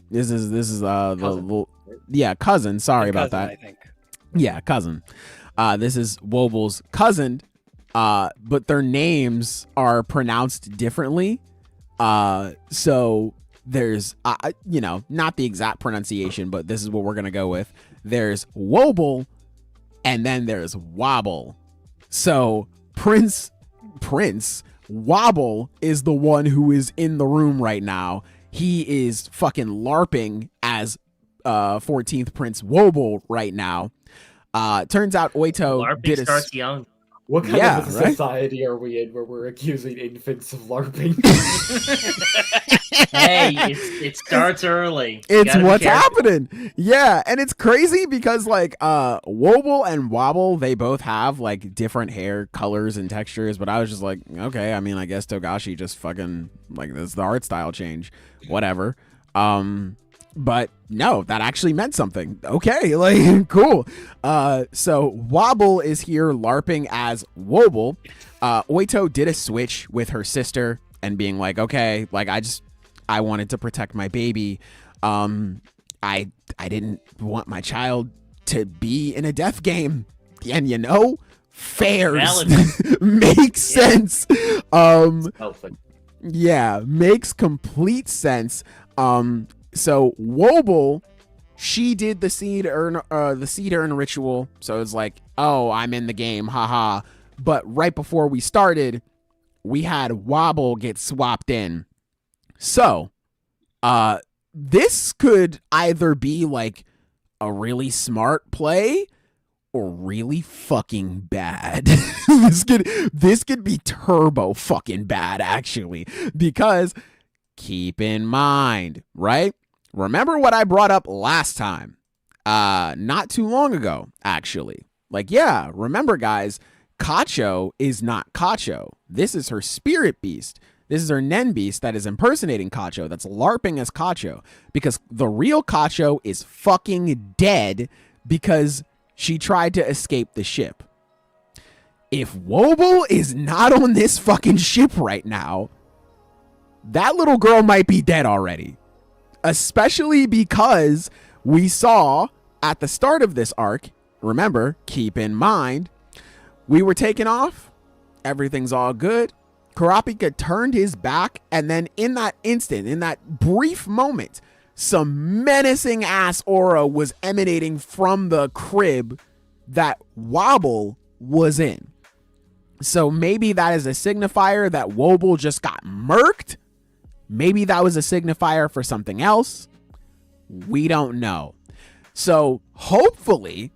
this is cousin. Cousin. Sorry about that. I think. Yeah, cousin. This is Wobble's cousin, but their names are pronounced differently. So there's not the exact pronunciation, but this is what we're gonna go with. There's Wobble, and then there's Wobble. So Prince Wobble is the one who is in the room right now. He is fucking LARPing as 14th Prince Wobble right now. Turns out Oito LARPing starts young. What kind of a society are we in where we're accusing infants of LARPing? Hey, it starts early. It's what's happening. Yeah, and it's crazy because like Wobble and Wobble, they both have like different hair colors and textures, but I was just like, okay, I mean, I guess Togashi just fucking like this is the art style change. Whatever. But no, that actually meant something. Okay, like cool. So Wobble is here LARPing as Wobble. Oito did a switch with her sister and being like, okay, like I wanted to protect my baby. I didn't want my child to be in a death game. And you know, fairs Valid. makes sense. Selfish. Yeah, makes complete sense. So Wobble, she did the seed urn ritual. So it's like, oh, I'm in the game, haha. But right before we started, we had Wobble get swapped in. So, this could either be like a really smart play or really fucking bad. this could be turbo fucking bad, actually, because keep in mind, right? Remember what I brought up last time, not too long ago, actually. Like, yeah, remember, guys, Kacho is not Kacho. This is her spirit beast. This is her Nen beast that is impersonating Kacho, that's LARPing as Kacho, because the real Kacho is fucking dead because she tried to escape the ship. If Wobble is not on this fucking ship right now, that little girl might be dead already. Especially because we saw at the start of this arc, remember, keep in mind, we were taken off, everything's all good. Kurapika turned his back, and then in that instant, in that brief moment, some menacing ass aura was emanating from the crib that Wobble was in. So maybe that is a signifier that Wobble just got murked. Maybe that was a signifier for something else. We don't know. So hopefully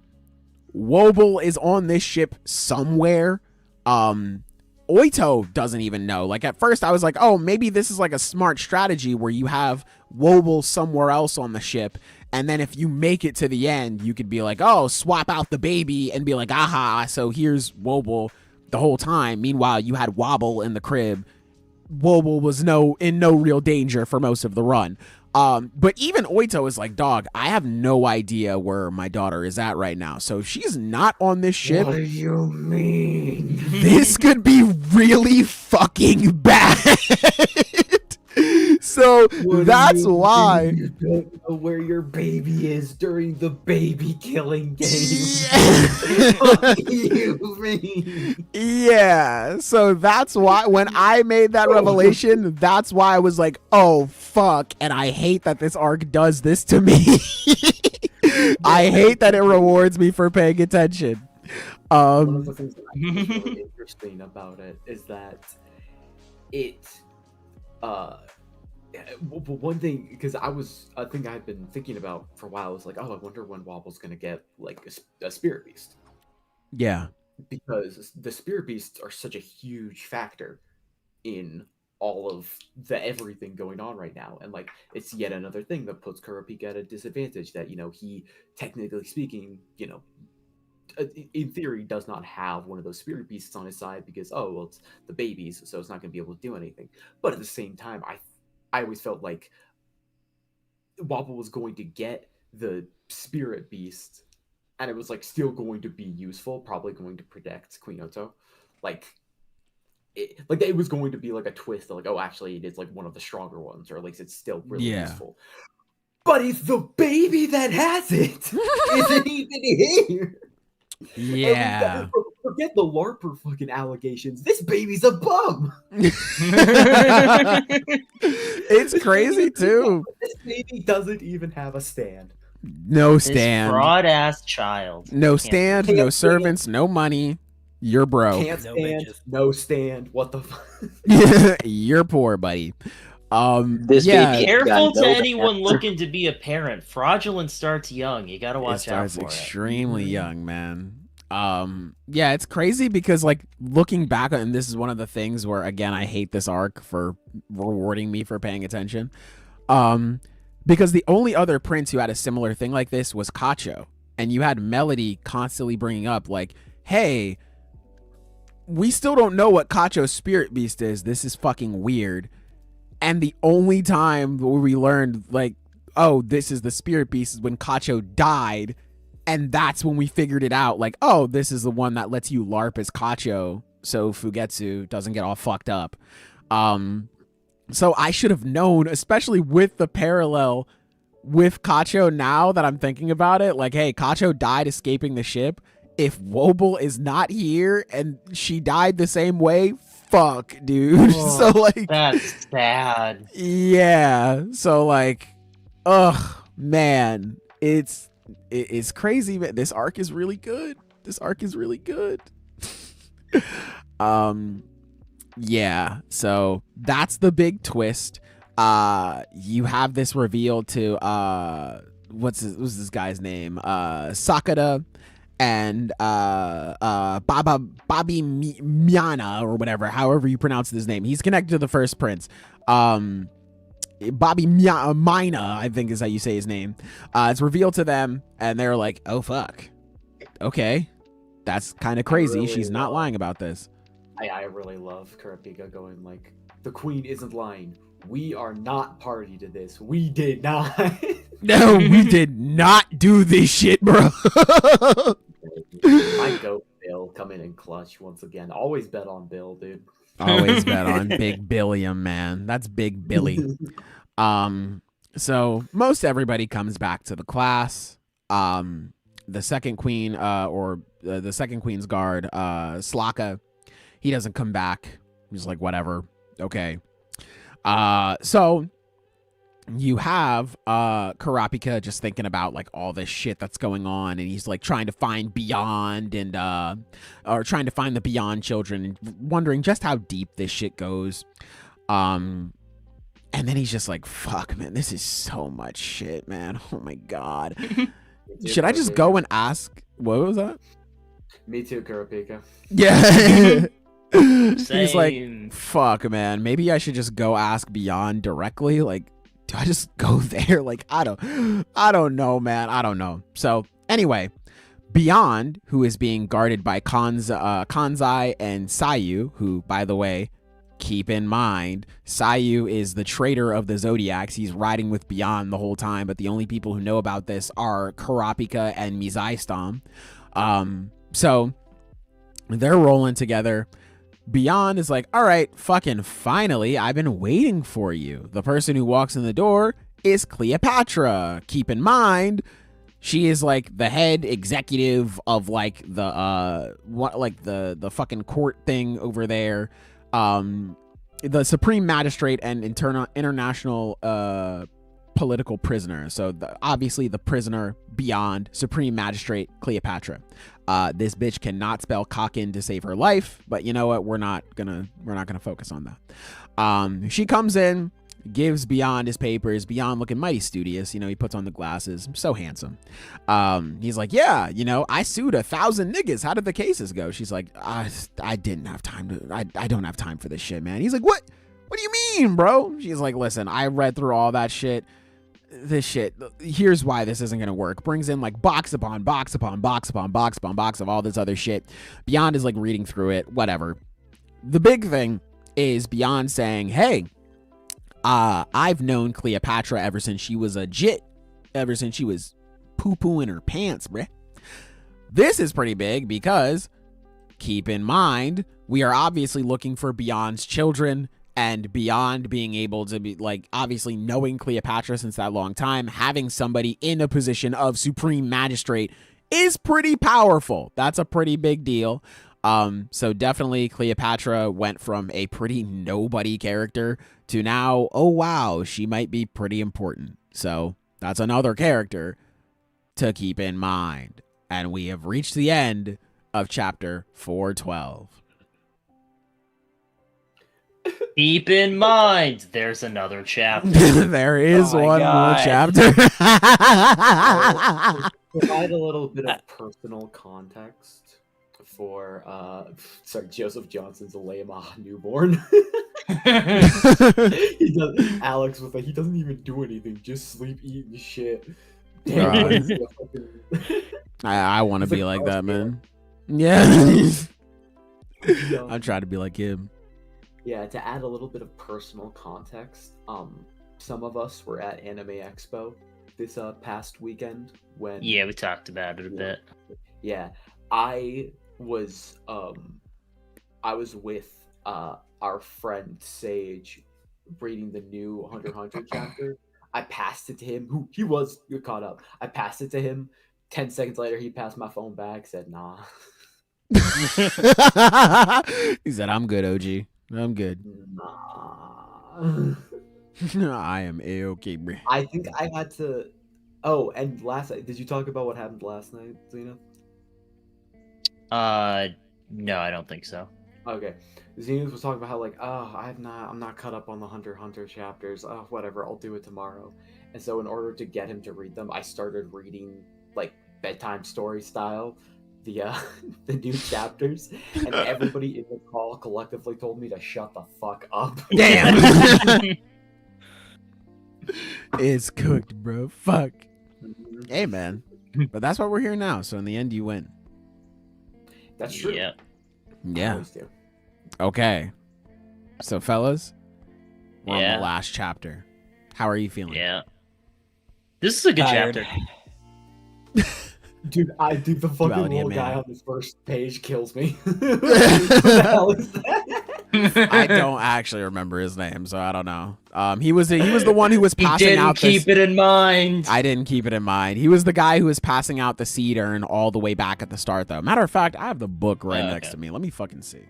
Wobble is on this ship somewhere. Oito doesn't even know. Like, at first I was like, oh, maybe this is like a smart strategy where you have Wobble somewhere else on the ship, and then if you make it to the end, you could be like, oh, swap out the baby and be like, aha, so here's Wobble the whole time. Meanwhile, you had Wobble in the crib. Wobble was in no real danger for most of the run. But even Oito is like, dog, I have no idea where my daughter is at right now. So if she's not on this ship, What do you mean? this could be really fucking bad. So What that's do you why. mean you don't know where your baby is during the baby killing game. What do you mean? Yeah, so that's why when I made that revelation, that's why I was like, oh, fuck, and I hate that this arc does this to me. I hate that it rewards me for paying attention. One of the things that I think is really interesting about it is that one thing, because a thing I've been thinking about for a while was like, oh, I wonder when Wobble's gonna get like a spirit beast. Yeah. Because the spirit beasts are such a huge factor in all of the everything going on right now, and like it's yet another thing that puts Kurapika at a disadvantage, that, you know, he, technically speaking, you know, in theory does not have one of those spirit beasts on his side because, oh, well, it's the babies, so it's not going to be able to do anything. But at the same time, I always felt like Wobble was going to get the spirit beast, and it was like still going to be useful, probably going to protect Queen Oto. Like it was going to be like a twist, like, oh, actually it is like one of the stronger ones, or at least it's still really useful. But it's the baby that has it. Isn't even here. Yeah. Forget the LARPer fucking allegations. This baby's a bum. It's crazy too. This baby doesn't even have a stand. No This stand. fraud ass child. No Can't stand, believe no servants, no money. You're broke. Can't No stand, bitches. no stand. What the fuck? You're poor, buddy. This yeah. baby Careful got to no anyone answer. looking to be a parent. Fraudulent starts young. You gotta It watch out starts for extremely young, man. Yeah, it's crazy because, like, looking back, and this is one of the things where, again, I hate this arc for rewarding me for paying attention. Because the only other prince who had a similar thing like this was Kacho, and you had Melody constantly bringing up, like, hey, we still don't know what Kacho's spirit beast is. This is fucking weird. And the only time where we learned, like, oh, this is the spirit beast is when Kacho died. And that's when we figured it out. Like, oh, this is the one that lets you LARP as Kacho, so Fugetsu doesn't get all fucked up. So I should have known, especially with the parallel with Kacho now that I'm thinking about it. Like, hey, Kacho died escaping the ship. if Wobble is not here and she died the same way, fuck, dude. So like, That's sad. yeah. So like, ugh, man, it's crazy, man. This arc is really good. Yeah. So that's the big twist. You have this reveal to what's this guy's name? Sakata and Bobby Miana or whatever, however you pronounce his name. He's connected to the first prince. Bobby Mina, I think is how you say his name. It's revealed to them, and they're like, "Oh fuck, okay, that's kind of crazy." Really She's not lying about this. I really love Kurapika going like, the queen isn't lying. We are not party to this. We did not. No, we did not do this shit, bro. I go Bill, come in and clutch once again. Always bet on Bill, dude. Always bet on Big Billiam, man. That's Big Billy. So most everybody comes back to the class. The second queen, or the second queen's guard, Slaka, he doesn't come back. He's like, whatever. Okay. So you have Kurapika just thinking about like all this shit that's going on, and he's like trying to find Beyond and or trying to find the Beyond children and wondering just how deep this shit goes. And then he's just like, fuck, man, this is so much shit, man. Oh my god. Should I just go and ask? What was that? Me too, Kurapika. Yeah. He's Same. like, fuck, man, maybe I should just go ask Beyond directly. Like, do I just go there? Like, I don't know, man. I don't know. So anyway, Beyond, who is being guarded by Kanzai and Sayu, who, by the way, keep in mind, Sayu is the traitor of the Zodiacs. He's riding with Beyond the whole time, but the only people who know about this are Kurapika and Mizaistam. So they're rolling together. Beyond is like, all right, fucking finally, I've been waiting for you. The person who walks in the door is Cleopatra. Keep in mind, she is like the head executive of like the the fucking court thing over there. The supreme magistrate and international political prisoner. So obviously the prisoner Beyond, supreme magistrate Cleopatra. This bitch cannot spell Kakin to save her life, but you know what? We're not gonna focus on that. She comes in, gives Beyond his papers. Beyond looking mighty studious. You know, he puts on the glasses. So handsome. He's like, yeah, you know, I sued 1,000 niggas. How did the cases go? She's like, I didn't have time to. I don't have time for this shit, man. He's like, what? What do you mean, bro? She's like, listen, I read through all that shit. This shit, here's why this isn't gonna work. Brings in like box upon box upon box upon box upon box of all this other shit. Beyond is like reading through it, whatever. The big thing is Beyond saying, hey, I've known Cleopatra ever since she was a jit, ever since she was poo-poo in her pants, bruh. This is pretty big because, keep in mind, we are obviously looking for Beyond's children. And Beyond being able to be like, obviously knowing Cleopatra since that long time, having somebody in a position of supreme magistrate is pretty powerful. That's a pretty big deal. So definitely Cleopatra went from a pretty nobody character to now, oh wow, she might be pretty important. So that's another character to keep in mind. And we have reached the end of chapter 412. Keep in mind, there's another chapter. There is Oh my one more God. chapter. Provide a little bit of personal context for Joseph Johnson's Layma newborn. He does, Alex was like, he doesn't even do anything, just sleep, eat, and shit. Damn, I want to He's be like, like "Oh, that, yeah." man. Yeah. Yeah. I'm trying to be like him. Yeah, to add a little bit of personal context, some of us were at Anime Expo this past weekend when Yeah, we talked about it a bit. Yeah, I was with our friend Sage reading the new Hunter x Hunter chapter. I passed it to him. He was caught up. I passed it to him 10 seconds later, he passed my phone back, said, nah. He said, I'm good, OG. I'm good. Nah. I am A-okay, bro. I think I had to. Oh, and last night, did you talk about what happened last night, Xena? No, I don't think so. Okay. Xena was talking about how, like, I'm not caught up on the Hunter x Hunter chapters. Oh, whatever, I'll do it tomorrow. And so in order to get him to read them, I started reading, like, bedtime story style, the the new chapters, and everybody in the call collectively told me to shut the fuck up. Damn. It's cooked, bro. Fuck. Hey, man. But that's why we're here now. So in the end, you win. That's true. Yeah. I Yeah. always do. Okay. So, fellas, we're on Yeah. the last chapter. How are you feeling? Yeah. This is a good Tired. chapter. Dude, the fucking Duality of little guy man. on this first page kills me. What the hell is that? I don't actually remember his name, so I don't know. He was the one who was He passing didn't out. keep it in mind. I didn't keep it in mind. He was the guy who was passing out the seed urn all the way back at the start, though. Matter of fact, I have the book right Oh, next okay. to me. Let me fucking see.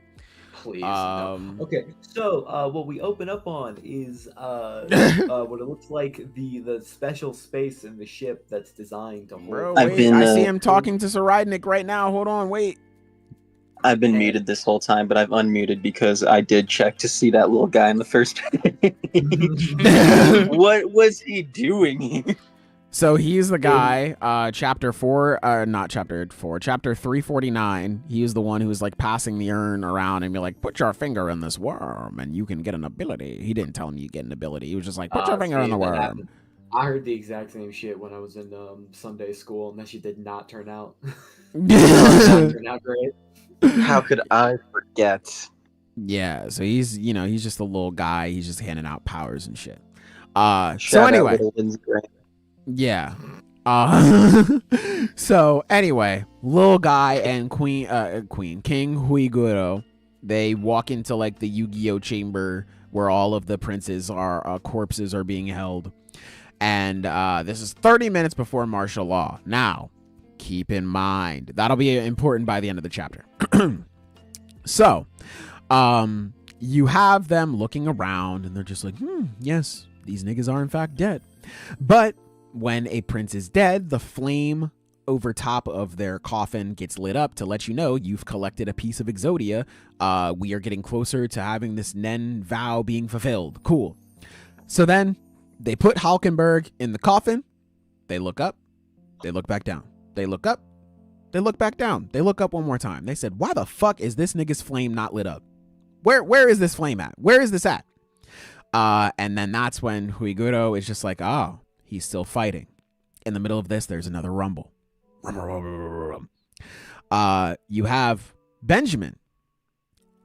Please. Um, no. Okay, so what we open up on is what it looks like the special space in the ship that's designed to hold. Bro, I've wait, been, I see him talking to Saridnik right now. Hold on, wait. I've been muted this whole time, but I've unmuted because I did check to see that little guy in the first page. What was he doing? So he's the guy, chapter 4, not chapter 4, chapter 349. He was the one who was like passing the urn around and be like, put your finger in this worm and you can get an ability. He didn't tell him you get an ability. He was just like, put your finger in the that worm. happened. I heard the exact same shit when I was in Sunday school, and that shit did not turn out. Turned out great. How could I forget? Yeah, so he's just a little guy. He's just handing out powers and shit. So Shout out anyway, Little Lindsey Graham. yeah. So anyway, little guy and King Huiguro, they walk into like the Yu-Gi-Oh chamber where all of the princes are corpses are being held, and this is 30 minutes before martial law. Now, keep in mind that'll be important by the end of the chapter. So, you have them looking around, and they're just like, yes, these niggas are in fact dead. But when a prince is dead, the flame over top of their coffin gets lit up to let you know you've collected a piece of Exodia. We are getting closer to having this Nen vow being fulfilled. Cool. So then they put Halkenburg in the coffin. They look up. They look back down. They look up. They look back down. They look up one more time. They said, why the fuck is this nigga's flame not lit up? Where is this flame at? Where is this at? And then that's when Huiguro is just like, oh, he's still fighting. In the middle of this, there's another rumble. You have Benjamin.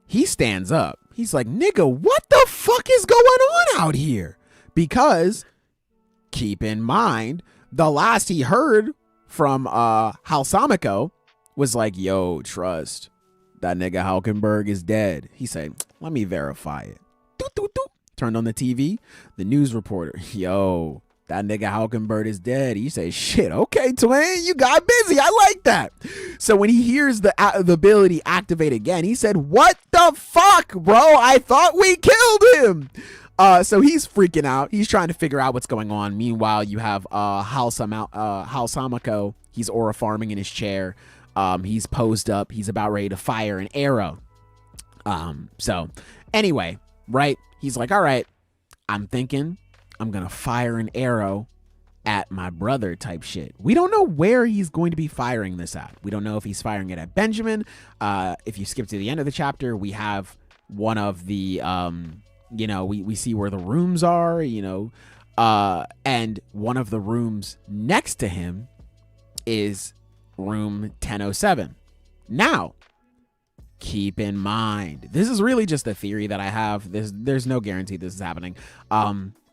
He stands up. He's like, nigga, what the fuck is going on out here? Because keep in mind, the last he heard from Halsamiko was like, yo, trust. That nigga Halkenburg is dead. He said, let me verify it. Doot, doot, doot. Turned on the TV. The news reporter, yo, that nigga Halkenburg is dead. He said, shit, okay, twin, you got busy. I like that. So when he hears the ability activate again, he said, what the fuck, bro? I thought we killed him. So he's freaking out. He's trying to figure out what's going on. Meanwhile, you have Halsamiko. He's aura farming in his chair. He's posed up. He's about ready to fire an arrow. So anyway, right? He's like, all right, I'm thinking I'm going to fire an arrow at my brother type shit. We don't know where he's going to be firing this at. We don't know if he's firing it at Benjamin. If you skip to the end of the chapter, we have one of the, we see where the rooms are, and one of the rooms next to him is room 1007. Now, keep in mind, this is really just a theory that I have. There's no guarantee this is happening.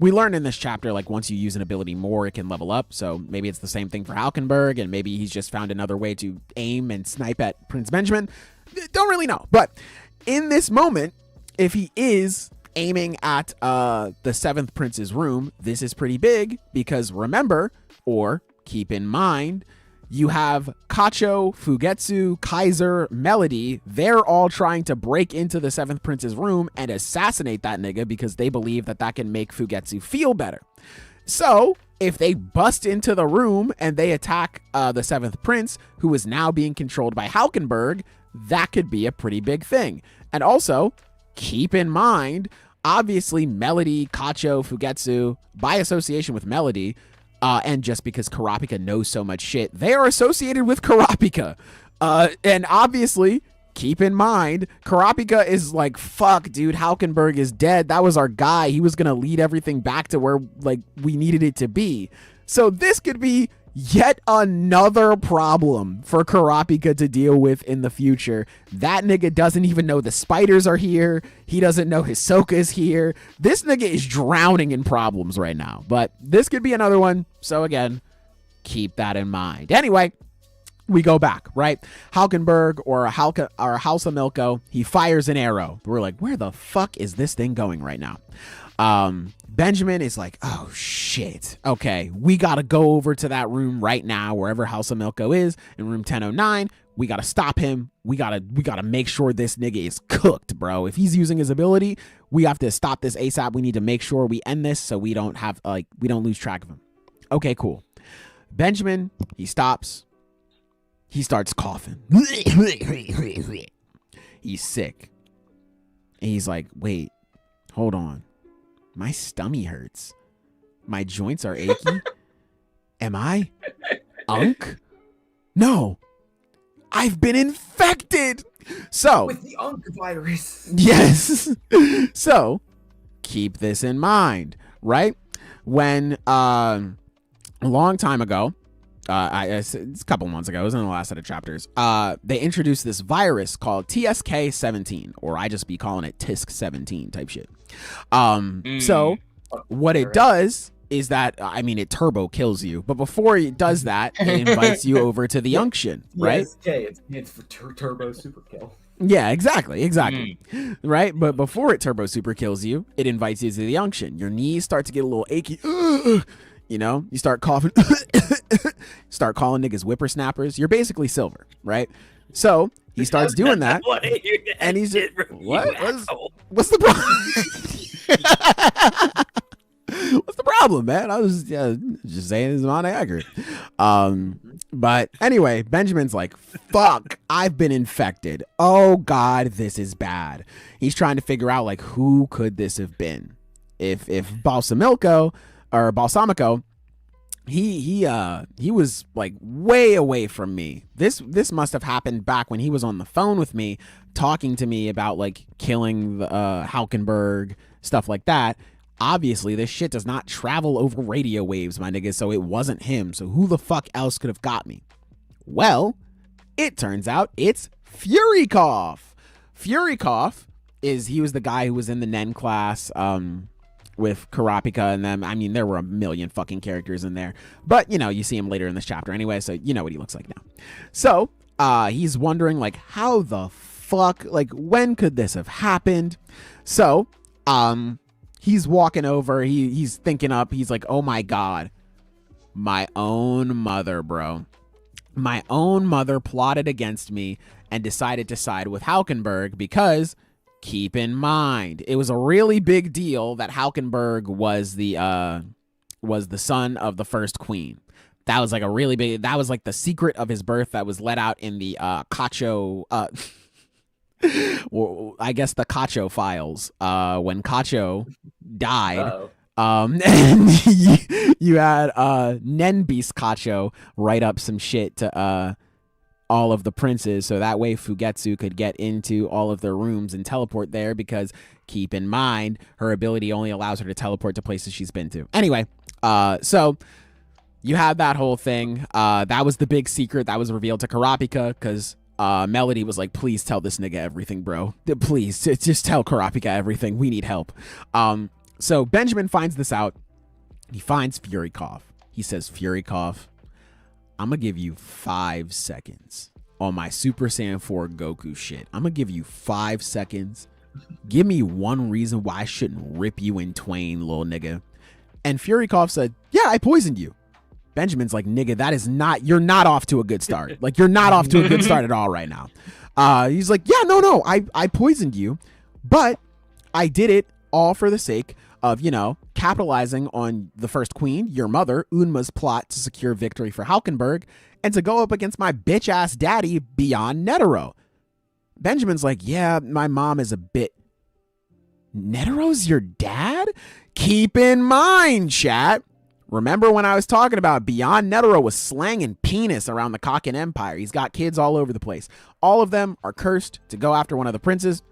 We learn in this chapter, like, once you use an ability more, it can level up. So maybe it's the same thing for Halkenburg, and maybe he's just found another way to aim and snipe at Prince Benjamin. Don't really know. But in this moment, if he is aiming at the seventh prince's room, this is pretty big because remember, or keep in mind, You have Kacho, Fugetsu, Kaiser, Melody. They're all trying to break into the 7th Prince's room and assassinate that nigga because they believe that that can make Fugetsu feel better. So if they bust into the room and they attack the 7th Prince, who is now being controlled by Halkenburg, that could be a pretty big thing. And also, keep in mind, obviously, Melody, Kacho, Fugetsu, by association with Melody, and just because Kurapika knows so much shit, they are associated with Kurapika. And obviously, keep in mind, Kurapika is like, fuck, dude, Halkenburg is dead. That was our guy. He was going to lead everything back to where, like, we needed it to be. So this could be yet another problem for Kurapika to deal with in the future. That nigga doesn't even know the spiders are here. He doesn't know Hisoka is here. This nigga is drowning in problems right now. But this could be another one. So again, keep that in mind. Anyway, we go back, right? Halkenburg or House of Milko, he fires an arrow. We're like, where the fuck is this thing going right now? Benjamin is like, oh shit. Okay, we gotta go over to that room right now, wherever House of Milko is, in room 1009. We gotta stop him. We gotta make sure this nigga is cooked, bro. If he's using his ability, we have to stop this ASAP. We need to make sure we end this so we don't lose track of him. Okay, cool. Benjamin, he stops. He starts coughing. He's sick. And he's like, wait, hold on. My stomach hurts. My joints are achy. Am I Unk? No. I've been infected. So with the Unk virus. Yes. So keep this in mind, right? When a long time ago, it's a couple months ago, it was in the last set of chapters, they introduced this virus called TSK-17, or I just be calling it TISK-17 type shit. So what it does is that, I mean, it turbo kills you, but before it does that, it invites you over to the unction, right? It's for turbo super kill. Yeah, exactly. Right? But before it turbo super kills you, it invites you to the unction. Your knees start to get a little achy. You know, you start coughing, start calling niggas whippersnappers. You're basically Silver, right? So he starts doing that, and he's just, what's the problem? What's the problem, man? I was just saying it's not accurate. But anyway, Benjamin's like, fuck, I've been infected. Oh God, this is bad. He's trying to figure out, like, who could this have been? If Balsamico, he was like way away from me. This must have happened back when he was on the phone with me, talking to me about like killing the Halkenburg, stuff like that. Obviously, this shit does not travel over radio waves, my nigga, so it wasn't him. So who the fuck else could have got me? Well, it turns out it's Fury Cough. Fury Cough he was the guy who was in the Nen class, with Kurapika and them. I mean, there were a million fucking characters in there, but you know, you see him later in this chapter anyway, so you know what he looks like now. So he's wondering, like, how the fuck, like, when could this have happened? So he's walking over, he's thinking up, he's like, oh my God, my own mother, bro. My own mother plotted against me and decided to side with Halkenburg because, keep in mind, it was a really big deal that Halkenburg was the son of the first queen. That was like that was like the secret of his birth that was let out in the Kacho, well, I guess the Kacho files, when Kacho died. And you had Nen Beast Kacho write up some shit to all of the princes, so that way Fugetsu could get into all of their rooms and teleport there, because keep in mind, her ability only allows her to teleport to places she's been to. Anyway, so you have that whole thing. That was the big secret that was revealed to Kurapika, because Melody was like, please tell this nigga everything, bro. Please, just tell Kurapika everything. We need help. So Benjamin finds this out. He finds Fury Cough. He says, Fury Cough, I'm going to give you 5 seconds on my Super Saiyan 4 Goku shit. I'm going to give you 5 seconds. Give me one reason why I shouldn't rip you in twain, little nigga. And Fury Cough said, yeah, I poisoned you. Benjamin's like, nigga, that is not, you're not off to a good start. Like, you're not off to a good start at all right now. He's like, yeah, no, I poisoned you, but I did it all for the sake of, you know, capitalizing on the first queen, your mother, Unma's plot to secure victory for Halkenburg, and to go up against my bitch-ass daddy, Beyond Netero. Benjamin's like, yeah, my mom is a bit... Netero's your dad? Keep in mind, chat. Remember when I was talking about Beyond Netero was slanging penis around the Kaken Empire? He's got kids all over the place. All of them are cursed to go after one of the princes.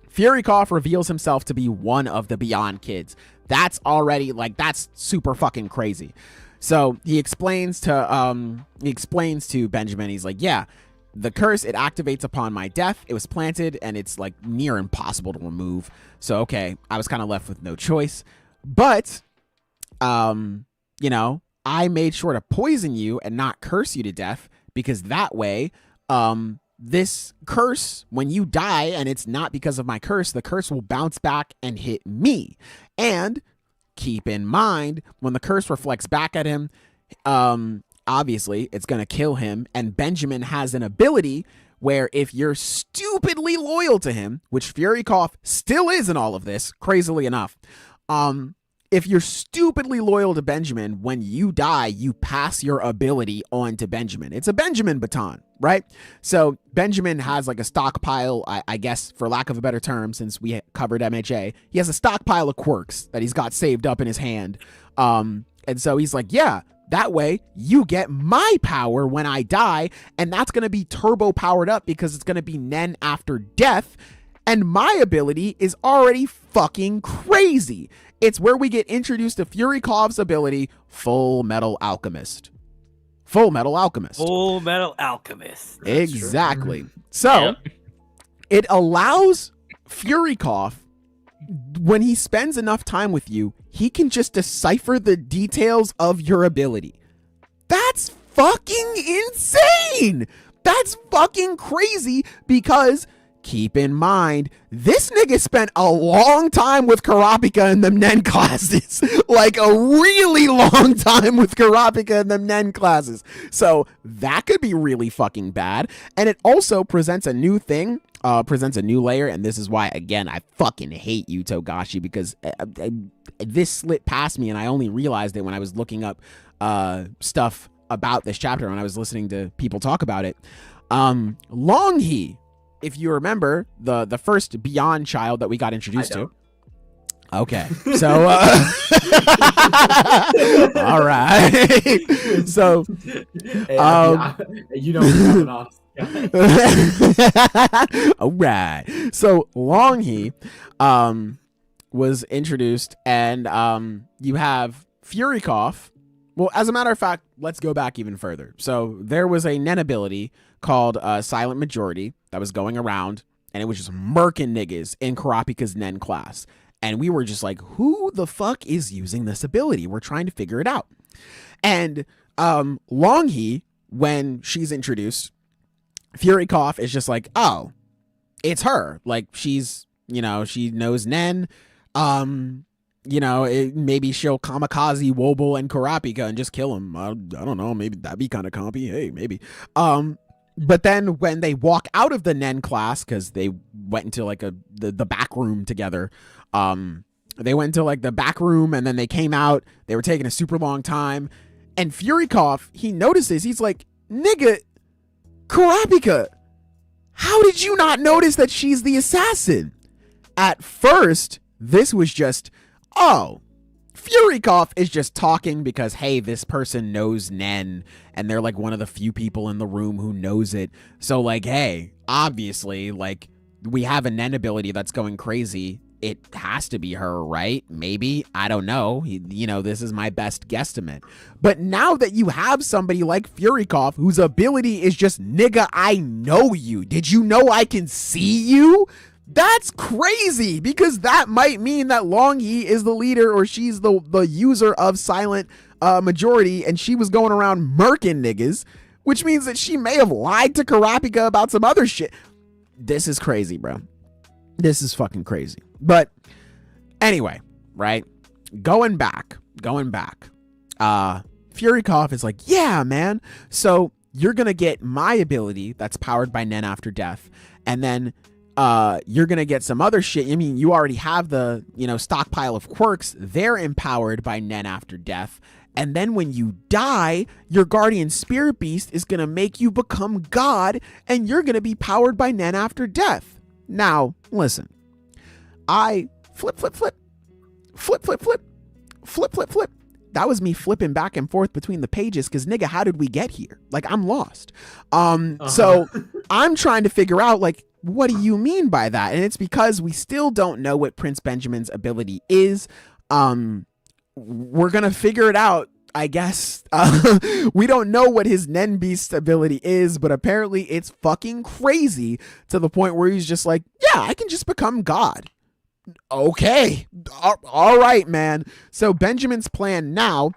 Furycough reveals himself to be one of the Beyond kids. That's already, like, that's super fucking crazy. So he explains to Benjamin, he's like, yeah, the curse, it activates upon my death. It was planted and it's like near impossible to remove. So, okay, I was kind of left with no choice. But, you know, I made sure to poison you and not curse you to death, because that way, this curse, when you die and it's not because of my curse, the curse will bounce back and hit me. And keep in mind, when the curse reflects back at him, obviously it's going to kill him. And Benjamin has an ability where if you're stupidly loyal to him, which Furycough still is in all of this, crazily enough, if you're stupidly loyal to Benjamin, when you die, you pass your ability on to Benjamin. It's a Benjamin baton, right? So Benjamin has like a stockpile, I guess, for lack of a better term, since we covered MHA, he has a stockpile of quirks that he's got saved up in his hand. And so he's like, yeah, that way you get my power when I die, and that's going to be turbo powered up because it's going to be Nen after death. And my ability is already fucking crazy. It's where we get introduced to Furykough's ability, Full Metal Alchemist. Full Metal Alchemist. Full Metal Alchemist. Exactly. So it allows Furycough, when he spends enough time with you, he can just decipher the details of your ability. That's fucking insane. That's fucking crazy, because keep in mind, this nigga spent a long time with Kurapika in them Nen classes. Like a really long time with Kurapika in them Nen classes. So that could be really fucking bad. And it also presents a new thing, presents a new layer. And this is why, again, I fucking hate you, Togashi, because this slipped past me and I only realized it when I was looking up stuff about this chapter, when I was listening to people talk about it. Longhee, if you remember, the first Beyond child that we got introduced to. Okay, so all right, so you know, I'm honest guy. All right, so Longhee was introduced, and you have Furycough. Well, as a matter of fact, let's go back even further. So there was a Nen ability called Silent Majority that was going around, and it was just murking niggas in Kurapika's Nen class. And we were just like, who the fuck is using this ability? We're trying to figure it out. And Longhee, when she's introduced, Furycough is just like, oh, it's her. Like, she's, you know, she knows Nen. You know, maybe she'll kamikaze Wobble and Kurapika and just kill him. I don't know. Maybe that'd be kind of compy. Hey, maybe. But then when they walk out of the Nen class, because they went into like the back room together, they went into like the back room and then they came out. They were taking a super long time. And Furycough, he notices, he's like, nigga, Kurapika, how did you not notice that she's the assassin? At first, this was just, oh, Furycough is just talking because, hey, this person knows Nen, and they're like one of the few people in the room who knows it. So, like, hey, obviously, like, we have a Nen ability that's going crazy. It has to be her, right? Maybe. I don't know. You know, this is my best guesstimate. But now that you have somebody like Furycough, whose ability is just, nigga, I know you. Did you know I can see you? That's crazy, because that might mean that Longhee is the leader, or she's the user of Silent Majority, and she was going around murking niggas, which means that she may have lied to Kurapika about some other shit. This is crazy, bro. This is fucking crazy. But anyway, right? Going back. Furikov is like, yeah, man. So you're going to get my ability that's powered by Nen after death. And then you're going to get some other shit. I mean, you already have the, stockpile of quirks. They're empowered by Nen after death. And then when you die, your guardian spirit beast is going to make you become God, and you're going to be powered by Nen after death. Now, listen. I flip. That was me flipping back and forth between the pages because, nigga, how did we get here? Like, I'm lost. So I'm trying to figure out, like, what do you mean by that? And it's because we still don't know what Prince Benjamin's ability is. We're going to figure it out, I guess. We don't know what his Nen Beast ability is, but apparently it's fucking crazy to the point where he's just like, yeah, I can just become God. Okay. All right, man. So Benjamin's plan now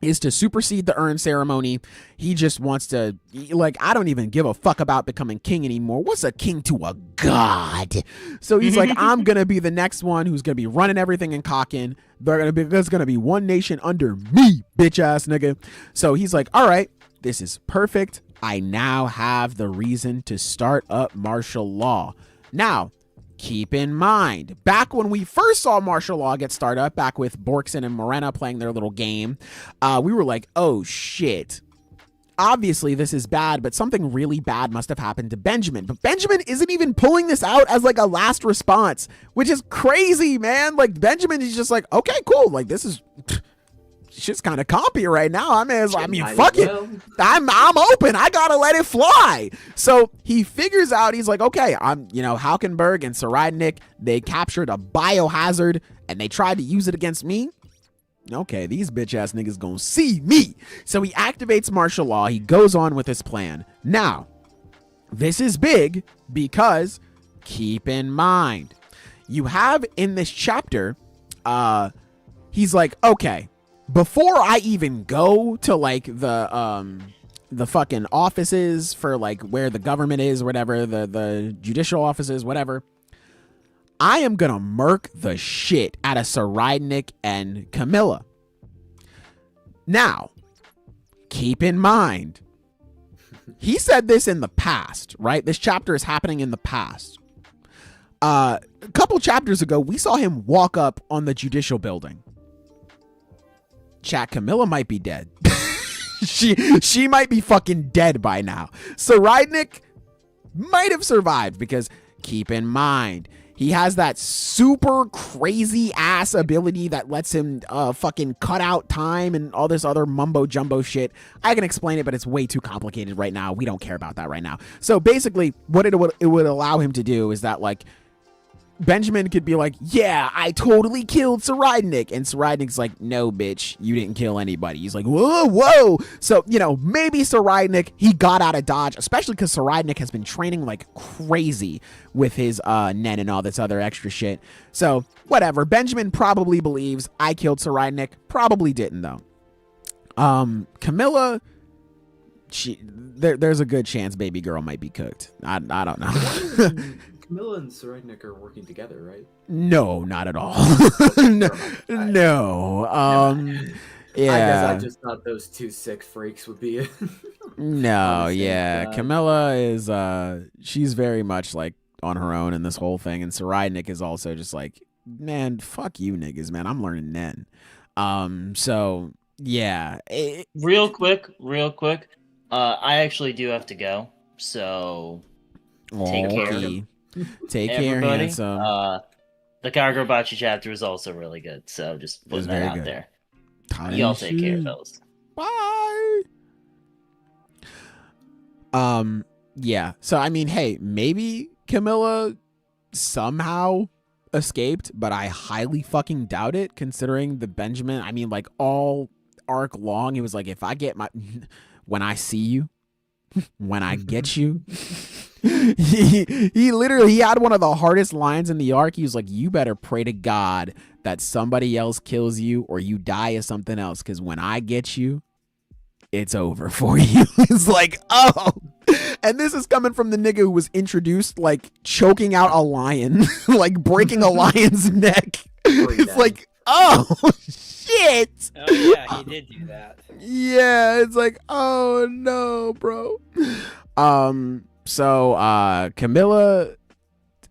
is to supersede the urn ceremony. He just wants to, like, I don't even give a fuck about becoming king anymore. What's a king to a god? So he's like, I'm going to be the next one who's going to be running everything in Kakin. There's going to be one nation under me, bitch ass nigga. So he's like, all right, this is perfect. I now have the reason to start up martial law. Now, keep in mind, back when we first saw martial law get started up, back with Borkson and Morena playing their little game, we were like, oh shit. Obviously, this is bad, but something really bad must have happened to Benjamin. But Benjamin isn't even pulling this out as like a last response, which is crazy, man. Like, Benjamin is just like, okay, cool. Like, this is shit's kind of compy right now. I mean, fuck it. I'm open. I gotta let it fly. So he figures out, he's like, okay, Halkenburg and Saradnik, they captured a biohazard and they tried to use it against me. Okay, these bitch ass niggas gonna see me. So he activates martial law. He goes on with his plan. Now, this is big because keep in mind, you have in this chapter, he's like, okay, before I even go to like the fucking offices for like where the government is or whatever, the judicial offices, whatever, I am gonna murk the shit out of Saradnik and Camilla. Now, keep in mind, he said this in the past, right? This chapter is happening in the past. A couple chapters ago, we saw him walk up on the judicial building. Chat, Camilla might be dead. she might be fucking dead by now. Saradnik might have survived because keep in mind, he has that super crazy ass ability that lets him fucking cut out time and all this other mumbo jumbo shit. I can explain it, but it's way too complicated right now. We don't care about that right now. So basically what it would allow him to do is that, like, Benjamin could be like, yeah, I totally killed Saradnik. And Saradnik's like, no, bitch, you didn't kill anybody. He's like, whoa. So, maybe Saradnik, he got out of Dodge, especially because Saradnik has been training like crazy with his Nen and all this other extra shit. So, whatever. Benjamin probably believes I killed Saradnik. Probably didn't, though. Camilla, there's a good chance baby girl might be cooked. I don't know. Camilla and Saradnik are working together, right? No, not at all. No. Yeah. I guess I just thought those two sick freaks would be. No, yeah. Camilla is she's very much like on her own in this whole thing, and Saradnik is also just like, man, fuck you niggas, man. I'm learning Nen. So yeah. Real quick. I actually do have to go, so take care. Take care, handsome. The Kagurabachi chapter is also really good, so just putting that out there. Y'all take care, fellas. Bye. Yeah. So I mean, hey, maybe Camilla somehow escaped, but I highly fucking doubt it, considering the Benjamin. I mean, like, all arc long, he was like, if I get when I see you, when I get you. He literally had one of the hardest lines in the arc. He was like, you better pray to God that somebody else kills you or you die of something else, because when I get you, it's over for you. It's like, oh. And this is coming from the nigga who was introduced like choking out a lion, like breaking a lion's neck. It's like, oh shit. shit. Oh yeah, he did do that. Yeah, it's like, oh no, bro. So Camilla,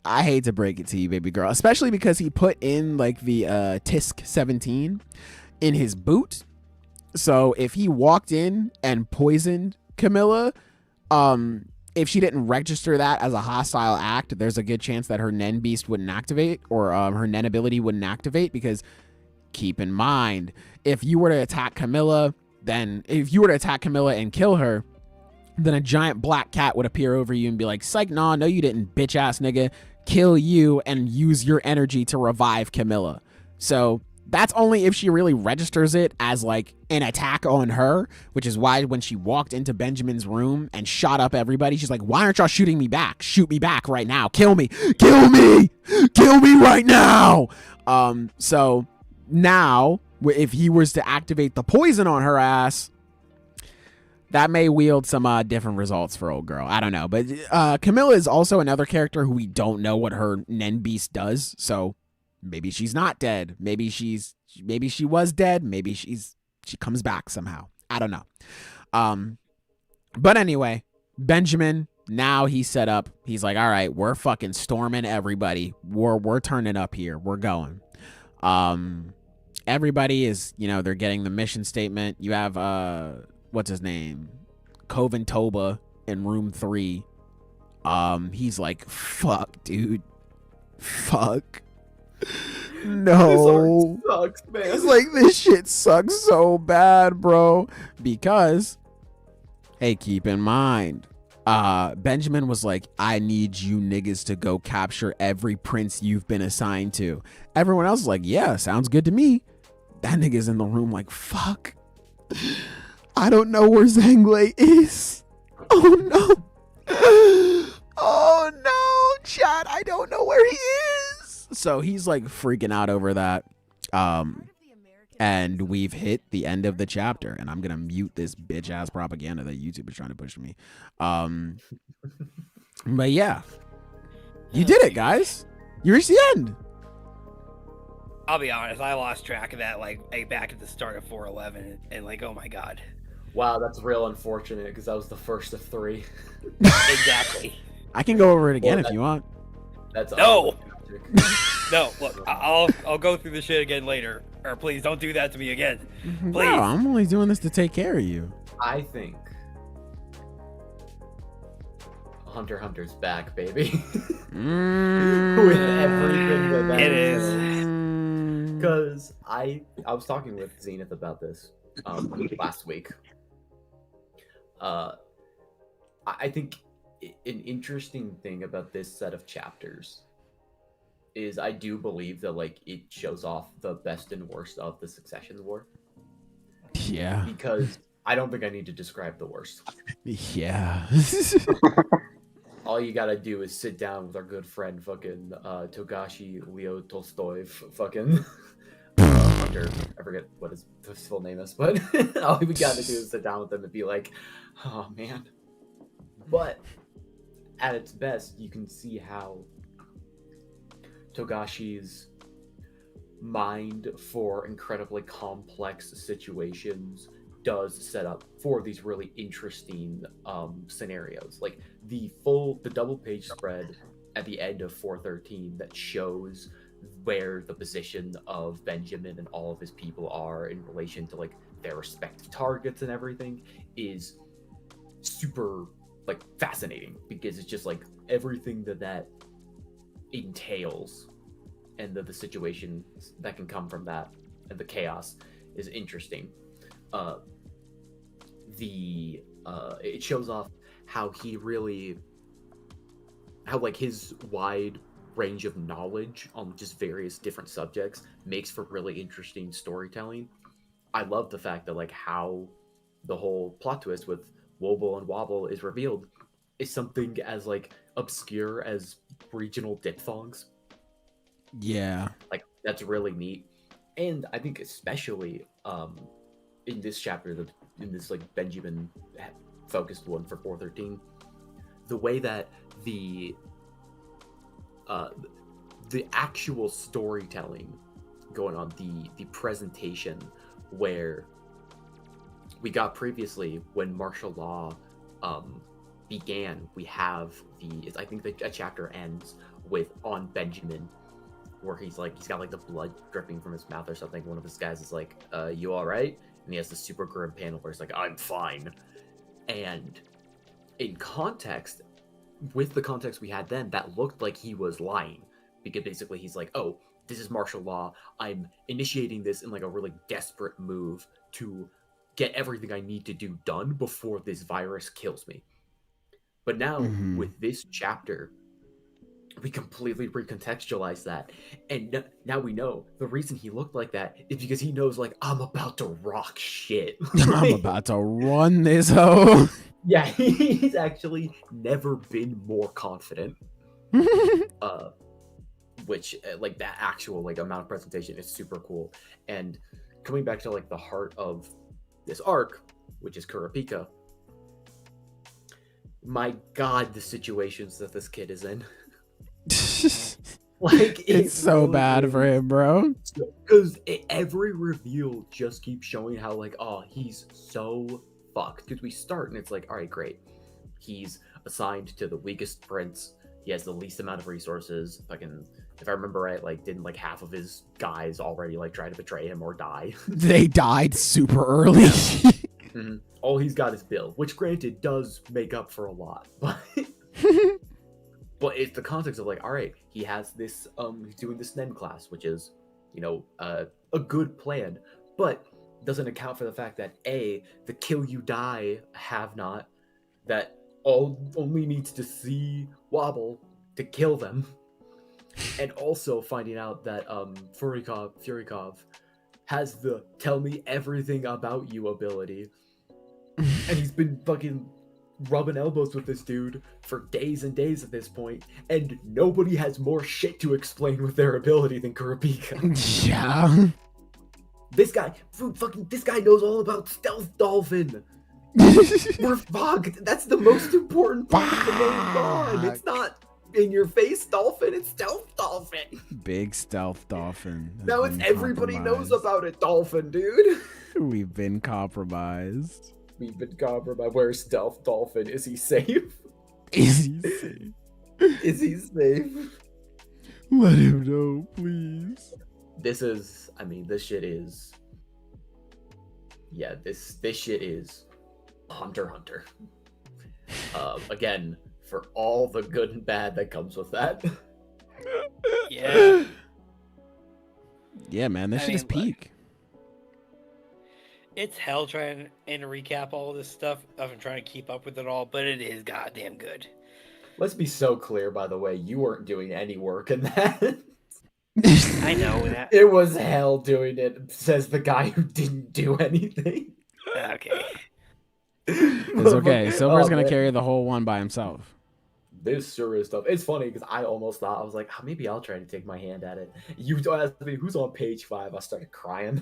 I hate to break it to you, baby girl, especially because he put in like the Tisk 17 in his boot. So if he walked in and poisoned Camilla, if she didn't register that as a hostile act, there's a good chance that her Nen beast wouldn't activate, or her Nen ability wouldn't activate, because keep in mind, if you were to attack Camilla and kill her, then a giant black cat would appear over you and be like, psych, nah, no you didn't, bitch ass nigga, kill you and use your energy to revive Camilla. So that's only if she really registers it as like an attack on her, which is why when she walked into Benjamin's room and shot up everybody, she's like, why aren't y'all shooting me back? Shoot me back right now. Kill me right now. So now if he was to activate the poison on her ass, that may wield some different results for old girl. I don't know. But Camilla is also another character who we don't know what her Nen beast does. So maybe she's not dead. Maybe she was dead. Maybe she comes back somehow. I don't know. But anyway, Benjamin, now he's set up. He's like, all right, we're fucking storming everybody. We're turning up here. We're going. Everybody is, they're getting the mission statement. You have what's his name? Coven Toba in room 3. He's like, fuck, dude. Fuck. No. This arc sucks, man. It's like, this shit sucks so bad, bro. Because, hey, keep in mind, Benjamin was like, I need you niggas to go capture every prince you've been assigned to. Everyone else is like, yeah, sounds good to me. That nigga's in the room like, fuck. I don't know where Zanglei is. Oh no. Oh no, chat, I don't know where he is. So he's like freaking out over that. And we've hit the end of the chapter, and I'm gonna mute this bitch ass propaganda that YouTube is trying to push to me. But yeah, you did it, guys. You reached the end. I'll be honest, I lost track of that like back at the start of 411, and like, oh my god. Wow, that's real unfortunate because that was the first of 3. Exactly. I can go over it again if you want. That's no. No, look, I'll go through the shit again later. Or please don't do that to me again. Please. No, I'm only doing this to take care of you. I think Hunter x Hunter's back, baby. With everything that it is. Because I was talking with Zenith about this last week. I think an interesting thing about this set of chapters is I do believe that like it shows off the best and worst of the Succession War. Yeah. Because I don't think I need to describe the worst. Yeah. All you gotta do is sit down with our good friend fucking Togashi Leo Tolstoy fucking Hunter. I forget what his full name is, but all we gotta do is sit down with him and be like, oh man. But at its best, you can see how Togashi's mind for incredibly complex situations does set up for these really interesting scenarios. Like the double page spread at the end of 413 that shows where the position of Benjamin and all of his people are in relation to like their respective targets and everything is super like fascinating, because it's just like everything that entails and the situation that can come from that and the chaos is interesting. It shows off how like his wide range of knowledge on just various different subjects makes for really interesting storytelling. I love the fact that like how the whole plot twist with Wobble and Wobble is revealed is something as like obscure as regional diphthongs. Yeah. Like that's really neat. And I think especially in this chapter, in this like Benjamin focused one for 413, the way that the actual storytelling going on the presentation where we got previously when martial law began. We have I think a chapter ends with on Benjamin, where he's got like the blood dripping from his mouth or something. One of his guys is like, you all right? And he has the super grim panel where he's like, I'm fine. And in context, with the context we had then, that looked like he was lying, because basically he's like, oh, this is martial law. I'm initiating this in like a really desperate move to get everything I need to do done before this virus kills me. But now with this chapter, we completely recontextualize that, and now we know the reason he looked like that is because he knows, like, I'm about to rock shit. I'm about to run this hoe. Yeah, he's actually never been more confident. Which, like, that actual, like, amount of presentation is super cool. And coming back to, like, the heart of this arc, which is Kurapika, my god, the situations that this kid is in. Like, it's so really bad for him, bro. Because every reveal just keeps showing how, like, oh, he's so fucked. Because we start and it's like, all right, great. He's assigned to the weakest prince. He has the least amount of resources. Fucking, if I remember right, like, didn't like half of his guys already like try to betray him or die? They died super early. Mm-hmm. All he's got is Bill, which granted does make up for a lot, but. But it's the context of, like, all right, he has this, he's doing this Nen class, which is, you know, a good plan, but doesn't account for the fact that A, the kill you die have not, that only needs to see Wobble to kill them, and also finding out that Furikov has the tell me everything about you ability, and he's been fucking rubbing elbows with this dude for days and days at this point, and nobody has more shit to explain with their ability than Kurapika. Yeah. This guy knows all about Stealth Dolphin. We're fucked. That's the most important part of the main con. It's not in your face dolphin, it's Stealth Dolphin. Big Stealth Dolphin. Now it's everybody knows about it, Dolphin, dude. We've been compromised. We've been compromised. Where's Stealth Dolphin? Is he safe? Is he safe? Is he safe? Let him know, please. This shit is... Yeah, this shit is Hunter x Hunter. Again, for all the good and bad that comes with that. Yeah. Yeah, man, this shit is peak. It's hell trying and recap all this stuff. I've been trying to keep up with it all, but it is goddamn good. Let's be so clear, by the way, you weren't doing any work in that. I know that. It was hell doing it, says the guy who didn't do anything. Okay. It's okay. Silver's gonna carry the whole one by himself. This sure is tough. It's funny because I almost thought, I was like, maybe I'll try to take my hand at it. You asked me who's on page 5. I started crying.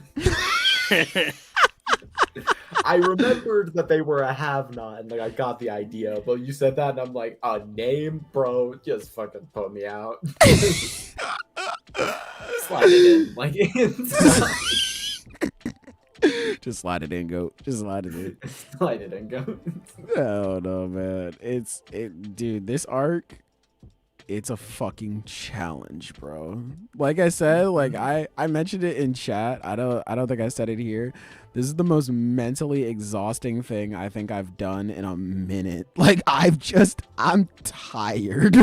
I remembered that they were a have-not, and like I got the idea, but you said that, and I'm like, a name, bro, just fucking put me out. Slide it in, like Just slide it in, goat. Just slide it in. Slide it in, goat. Oh no, man. Dude, this arc, it's a fucking challenge, bro. Like I said, like I mentioned it in chat. I don't think I said it here. This is the most mentally exhausting thing I think I've done in a minute. Like I'm tired.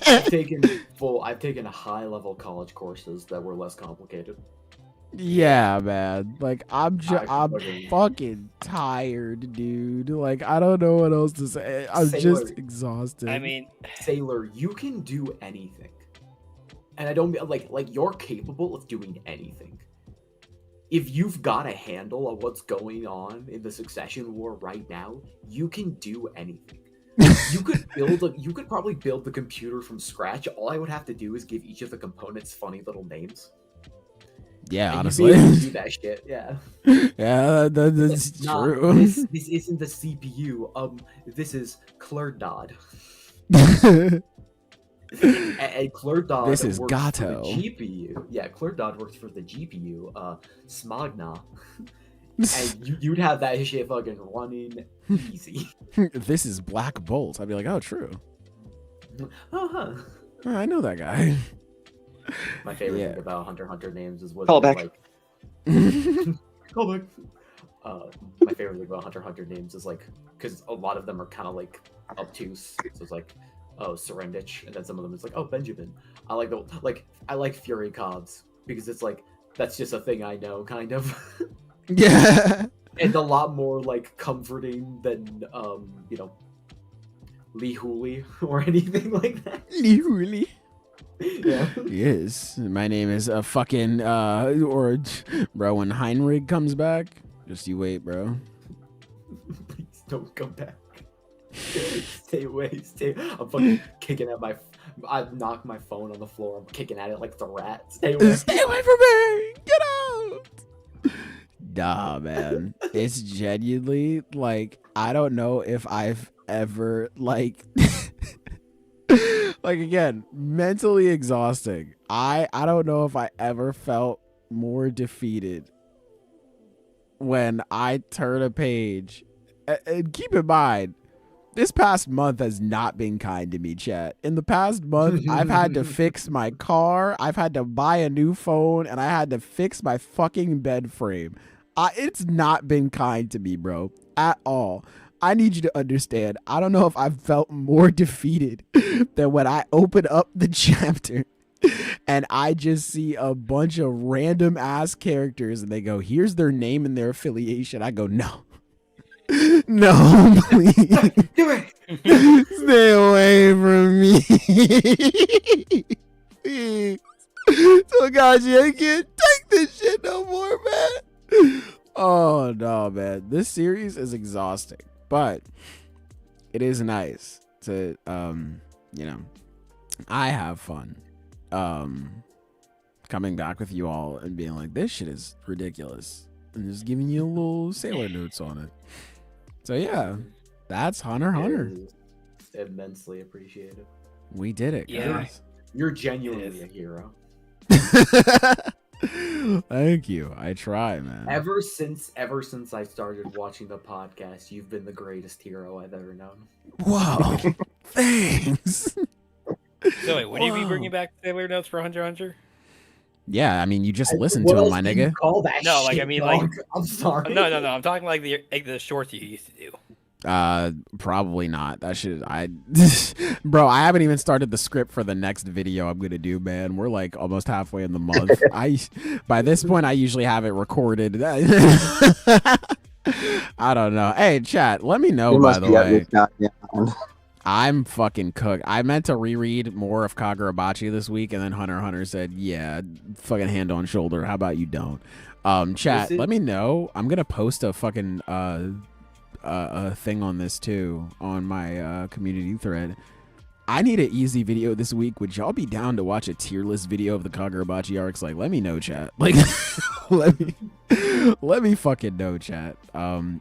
I've taken high-level college courses that were less complicated. Yeah, man. Like I'm fucking tired, dude. Like I don't know what else to say. I'm Sailor, just exhausted. I mean, Sailor, you can do anything, and I don't like you're capable of doing anything. If you've got a handle on what's going on in the Succession War right now, you can do anything. You could probably build the computer from scratch. All I would have to do is give each of the components funny little names. Yeah, and honestly. you do that shit, yeah. Yeah, that's true. This isn't the CPU. This is Clerdod. And Clerdod This is works Gato. for the GPU. Yeah, Clerdod works for the GPU. Smogna. And you'd have that shit fucking running easy. This is Black Bolt. I'd be like, oh, true. Uh-huh. Oh, I know that guy. My favorite Yeah. thing about Hunter x Hunter names is what Callback. like callback. My favorite thing about Hunter x Hunter names is like because a lot of them are kind of like obtuse. So it's like, oh, Serendich, and then some of them is like, oh, Benjamin. I like Fury Cobbs because it's like that's just a thing I know, kind of. Yeah. And a lot more like comforting than Lee Hooley or anything like that. Really? Yeah. Yes. My name is fucking or bro. When Heinrich comes back, just you wait, bro. Please don't come back. Stay away. I'm fucking kicking at my. I knocked my phone on the floor. I'm kicking at it like the rat. Stay away. Stay away from me! Get out! Nah, man. It's genuinely like I don't know if I've ever like like again, mentally exhausting. I don't know if I ever felt more defeated when I turn a page. And keep in mind, this past month has not been kind to me, chat. In the past month, I've had to fix my car, I've had to buy a new phone, and I had to fix my fucking bed frame. It's not been kind to me, bro, at all. I need you to understand, I don't know if I've felt more defeated than when I open up the chapter and I just see a bunch of random ass characters and they go, here's their name and their affiliation. I go, no. No, please. Stay away from me. Please. So gosh, I can't take this shit no more, man. Oh no, man. This series is exhausting, but it is nice to I have fun coming back with you all and being like, this shit is ridiculous, and just giving you a little sailor notes on it. So yeah, that's Hunter x Hunter. Immensely appreciated. We did it, Yeah. guys. You're genuinely a hero. Thank you. I try, man. Ever since I started watching the podcast, you've been the greatest hero I've ever known. Whoa. Thanks. So wait, would you be Whoa. bringing back Sailor Notes for Hunter x Hunter? Yeah, I mean, you just listened What to him, else my do you nigga. Call that No, like, shit, I mean, dog? like- I'm sorry. No. I'm talking like the shorts you used to do. Probably not. That should bro, I haven't even started the script for the next video I'm gonna do, man. We're like almost halfway in the month. By this point I usually have it recorded. I don't know. Hey, chat, let me know, You by must the be at way. this goddamn. I'm fucking cooked. I meant to reread more of Kagurabachi this week, and then Hunter x Hunter said, yeah, fucking hand on shoulder. How about you don't? Chat, let me know. I'm gonna post a fucking a thing on this too on my community thread. I need an easy video this week. Would y'all be down to watch a tier list video of the Kagurabachi arcs? Like, let me know, chat. Like, let me fucking know, chat.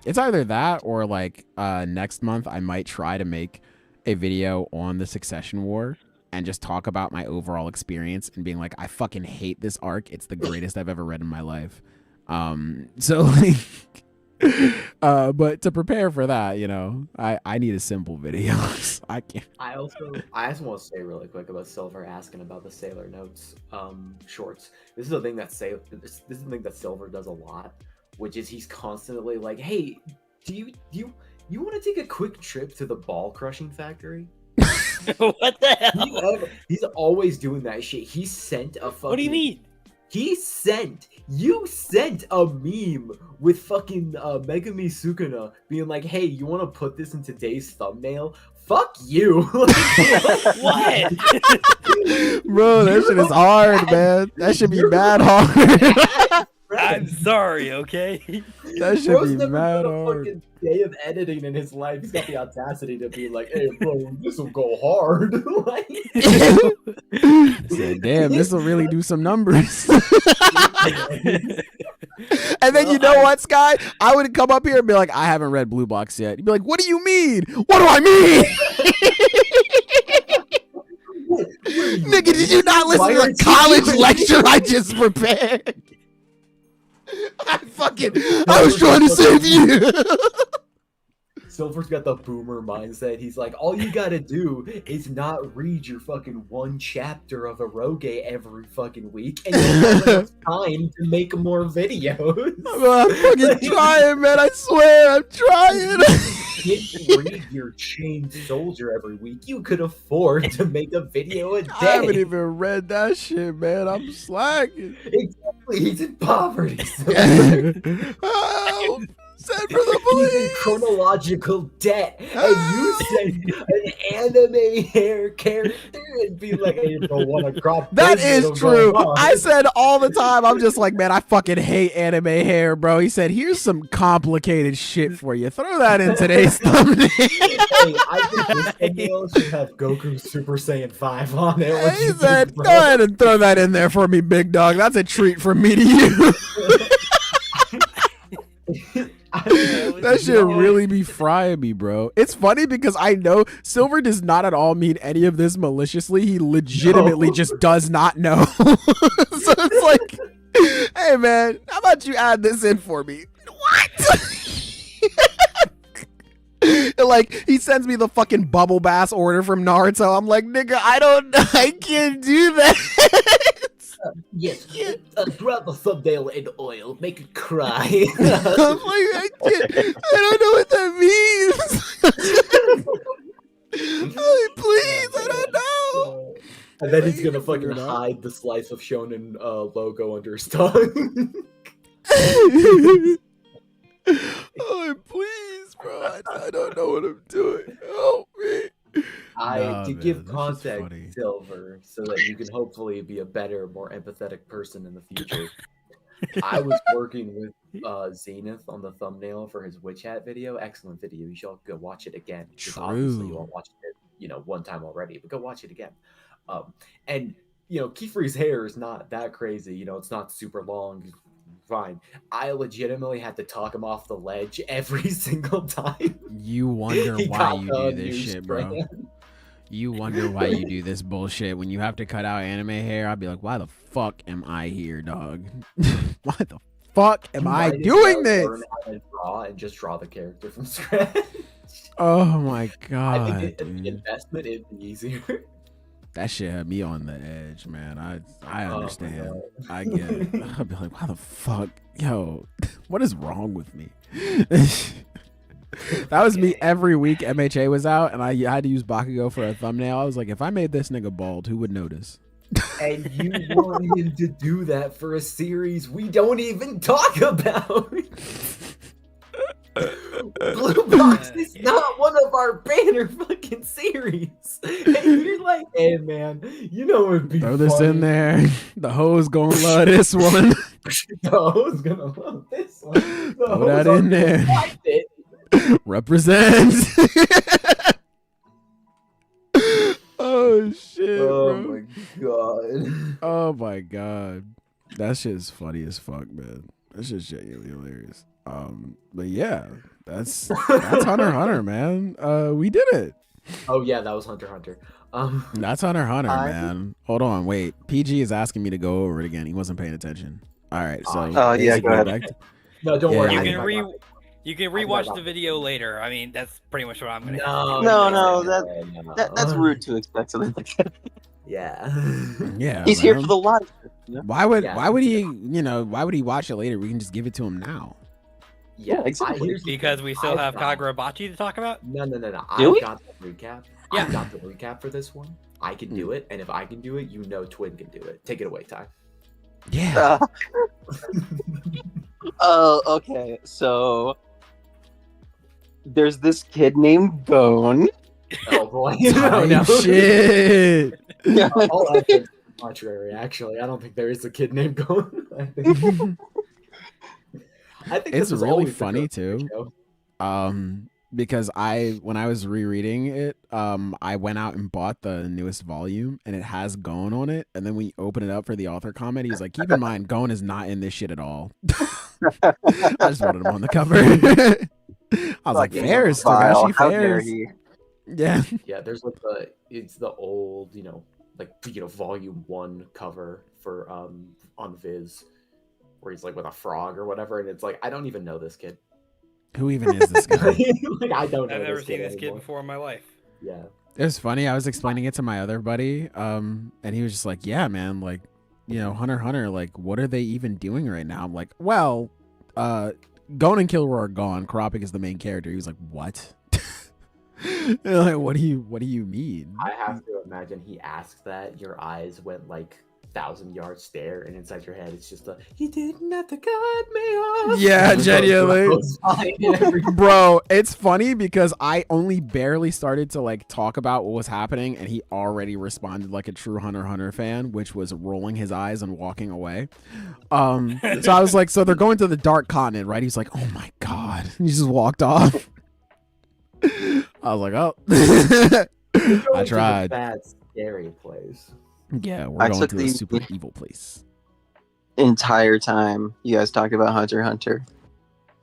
It's either that or like next month I might try to make a video on the Succession War and just talk about my overall experience and being like, I fucking hate this arc. It's the greatest I've ever read in my life. So like but to prepare for that, you know, I need a simple video. I can't. I also want to say really quick about Silver asking about the Sailor Notes shorts. This is the thing that this is the thing that Silver does a lot, which is he's constantly like, "Hey, do you want to take a quick trip to the ball crushing factory?" What the hell? He's always doing that shit. He sent a fucking. What do you mean? You sent a meme with fucking Megami Sukuna being like, "Hey, you want to put this in today's thumbnail?" Fuck you. What? Bro, that shit is hard, man. That should be mad hard. I'm sorry, okay? That should Bro's be never mad done a hard. fucking day of editing in his life. He's got the audacity to be like, "Hey, bro, this will go hard." Like, Said, damn, this will really do some numbers. And then you know what, Sky? I would come up here and be like, I haven't read Blue Box yet. You'd be like, what do you mean? What do I mean? a college lecture I just prepared. I was trying to save you. Silver's got the boomer mindset. He's like, all you gotta do is not read your fucking one chapter of Eroge every fucking week, and you'll have enough time to make more videos. I'm fucking trying, man. I swear, I'm trying. If you read your Chained Soldier every week, you could afford to make a video a day. I haven't even read that shit, man. I'm slacking. Exactly, he's in poverty. Help! Send for the He's in police. chronological debt, and you send an anime hair character and be like, "Hey, bro, want to crop?" That this? is It'll go true. on." I said all the time, I'm just like, man, I fucking hate anime hair, bro. He said, here's some complicated shit for you. Throw that in today's thumbnail. Hey, I think this thumbnail should have Goku Super Saiyan 5 on it. What He you said, think, go bro? ahead and throw that in there for me, big dog. That's a treat from me to you. That shit really be frying me, bro. It's funny because I know Silver does not at all mean any of this maliciously. He legitimately just does not know. So it's like, hey, man, how about you add this in for me? What? Like, he sends me the fucking bubble bass order from Naruto. I'm like, nigga, I can't do that. Yes, grab a thumbnail in oil, make it cry. I'm like, I don't know what that means. Like, please, I don't know. And then he's You gonna can figure fucking it out. hide the Slice of Shonen logo under his tongue. Oh, please, bro. I don't know what I'm doing. Help me. Nah, To man, give this is context, funny. Silver, so that you can hopefully be a better, more empathetic person in the future. I was working with Zenith on the thumbnail for his Witch Hat video. Excellent video. You should all go watch it again. Because obviously you True. all watched it, one time already, but go watch it again. And Kiefer's hair is not that crazy. It's not super long. Fine. I legitimately had to talk him off the ledge every single time. You wonder He why got you the do this shit, bro. newsprint. You wonder why you do this bullshit. When you have to cut out anime hair, I'd be like, why the fuck am I here, dog? Why the fuck am I Might as doing well this? learn how to draw and just draw the character from scratch. Oh my I god, think the dude. investment is easier. That shit had me on the edge, man. I Oh my understand. God. I get it. I'd be like, why the fuck? Yo, what is wrong with me? That was me every week MHA was out and I had to use Bakugo for a thumbnail. I was like, if I made this nigga bald, who would notice? And you want him to do that for a series we don't even talk about. Blue Box is not one of our banner fucking series. And you're like, hey man, it would be Throw this funny. in there. The hoes gonna love this one. The hoes gonna love this one. The Throw that hoes in are there. gonna like it. Represent. Oh shit, Oh bro. my god. Oh my god. That shit's funny as fuck, man. That shit's genuinely hilarious. But yeah, that's Hunter x Hunter, man. We did it. Oh yeah, that was Hunter x Hunter. That's Hunter x Hunter, I- man. Hold on, wait. PG is asking me to go over it again. He wasn't paying attention. All right, so Oh, yeah, basically go ahead. back to- No, don't Yeah. worry. You I can you can I know rewatch about the video later. I mean, that's pretty much what I'm gonna. No, that's rude to expect something like that. Yeah. yeah, He's here man. for the live. Why would Yeah. why would he why would he watch it later? We can just give it to him now. Yeah, exactly. here's the Because thing. we still I've have got- Kagurabachi to talk about. No. Do I've we? got the recap. Yeah. I've got the recap for this one. I can do it, and if I can do it, Twin can do it. Take it away, Ty. Yeah. Okay. So there's this kid named Bone. Oh boy. Type shit. All evidence is contrary, actually. I don't think there is a kid named Gon. I think It's this was really always the funny, Gon too. show. Because when I was rereading it, I went out and bought the newest volume and it has Gon on it. And then we open it up for the author comment. He's like, keep in mind, Gon is not in this shit at all. I just wanted him on the cover. I was like, Fucking Ferris, vile. Togashi How dare Ferris. he? Yeah. Yeah, there's like it's the old, volume 1 cover for on Viz, where he's like with a frog or whatever, and it's like, I don't even know this kid. Who even is this guy? Like, I don't know. I've never seen this kid anymore. before in my life. Yeah. It was funny. I was explaining it to my other buddy, and he was just like, "Yeah, man, like, Hunter x Hunter, like, what are they even doing right now?" I'm like, "Well, Gon and Killua are gone. Kurapika is the main character." He was like, "What?" Like, what do you mean? I have to imagine he asked that, your eyes went like 1,000-yard stare, and inside your head it's just a, he didn't have to cut me off. Yeah, genuinely. Every- Bro, it's funny because I only barely started to like talk about what was happening, and he already responded like a true Hunter x Hunter fan, which was rolling his eyes and walking away. So I was like, so they're going to the Dark Continent, right? He's like, oh my god. And he just walked off. I was like, oh. I tried. Bad, scary place. Yeah, we're I going took to a the- super evil place. Entire time you guys talked about Hunter x Hunter,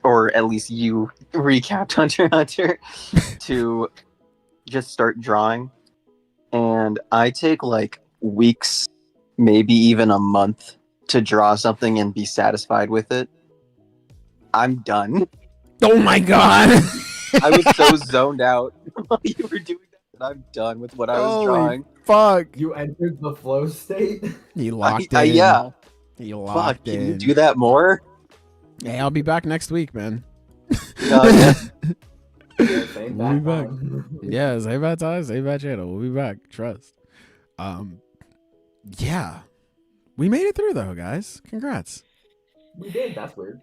or at least you recapped Hunter x Hunter, to just start drawing. And I take like weeks, maybe even a month to draw something and be satisfied with it. I'm done. Oh my god. I was so zoned out while you were doing that. I'm done with what I was Holy drawing. Fuck. You entered the flow state. He locked I- in. yeah. He Fuck, locked can you in. do that more? Hey, I'll be back next week, man. Yeah. Yeah, same We'll be back back. on. Yeah, same bad time, same bad channel. We'll be back. Trust. Yeah. We made it through though, guys. Congrats. We did. That's weird.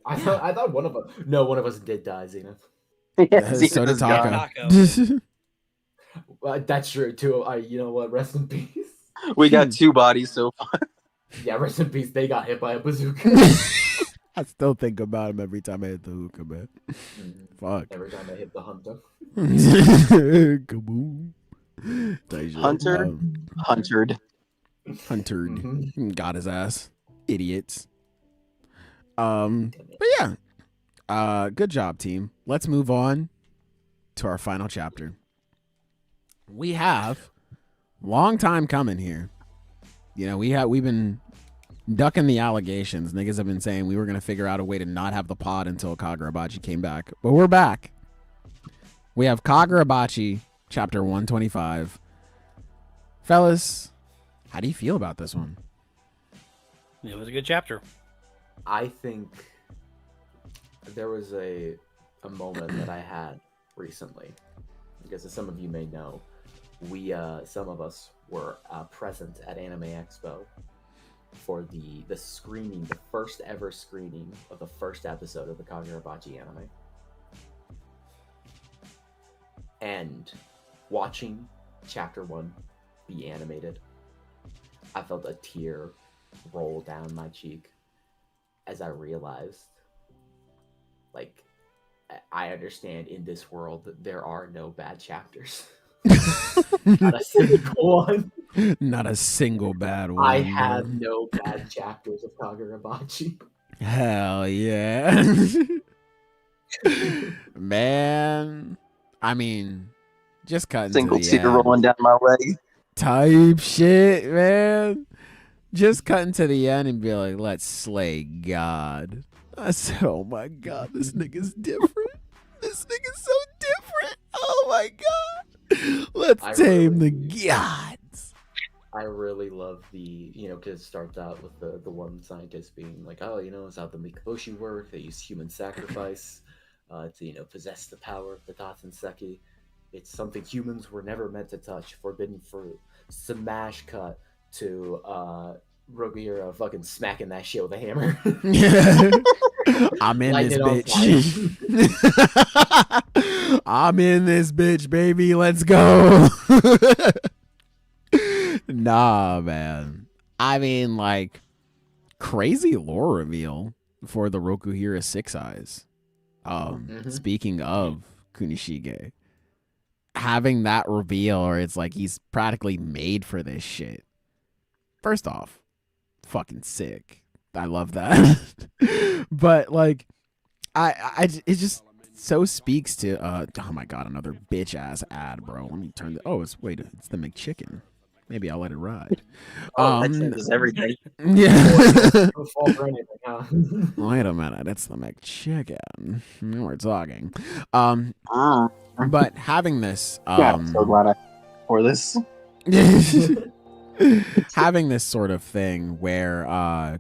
I thought one of us. No, one of us did die, Zenith. Yeah, So did Zenith's gone. Taka. That's true too. You know what? Rest in peace. We got 2 bodies so far. Yeah, rest in peace. They got hit by a bazooka. I still think about him every time I hit the hookah, man. Fuck. Every time I hit the hunter. Kaboom. Deja. Hunter? Huntered. Huntered. Mhm. Got his ass. Idiots. But yeah. Good job, team. Let's move on to our final chapter. We have long time coming here. We've been ducking the allegations. Niggas have been saying we were gonna figure out a way to not have the pod until Kagurabachi came back. But we're back. We have Kagurabachi Chapter 125. Fellas, how do you feel about this one? It was a good chapter. I think there was a moment that I had recently, because as some of you may know, we some of us were present at Anime Expo for the screening, the first ever screening of the first episode of the Kagurabachi anime. And watching Chapter 1 be animated, I felt a tear roll down my cheek as I realized, like, I understand in this world that there are no bad chapters. Not a single one. Not a single bad one. I have no bad chapters of Kagurabachi. Hell yeah. Man. I mean, just cutting Single to the tear end. rolling down my leg. Type shit, man. Just cutting to the end and be like, let's slay God. I said, oh my God, this nigga's different. This nigga's so different. Oh my God. Let's I tame really- the gods. I really love the, because it starts out with the one scientist being like, oh, it's how the Mikoboshi work. They use human sacrifice to, possess the power of the Tatsenseki. It's something humans were never meant to touch. Forbidden fruit. Smash cut to Roguhiro fucking smacking that shit with a hammer. I'm in Light this it on bitch. I'm in this bitch, baby. Let's go. Nah, man. I mean, like, crazy lore reveal for the Rokuhira Six Eyes. Speaking of Kunishige, having that reveal, or it's like he's practically made for this shit. First off, fucking sick. I love that. But like, it just so speaks to oh my God, another bitch ass ad, bro. Let me turn the it's the McChicken. maybe I'll let it ride. Oh, that changes everything. Yeah. Don't fall for anything, huh? Wait a minute, it's the McChicken. Now we're talking. Mm. But having this, Yeah, I'm so glad for this. having this sort of thing where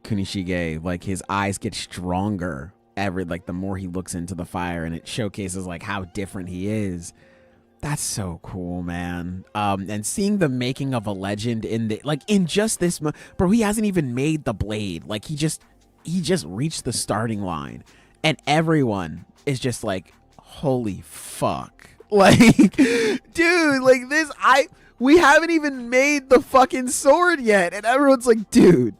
Kunishige, like his eyes get stronger the more he looks into the fire, and it showcases like how different he is. That's so cool, man. And seeing the making of a legend in just this, bro, he hasn't even made the blade. Like he just reached the starting line, and everyone is just like, holy fuck. Like, dude, like we haven't even made the fucking sword yet, and everyone's like, dude,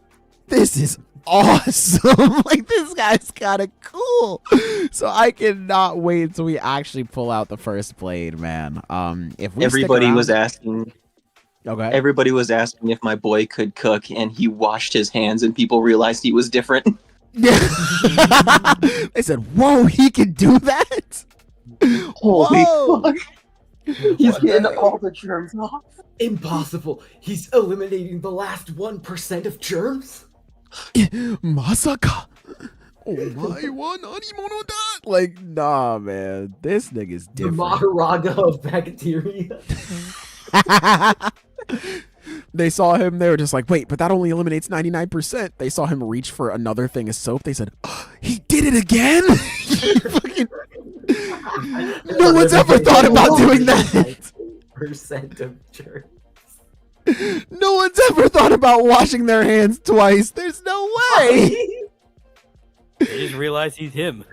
this is awesome. Like, this guy's kind of cool. So I cannot wait until we actually pull out the first blade, man. If we Everybody was asking if my boy could cook, and he washed his hands, and people realized he was different. Yeah. They said, whoa, he can do that? Holy Whoa. fuck. He's getting all the germs off. Impossible. He's eliminating the last 1% of germs? Masaka. Omae wa nanimono da? Like, nah, man. This nigga's The different. Maharaga of bacteria. They saw him, they were just like, wait, but that only eliminates 99%. They saw him reach for another thing of soap. They said, oh, he did it again? Fucking... No one's ever thought about doing that. Percent of germs. No one's ever thought about washing their hands twice. There's no way. They just realized he's him.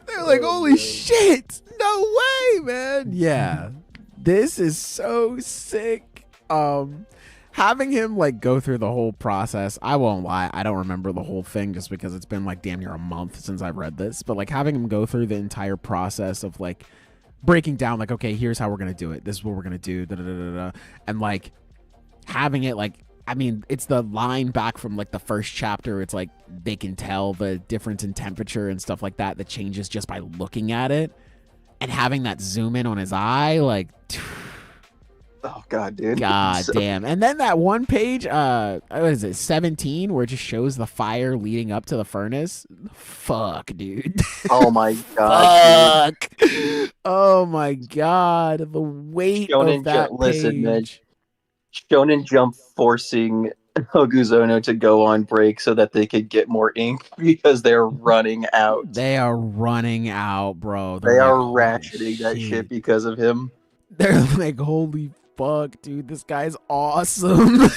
They're like, holy shit. No way, man. Yeah. This is so sick. Having him like go through the whole process, I won't lie, I don't remember the whole thing just because it's been like damn near a month since I've read this, but like having him go through the entire process of like breaking down like, okay, here's how we're gonna do it, this is what we're gonna do, da, da, da, da, da. And like having it like, I mean, it's the line back from like the first chapter, it's like they can tell the difference in temperature and stuff like that changes just by looking at it, and having that zoom in on his eye, like Oh god, dude. God damn. And then that one page, what is it, 17, where it just shows the fire leading up to the furnace. Fuck, dude. Oh my god. Fuck. Oh my god. The weight Shonen of that Jump, page. listen, man. Shonen Jump forcing Hokuzono to go on break so that they could get more ink because they're running out. They are running out, bro. They They're are like, ratcheting that shit because of him. They're like, holy fuck, dude, this guy's awesome.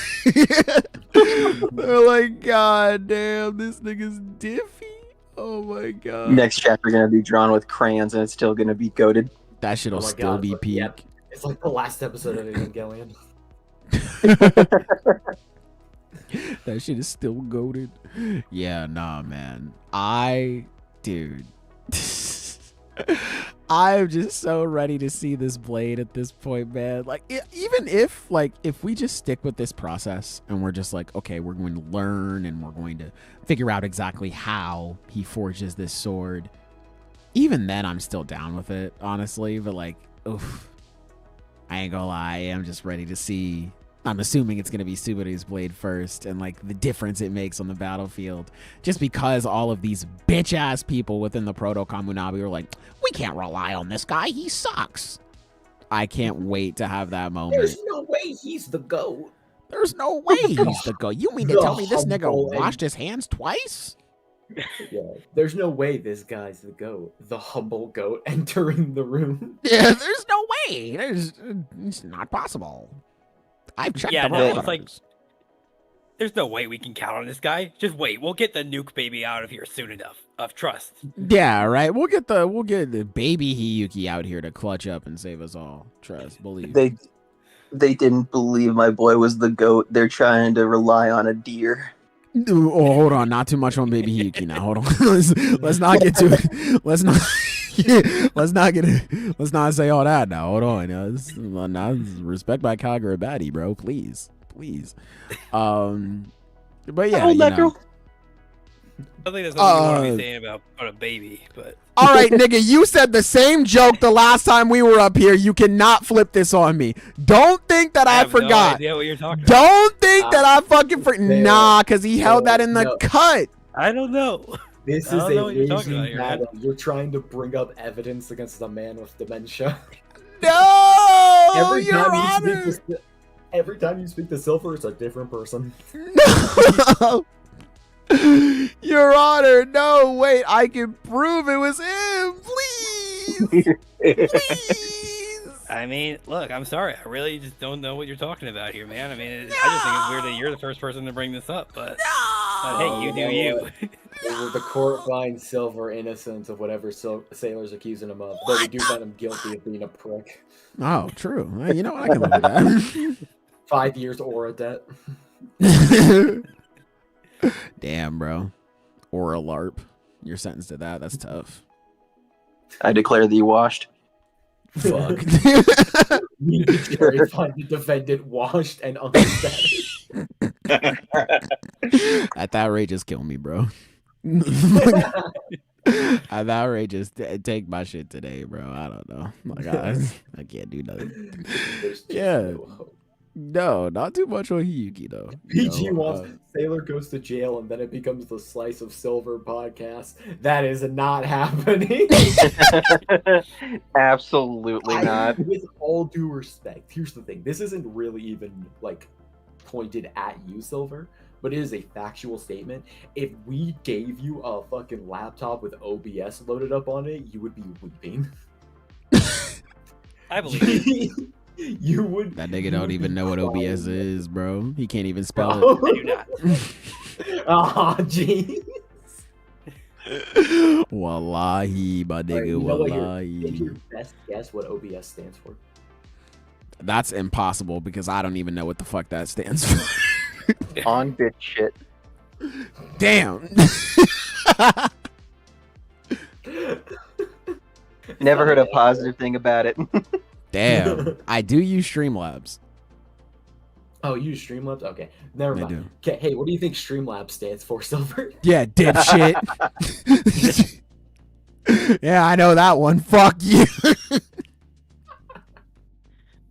They're like, god damn, this nigga's diffy. Oh my god. Next chapter gonna be drawn with crayons and it's still gonna be goated. That shit'll Oh my still God, be but peak. yeah. It's like the last episode of Evangelion. That shit is still goated. Yeah, nah, man. Dude. I'm just so ready to see this blade at this point, man. Like, even if we just stick with this process and we're just like, okay, we're going to learn and we're going to figure out exactly how he forges this sword. Even then, I'm still down with it, honestly. But like, oof, I ain't gonna lie, I'm just ready to see. I'm assuming it's going to be Subaru's blade first and like the difference it makes on the battlefield. Just because all of these bitch ass people within the Proto Kamunabi are like, we can't rely on this guy, he sucks. I can't wait to have that moment. There's no way he's the GOAT. There's no way he's the GOAT. You mean to tell me this nigga washed his hands twice? Yeah, there's no way this guy's the GOAT. The humble GOAT entering the room. Yeah, there's no way. It's not possible. I've checked Yeah, the no, road. it's like, there's no way we can count on this guy. Just wait, we'll get the nuke baby out of here soon enough. Of trust. Yeah, right. We'll get the baby Hiyuki out here to clutch up and save us all. Trust, believe. They didn't believe my boy was the GOAT. They're trying to rely on a deer. Oh, hold on. Not too much on baby Hiyuki now. Hold on. let's not get to it. Let's not say all that now. Hold on. Respect by Kagurabachi, bro. Please. But yeah, Hold that girl. I think there's nothing you want to be saying about a baby, but All right, nigga, you said the same joke the last time we were up here. You cannot flip this on me. Don't think that I have forgot. No idea what you're talking about. Don't think that I fucking Nah, because he held that in the no. cut. I don't know. This is I don't know a what you're talking raging about here, battle. You're trying to bring up evidence against a man with dementia. No, every Your time Honor. every time you speak to Silver, it's a different person. No. Your Honor, no, wait, I can prove it was him. Please. Please. I mean, look, I'm sorry. I really just don't know what you're talking about here, man. I mean, I just think it's weird that you're the first person to bring this up, but hey, you do you. The court finds Silver innocent of whatever sailors accusing him of, but we do find him guilty of being a prick. Oh, true. Well, you know what? I can live with that. 5 years aura debt. Damn, bro. Or a LARP. You're sentenced to that. That's tough. I declare thee washed. Fuck. We jury find the defendant washed and unstabbed. At that rate, just kill me, bro. At that rate, just take my shit today, bro. I don't know. Like I can't do nothing. Yeah. No, not too much on Hiyuki though. PG wants Sailor goes to jail and then it becomes the Slice of Silver podcast. That is not happening. Absolutely not. With all due respect, here's the thing. This isn't really even like pointed at you, Silver, but it is a factual statement. If we gave you a fucking laptop with OBS loaded up on it, you would be weeping. I believe it. You would. That nigga don't even know what OBS is, bro. He can't even spell I do not. Ah, jeez. Wallahi, my nigga, You know what, wallahi. your best guess what OBS stands for? That's impossible because I don't even know what the fuck that stands for. On bitch shit. Damn. Never heard a positive thing about it. Damn. I do use Streamlabs. Oh, you use Streamlabs? Okay, never I mind. do. Okay, hey, what do you think Streamlabs stands for, Silver? Yeah, dipshit. Yeah, I know that one. Fuck you.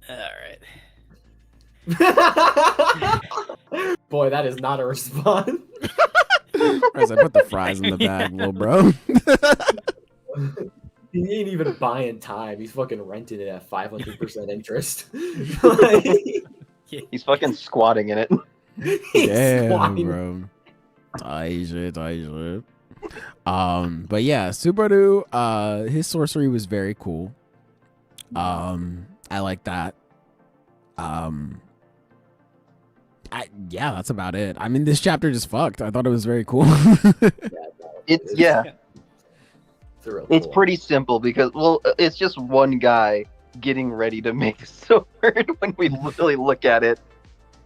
All right. Boy, that is not a response. As I put the fries in the bag, little bro. He ain't even buying time. He's fucking renting it at 500% interest. Like, He's fucking squatting in it. he's Damn, squatting. bro. Tight shit. But yeah, Subaru, his sorcery was very cool. I like that. Yeah, that's about it. I mean, this chapter just fucked. I thought it was very cool. It's real it's cool. pretty simple because it's just one guy getting ready to make a sword when we really look at it.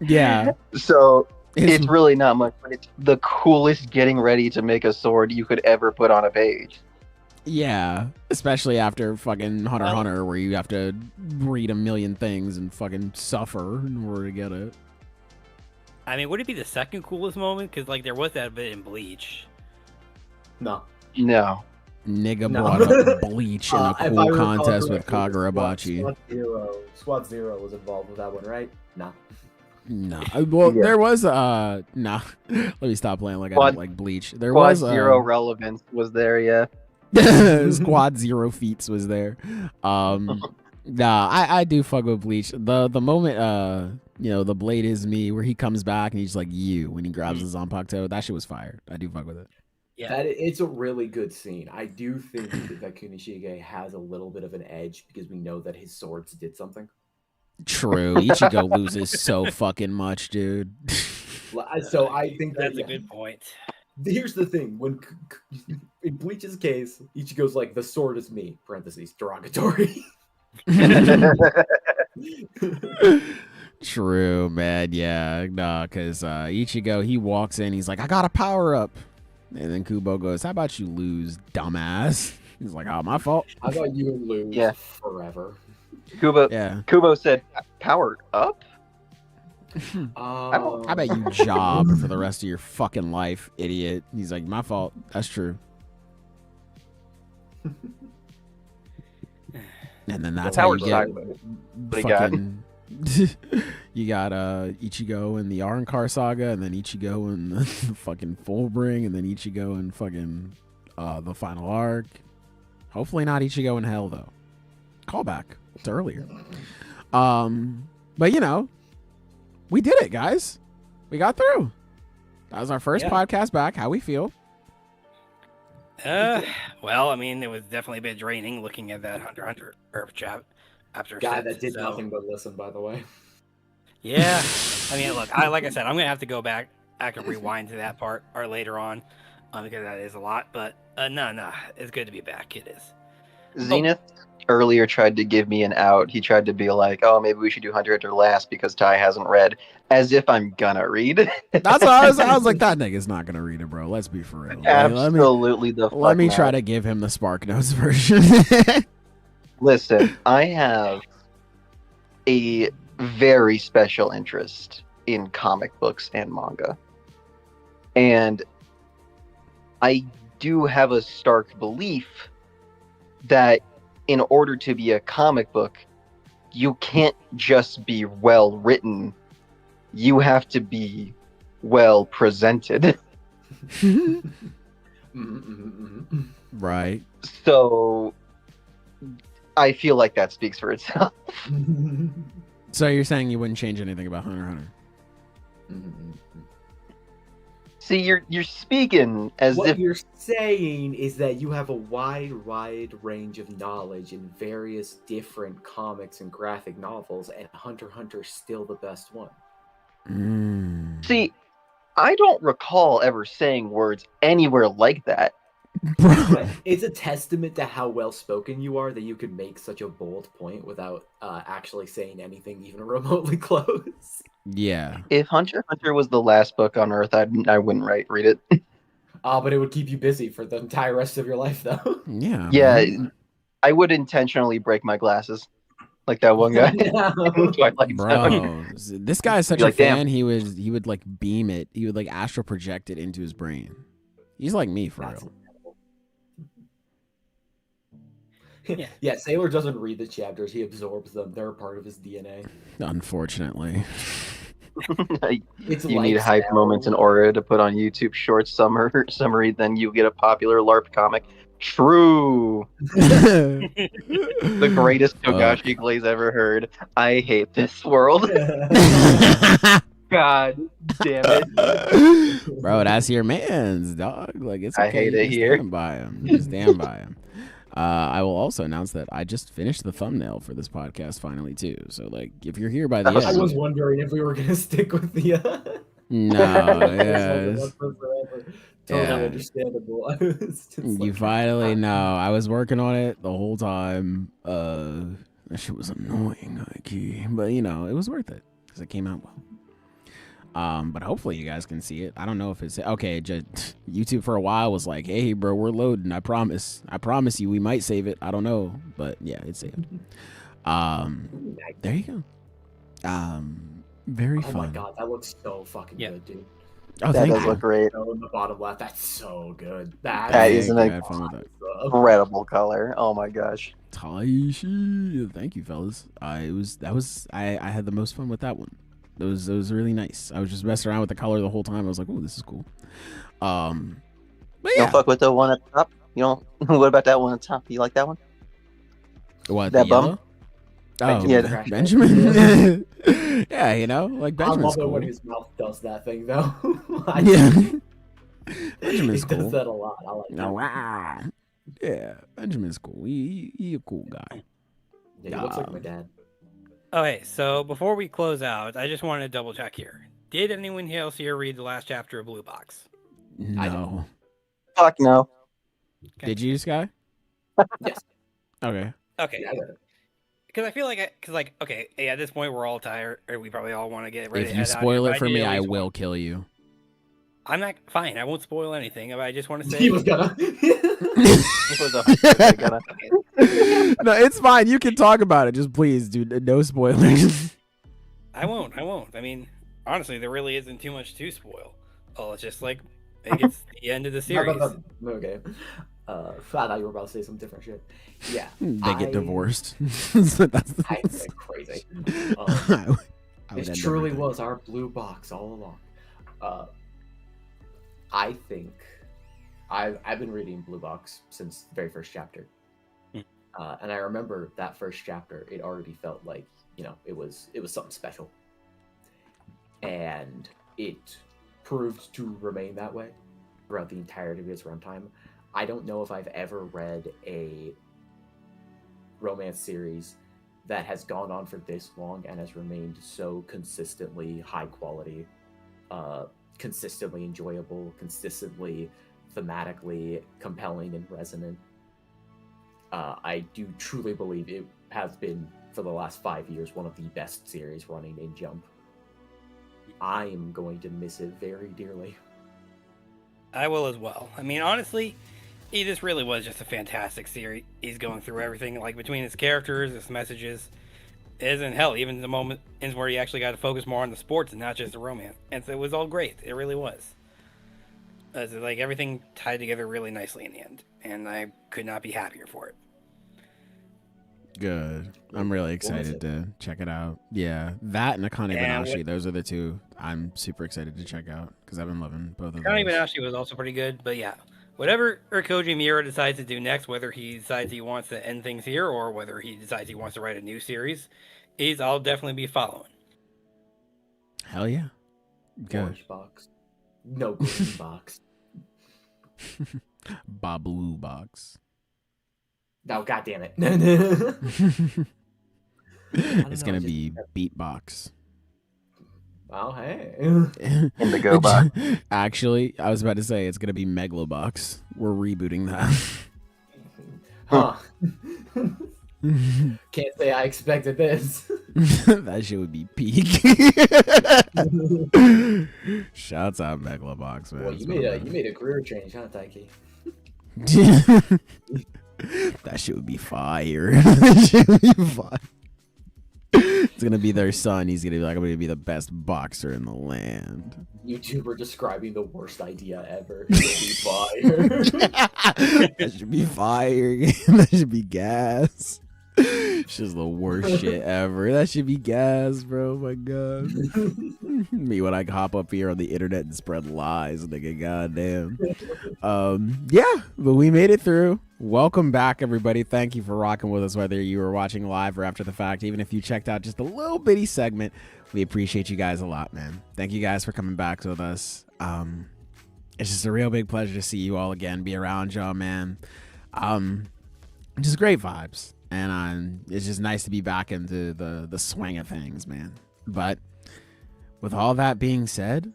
Yeah. So His- it's really not much, but it's the coolest getting ready to make a sword you could ever put on a page. Yeah, especially after fucking Hunter x Hunter, where you have to read a million things and fucking suffer in order to get it. I mean, would it be the second coolest moment? Because like there was that bit in Bleach. No. No. Nigga No. brought up Bleach in a If I cool recall contest with correctly, Kagurabachi. Squad Zero was involved with that one, right? No. No, well, Yeah. there was nah. Let me stop playing like I Squad- don't like Bleach. There Quad was Zero relevance was there, yeah. Squad Zero Feats was there. Nah, I do fuck with Bleach. The moment the blade is me where he comes back and he's like you when he grabs his Zanpakuto, that shit was fire. I do fuck with it. Yeah. It's a really good scene. I do think that Kunishige has a little bit of an edge because we know that his swords did something. True. Ichigo loses so fucking much, dude. So I think That's that a good point. Here's the thing: when in Bleach's case, Ichigo's like, "The sword is me." (Parentheses derogatory). True, man. Yeah, nah, because Ichigo, he walks in, he's like, I got a power up. And then Kubo goes, how about you lose, dumbass? He's like, oh, my fault. How about you lose Yeah. forever? Kubo said, power up? How about you job for the rest of your fucking life, idiot? He's like, my fault. That's true. And then that's Well, how you Howard get Stockman. What he got? fucking. You got Ichigo in the Arrancar saga, and then Ichigo in the fucking Fullbring, and then Ichigo in fucking the final arc. Hopefully not Ichigo in Hell though. Callback to earlier. But you know, we did it, guys. We got through. That was our first podcast back. How we feel? Well, I mean, it was definitely a bit draining looking at that Hunter x Hunter Earth chapter. Guy 6, that did so- nothing but listen, by the way. Yeah, I mean, look, like I said, I'm gonna have to go back, rewind to that part or later on, because that is a lot. But no, it's good to be back. It is. Zenith earlier tried to give me an out. He tried to be like, "Oh, maybe we should do Hunter x Hunter last because Ty hasn't read." As if I'm gonna read. That's what I was like, that nigga's not gonna read it, bro. Let's be for real. Like, Absolutely let me try to give him the Spark Notes version. Listen, I have a very special interest in comic books and manga. And I do have a stark belief that in order to be a comic book, you can't just be well written. You have to be well presented. Right. So I feel like that speaks for itself. So you're saying you wouldn't change anything about Hunter x Hunter? See, you're speaking as What if you're saying is that you have a wide range of knowledge in various different comics and graphic novels, and Hunter x Hunter is still the best one. See, I don't recall ever saying words anywhere like that. But it's a testament to how well spoken you are that you can make such a bold point without actually saying anything even remotely close. Yeah. If Hunter x Hunter was the last book on Earth, I wouldn't read it. But it would keep you busy for the entire rest of your life, though. Yeah. Yeah, man. I would intentionally break my glasses, like that one guy. in Twilight Zone. Bro, this guy is such Be a like, "Damn." fan. He would like beam it. He would like astral project it into his brain. He's like me for That's real. Yeah. Yeah, Sailor doesn't read the chapters, he absorbs them. They're a part of his DNA. Unfortunately. It's You need hype moments in order to put on YouTube short summary, then you get a popular LARP comic. True. The greatest Togashi glaze ever heard. I hate this world. God damn it. Bro, that's your man's, dog. Like, it's okay. I hate You it just here. Stand by him. You just stand by him. I will also announce that I just finished the thumbnail for this podcast finally too. So like, if you're here by the I I end, was wondering if we were gonna stick with the no, yeah, Totally Yeah. understandable. It's just you like, finally know. I was working on it the whole time. That shit was annoying, high key, but you know, it was worth it because it came out well. But hopefully you guys can see it. I don't know if it's okay. Just YouTube for a while was like, "Hey, bro, we're loading. I promise you, we might save it. I don't know, but yeah, it's saved." There you go. Very oh fun. my god, that looks so fucking Yeah. good, dude. Oh, That thank does you. look great. Oh, in the bottom left, that's so good. That is Thank an you. I had fun with that. incredible color. Oh my gosh. Taishi. Thank you, fellas. I had the most fun with that one. It was really nice. I was just messing around with the color the whole time. I was like, "Oh, this is cool." But You yeah. don't fuck with the one at the top? You don't? What about that one at the top? You like that one? What, that the bum? yellow? Oh, Yeah. Benjamin. Yeah, you know, like I Benjamin's love it cool. when his mouth does that thing, though. Yeah. He Benjamin's does cool. that a lot. I like that. Rah. Yeah, Benjamin's cool. He a cool guy. Yeah, he looks like my dad. Okay, so before we close out, I just wanted to double check here. Did anyone else here read the last chapter of Blue Box? No. Fuck no. Okay. Did you, Sky? Yes. Okay. Okay. Yeah, I got it. Because I feel like, okay, hey, at this point we're all tired, or we probably all want to get ready. If to you head out spoil here, it for but me, did I always will want- kill you. I'm not fine. I won't spoil anything. But I just want to say He was gonna. It was a- gonna- No, it's fine. You can talk about it. Just please, dude. No spoilers. I won't. I mean, honestly, there really isn't too much to spoil. Oh, it's just like I think it's the end of the series. Okay. I thought you were about to say some different shit. Yeah. They get divorced. So that's That's crazy. I would This end truly everything. was our blue box all along. I think I've been reading Blue Box since the very first chapter, and I remember that first chapter. It already felt like it was something special, and it proved to remain that way throughout the entirety of its runtime. I don't know if I've ever read a romance series that has gone on for this long and has remained so consistently high quality, consistently enjoyable, consistently thematically compelling and resonant. I do truly believe it has been, for the last 5 years, one of the best series running in Jump. I am going to miss it very dearly. I will as well. I mean, honestly, this really was just a fantastic series. He's going through everything, like between his characters, his messages, and hell, even the moment where he actually got to focus more on the sports and not just the romance. And so it was all great. It really was. So, like, everything tied together really nicely in the end, and I could not be happier for it. Good. I'm really excited to check it out. Yeah, that and Akane Banashi, those are the two I'm super excited to check out because I've been loving both of those. Akane Banashi was also pretty good, but yeah. Whatever Koji Miura decides to do next, whether he decides he wants to end things here or whether he decides he wants to write a new series, I'll definitely be following. Hell yeah. Good. Orange box. No green box. Babloo box. No, goddamn it. It's going to be Beatbox. Oh, hey. Indigo box. Actually, I was about to say it's going to be Megalobox. We're rebooting that. Huh. Can't say I expected this. That shit would be peak. Shouts out Megalobox, man. Well, you made a career change, huh, Taiki? That shit would be fire. That shit would be fire. It's gonna be their son. He's gonna be like, I'm gonna be the best boxer in the land. YouTuber describing the worst idea ever. It would be fire. That should be fire. That should be gas. It's just the worst shit ever. That should be gas, bro. Oh my god. Me when I hop up here on the internet and spread lies, nigga. Goddamn. Yeah, but we made it through. Welcome back, everybody. Thank you for rocking with us, whether you were watching live or after the fact. Even if you checked out just a little bitty segment, we appreciate you guys a lot, man. Thank you guys for coming back with us. It's just a real big pleasure to see you all again, be around y'all, man. Just great vibes. And it's just nice to be back into the swing of things, man. But with all that being said,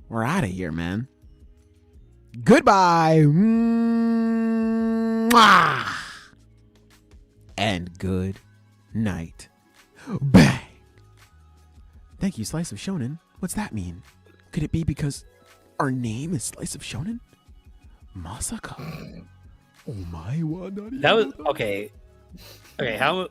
we're out of here, man. Goodbye. Mwah! And good night. Bang. Thank you, Slice of Shonen. What's that mean? Could it be because our name is Slice of Shonen? Masaka. Oh my, That was okay. Okay, how